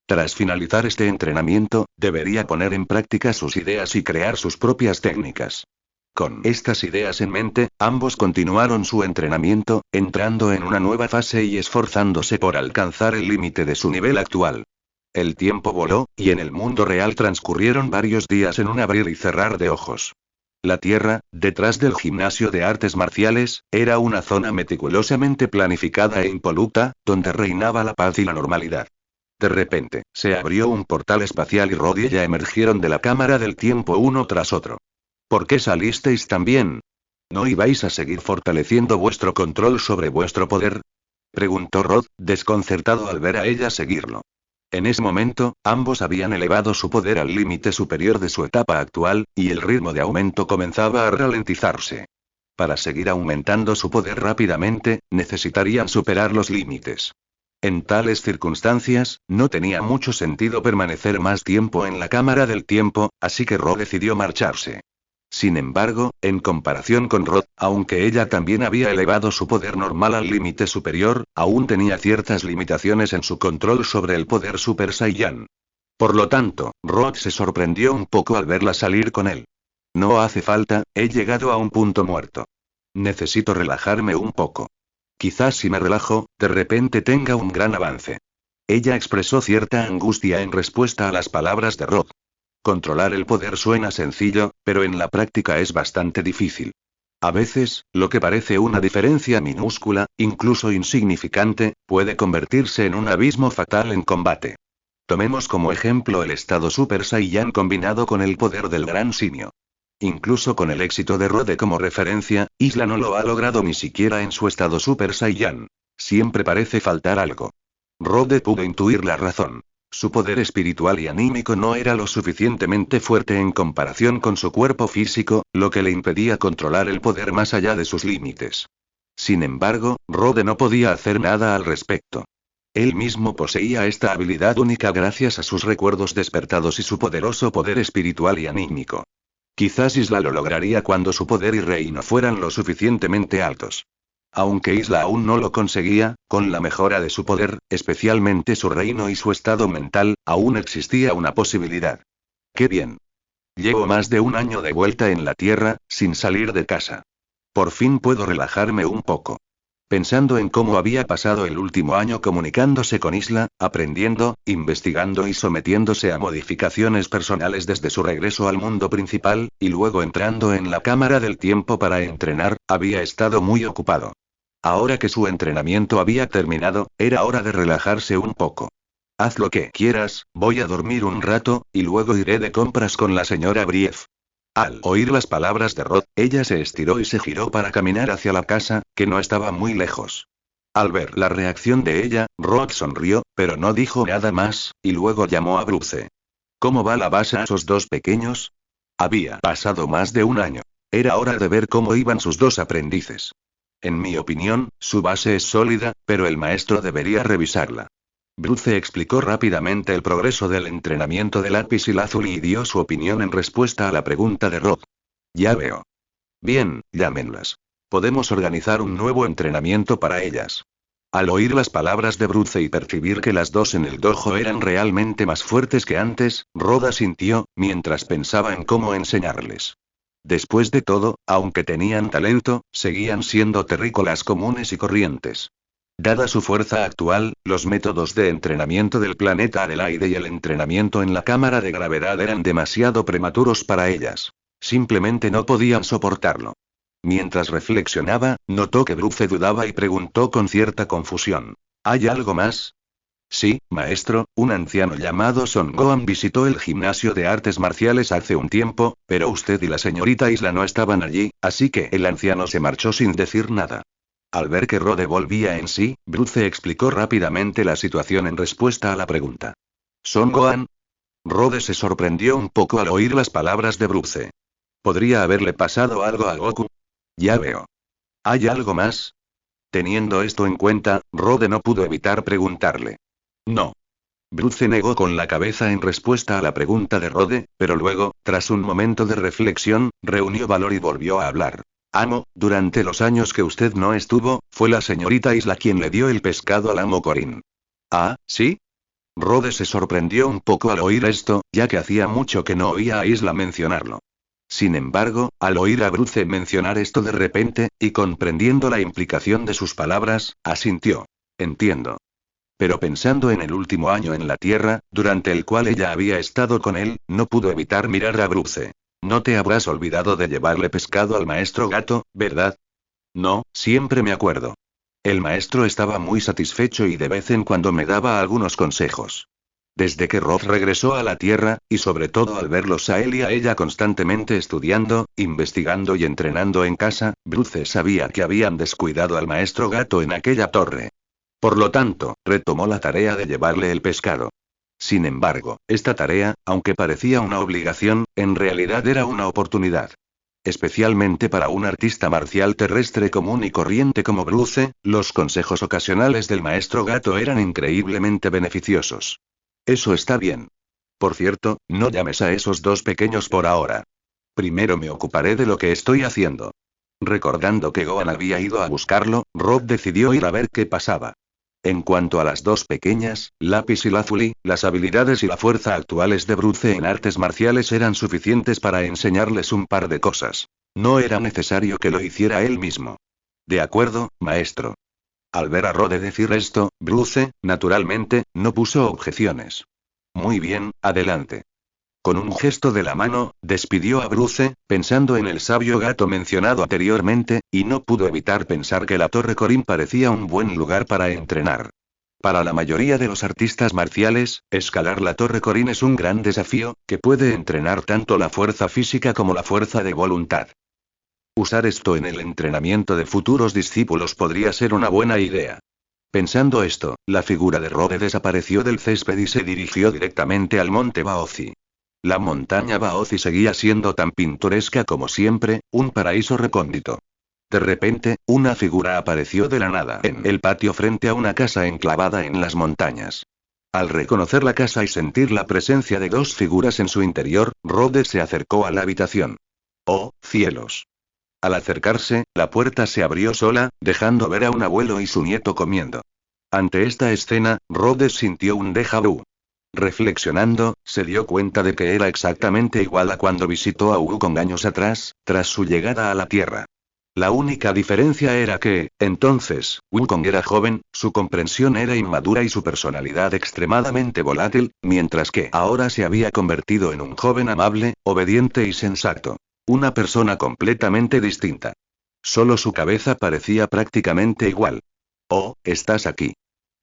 Tras finalizar este entrenamiento, debería poner en práctica sus ideas y crear sus propias técnicas. Con estas ideas en mente, ambos continuaron su entrenamiento, entrando en una nueva fase y esforzándose por alcanzar el límite de su nivel actual. El tiempo voló, y en el mundo real transcurrieron varios días en un abrir y cerrar de ojos. La Tierra, detrás del gimnasio de artes marciales, era una zona meticulosamente planificada e impoluta, donde reinaba la paz y la normalidad. De repente, se abrió un portal espacial y Rod y ella emergieron de la cámara del tiempo uno tras otro. ¿Por qué salisteis también? ¿No ibais a seguir fortaleciendo vuestro control sobre vuestro poder? Preguntó Rod, desconcertado al ver a ella seguirlo. En ese momento, ambos habían elevado su poder al límite superior de su etapa actual, y el ritmo de aumento comenzaba a ralentizarse. Para seguir aumentando su poder rápidamente, necesitarían superar los límites. En tales circunstancias, no tenía mucho sentido permanecer más tiempo en la cámara del tiempo, así que Rod decidió marcharse. Sin embargo, en comparación con Rod, aunque ella también había elevado su poder normal al límite superior, aún tenía ciertas limitaciones en su control sobre el poder Super Saiyan. Por lo tanto, Rod se sorprendió un poco al verla salir con él. No hace falta, he llegado a un punto muerto. Necesito relajarme un poco. Quizás si me relajo, de repente tenga un gran avance. Ella expresó cierta angustia en respuesta a las palabras de Rod. Controlar el poder suena sencillo, pero en la práctica es bastante difícil. A veces, lo que parece una diferencia minúscula, incluso insignificante, puede convertirse en un abismo fatal en combate. Tomemos como ejemplo el estado Super Saiyan combinado con el poder del Gran Simio. Incluso con el éxito de Rode como referencia, Isla no lo ha logrado ni siquiera en su estado Super Saiyan. Siempre parece faltar algo. Rode pudo intuir la razón. Su poder espiritual y anímico no era lo suficientemente fuerte en comparación con su cuerpo físico, lo que le impedía controlar el poder más allá de sus límites. Sin embargo, Rode no podía hacer nada al respecto. Él mismo poseía esta habilidad única gracias a sus recuerdos despertados y su poderoso poder espiritual y anímico. Quizás Isla lo lograría cuando su poder y reino fueran lo suficientemente altos. Aunque Isla aún no lo conseguía, con la mejora de su poder, especialmente su reino y su estado mental, aún existía una posibilidad. ¡Qué bien! Llevo más de un año de vuelta en la Tierra, sin salir de casa. Por fin puedo relajarme un poco. Pensando en cómo había pasado el último año comunicándose con Isla, aprendiendo, investigando y sometiéndose a modificaciones personales desde su regreso al mundo principal, y luego entrando en la cámara del tiempo para entrenar, había estado muy ocupado. Ahora que su entrenamiento había terminado, era hora de relajarse un poco. Haz lo que quieras, voy a dormir un rato, y luego iré de compras con la señora Brief. Al oír las palabras de Rod, ella se estiró y se giró para caminar hacia la casa, que no estaba muy lejos. Al ver la reacción de ella, Rod sonrió, pero no dijo nada más, y luego llamó a Bruce. ¿Cómo va la base a esos dos pequeños? Había pasado más de un año. Era hora de ver cómo iban sus dos aprendices. En mi opinión, su base es sólida, pero el maestro debería revisarla. Bruce explicó rápidamente el progreso del entrenamiento de Lápiz y Lazuli y dio su opinión en respuesta a la pregunta de Rod. Ya veo. Bien, llámenlas. Podemos organizar un nuevo entrenamiento para ellas. Al oír las palabras de Bruce y percibir que las dos en el dojo eran realmente más fuertes que antes, Rhoda sintió, mientras pensaba en cómo enseñarles. Después de todo, aunque tenían talento, seguían siendo terrícolas comunes y corrientes. Dada su fuerza actual, los métodos de entrenamiento del planeta Adelaide y el entrenamiento en la cámara de gravedad eran demasiado prematuros para ellas. Simplemente no podían soportarlo. Mientras reflexionaba, notó que Bruce dudaba y preguntó con cierta confusión. ¿Hay algo más? Sí, maestro, un anciano llamado Son Gohan visitó el gimnasio de artes marciales hace un tiempo, pero usted y la señorita Isla no estaban allí, así que el anciano se marchó sin decir nada. Al ver que Rode volvía en sí, Bruce explicó rápidamente la situación en respuesta a la pregunta. ¿Son Gohan? Rode se sorprendió un poco al oír las palabras de Bruce. ¿Podría haberle pasado algo a Goku? Ya veo. ¿Hay algo más? Teniendo esto en cuenta, Rode no pudo evitar preguntarle. No. Bruce negó con la cabeza en respuesta a la pregunta de Rode, pero luego, tras un momento de reflexión, reunió valor y volvió a hablar. Amo, durante los años que usted no estuvo, fue la señorita Isla quien le dio el pescado al amo Corin. Ah, ¿sí? Rode se sorprendió un poco al oír esto, ya que hacía mucho que no oía a Isla mencionarlo. Sin embargo, al oír a Bruce mencionar esto de repente, y comprendiendo la implicación de sus palabras, asintió. Entiendo. Pero pensando en el último año en la Tierra, durante el cual ella había estado con él, no pudo evitar mirar a Bruce. No te habrás olvidado de llevarle pescado al maestro gato, ¿verdad? No, siempre me acuerdo. El maestro estaba muy satisfecho y de vez en cuando me daba algunos consejos. Desde que Roth regresó a la Tierra, y sobre todo al verlos a él y a ella constantemente estudiando, investigando y entrenando en casa, Bruce sabía que habían descuidado al maestro gato en aquella torre. Por lo tanto, retomó la tarea de llevarle el pescado. Sin embargo, esta tarea, aunque parecía una obligación, en realidad era una oportunidad. Especialmente para un artista marcial terrestre común y corriente como Bruce, los consejos ocasionales del maestro gato eran increíblemente beneficiosos. Eso está bien. Por cierto, no llames a esos dos pequeños por ahora. Primero me ocuparé de lo que estoy haciendo. Recordando que Gohan había ido a buscarlo, Rob decidió ir a ver qué pasaba. En cuanto a las dos pequeñas, Lapis y Lazuli, las habilidades y la fuerza actuales de Bruce en artes marciales eran suficientes para enseñarles un par de cosas. No era necesario que lo hiciera él mismo. De acuerdo, maestro. Al ver a Rode decir esto, Bruce, naturalmente, no puso objeciones. Muy bien, adelante. Con un gesto de la mano, despidió a Bruce, pensando en el sabio gato mencionado anteriormente, y no pudo evitar pensar que la Torre Corin parecía un buen lugar para entrenar. Para la mayoría de los artistas marciales, escalar la Torre Corin es un gran desafío, que puede entrenar tanto la fuerza física como la fuerza de voluntad. Usar esto en el entrenamiento de futuros discípulos podría ser una buena idea. Pensando esto, la figura de Rode desapareció del césped y se dirigió directamente al monte Baozi. La montaña Baozi seguía siendo tan pintoresca como siempre, un paraíso recóndito. De repente, una figura apareció de la nada en el patio frente a una casa enclavada en las montañas. Al reconocer la casa y sentir la presencia de dos figuras en su interior, Rode se acercó a la habitación. ¡Oh, cielos! Al acercarse, la puerta se abrió sola, dejando ver a un abuelo y su nieto comiendo. Ante esta escena, Rhodes sintió un déjà vu. Reflexionando, se dio cuenta de que era exactamente igual a cuando visitó a Wukong años atrás, tras su llegada a la Tierra. La única diferencia era que, entonces, Wukong era joven, su comprensión era inmadura y su personalidad extremadamente volátil, mientras que ahora se había convertido en un joven amable, obediente y sensato. Una persona completamente distinta. Solo su cabeza parecía prácticamente igual. «Oh, estás aquí»,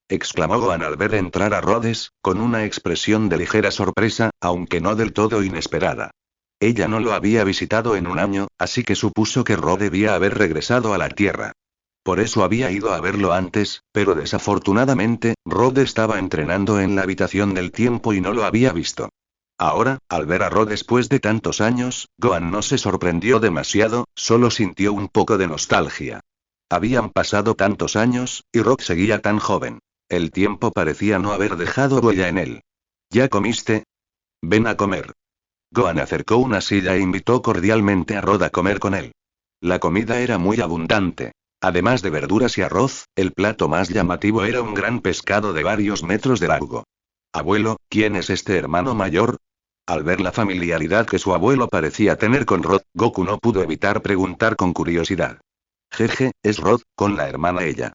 exclamó Gohan al ver entrar a Rhodes, con una expresión de ligera sorpresa, aunque no del todo inesperada. Ella no lo había visitado en un año, así que supuso que Rhodes debía haber regresado a la Tierra. Por eso había ido a verlo antes, pero desafortunadamente, Rhodes estaba entrenando en la habitación del tiempo y no lo había visto. Ahora, al ver a Ro después de tantos años, Gohan no se sorprendió demasiado, solo sintió un poco de nostalgia. Habían pasado tantos años, y Rock seguía tan joven. El tiempo parecía no haber dejado huella en él. ¿Ya comiste? Ven a comer. Gohan acercó una silla e invitó cordialmente a Rod a comer con él. La comida era muy abundante. Además de verduras y arroz, el plato más llamativo era un gran pescado de varios metros de largo. Abuelo, ¿quién es este hermano mayor? Al ver la familiaridad que su abuelo parecía tener con Rod, Goku no pudo evitar preguntar con curiosidad. Jeje, es Rod, con la hermana ella.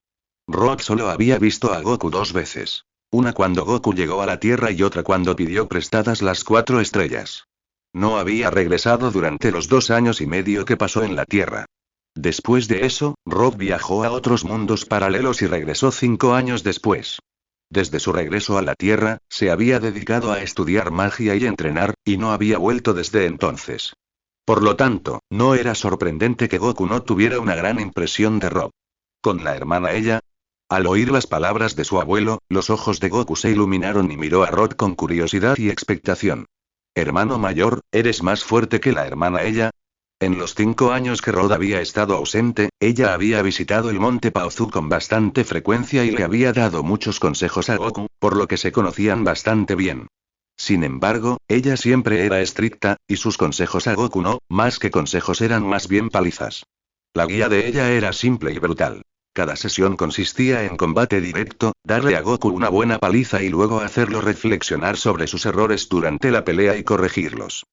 Rod solo había visto a Goku 2 veces. Una cuando Goku llegó a la Tierra y otra cuando pidió prestadas las 4 estrellas. No había regresado durante los 2 años y medio que pasó en la Tierra. Después de eso, Rod viajó a otros mundos paralelos y regresó 5 años después. Desde su regreso a la Tierra, se había dedicado a estudiar magia y entrenar, y no había vuelto desde entonces. Por lo tanto, no era sorprendente que Goku no tuviera una gran impresión de Rod. ¿Con la hermana ella? Al oír las palabras de su abuelo, los ojos de Goku se iluminaron y miró a Rod con curiosidad y expectación. Hermano mayor, ¿eres más fuerte que la hermana ella? En los 5 años que Rod había estado ausente, ella había visitado el monte Paozu con bastante frecuencia y le había dado muchos consejos a Goku, por lo que se conocían bastante bien. Sin embargo, ella siempre era estricta, y sus consejos a Goku no, más que consejos eran más bien palizas. La guía de ella era simple y brutal. Cada sesión consistía en combate directo, darle a Goku una buena paliza y luego hacerlo reflexionar sobre sus errores durante la pelea y corregirlos.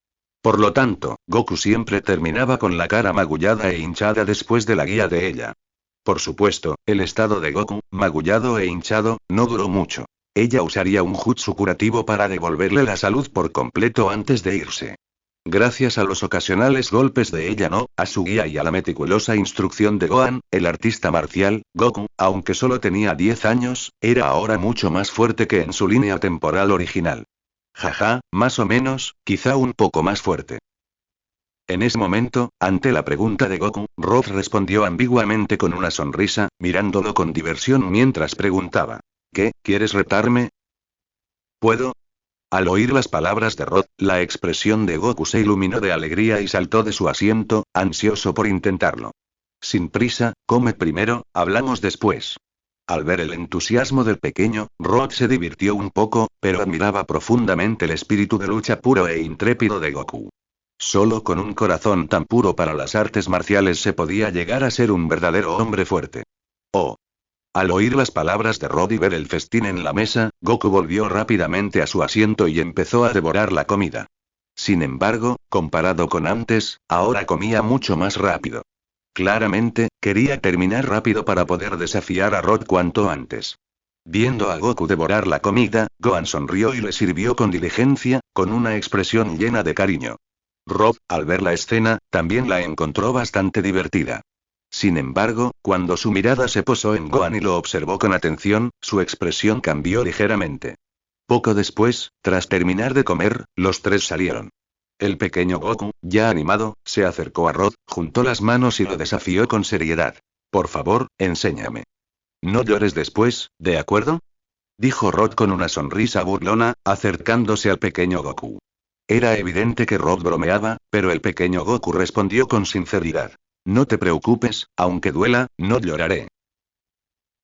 Por lo tanto, Goku siempre terminaba con la cara magullada e hinchada después de la guía de ella. Por supuesto, el estado de Goku, magullado e hinchado, no duró mucho. Ella usaría un jutsu curativo para devolverle la salud por completo antes de irse. Gracias a los ocasionales golpes de ella no, a su guía y a la meticulosa instrucción de Gohan, el artista marcial, Goku, aunque solo tenía 10 años, era ahora mucho más fuerte que en su línea temporal original. Jaja, más o menos, quizá un poco más fuerte. En ese momento, ante la pregunta de Goku, Rod respondió ambiguamente con una sonrisa, mirándolo con diversión mientras preguntaba. ¿Qué, quieres retarme? ¿Puedo? Al oír las palabras de Rod, la expresión de Goku se iluminó de alegría y saltó de su asiento, ansioso por intentarlo. Sin prisa, come primero, hablamos después. Al ver el entusiasmo del pequeño, Rod se divirtió un poco, pero admiraba profundamente el espíritu de lucha puro e intrépido de Goku. Solo con un corazón tan puro para las artes marciales se podía llegar a ser un verdadero hombre fuerte. Oh. Al oír las palabras de Rod y ver el festín en la mesa, Goku volvió rápidamente a su asiento y empezó a devorar la comida. Sin embargo, comparado con antes, ahora comía mucho más rápido. Claramente, quería terminar rápido para poder desafiar a Rod cuanto antes. Viendo a Goku devorar la comida, Gohan sonrió y le sirvió con diligencia, con una expresión llena de cariño. Rod, al ver la escena, también la encontró bastante divertida. Sin embargo, cuando su mirada se posó en Gohan y lo observó con atención, su expresión cambió ligeramente. Poco después, tras terminar de comer, los tres salieron. El pequeño Goku, ya animado, se acercó a Rod, juntó las manos y lo desafió con seriedad. Por favor, enséñame. No llores después, ¿de acuerdo? Dijo Rod con una sonrisa burlona, acercándose al pequeño Goku. Era evidente que Rod bromeaba, pero el pequeño Goku respondió con sinceridad. No te preocupes, aunque duela, no lloraré.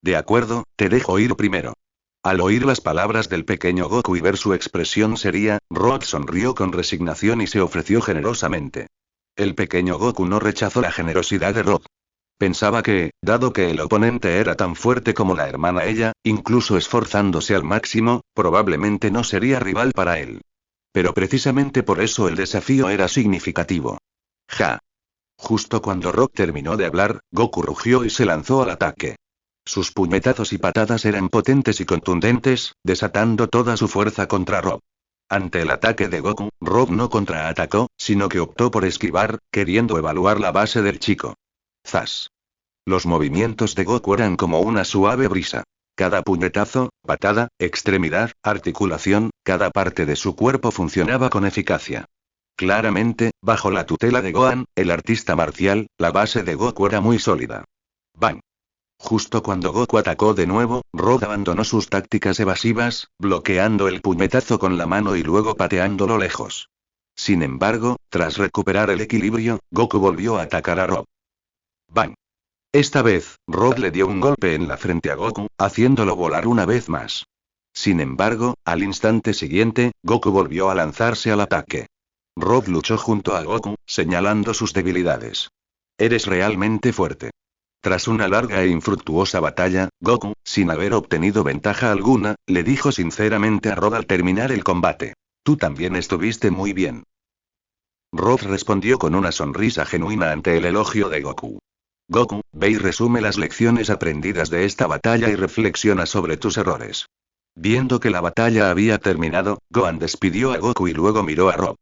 De acuerdo, te dejo ir primero. Al oír las palabras del pequeño Goku y ver su expresión seria, Rod sonrió con resignación y se ofreció generosamente. El pequeño Goku no rechazó la generosidad de Rod. Pensaba que, dado que el oponente era tan fuerte como la hermana ella, incluso esforzándose al máximo, probablemente no sería rival para él. Pero precisamente por eso el desafío era significativo. Ja. Justo cuando Rod terminó de hablar, Goku rugió y se lanzó al ataque. Sus puñetazos y patadas eran potentes y contundentes, desatando toda su fuerza contra Rod. Ante el ataque de Goku, Rod no contraatacó, sino que optó por esquivar, queriendo evaluar la base del chico. ¡Zas! Los movimientos de Goku eran como una suave brisa. Cada puñetazo, patada, extremidad, articulación, cada parte de su cuerpo funcionaba con eficacia. Claramente, bajo la tutela de Gohan, el artista marcial, la base de Goku era muy sólida. ¡Bang! Justo cuando Goku atacó de nuevo, Rod abandonó sus tácticas evasivas, bloqueando el puñetazo con la mano y luego pateándolo lejos. Sin embargo, tras recuperar el equilibrio, Goku volvió a atacar a Rod. ¡Bang! Esta vez, Rod le dio un golpe en la frente a Goku, haciéndolo volar una vez más. Sin embargo, al instante siguiente, Goku volvió a lanzarse al ataque. Rod luchó junto a Goku, señalando sus debilidades. Eres realmente fuerte. Tras una larga e infructuosa batalla, Goku, sin haber obtenido ventaja alguna, le dijo sinceramente a Rob al terminar el combate. Tú también estuviste muy bien. Rob respondió con una sonrisa genuina ante el elogio de Goku. Goku, ve y resume las lecciones aprendidas de esta batalla y reflexiona sobre tus errores. Viendo que la batalla había terminado, Gohan despidió a Goku y luego miró a Rob.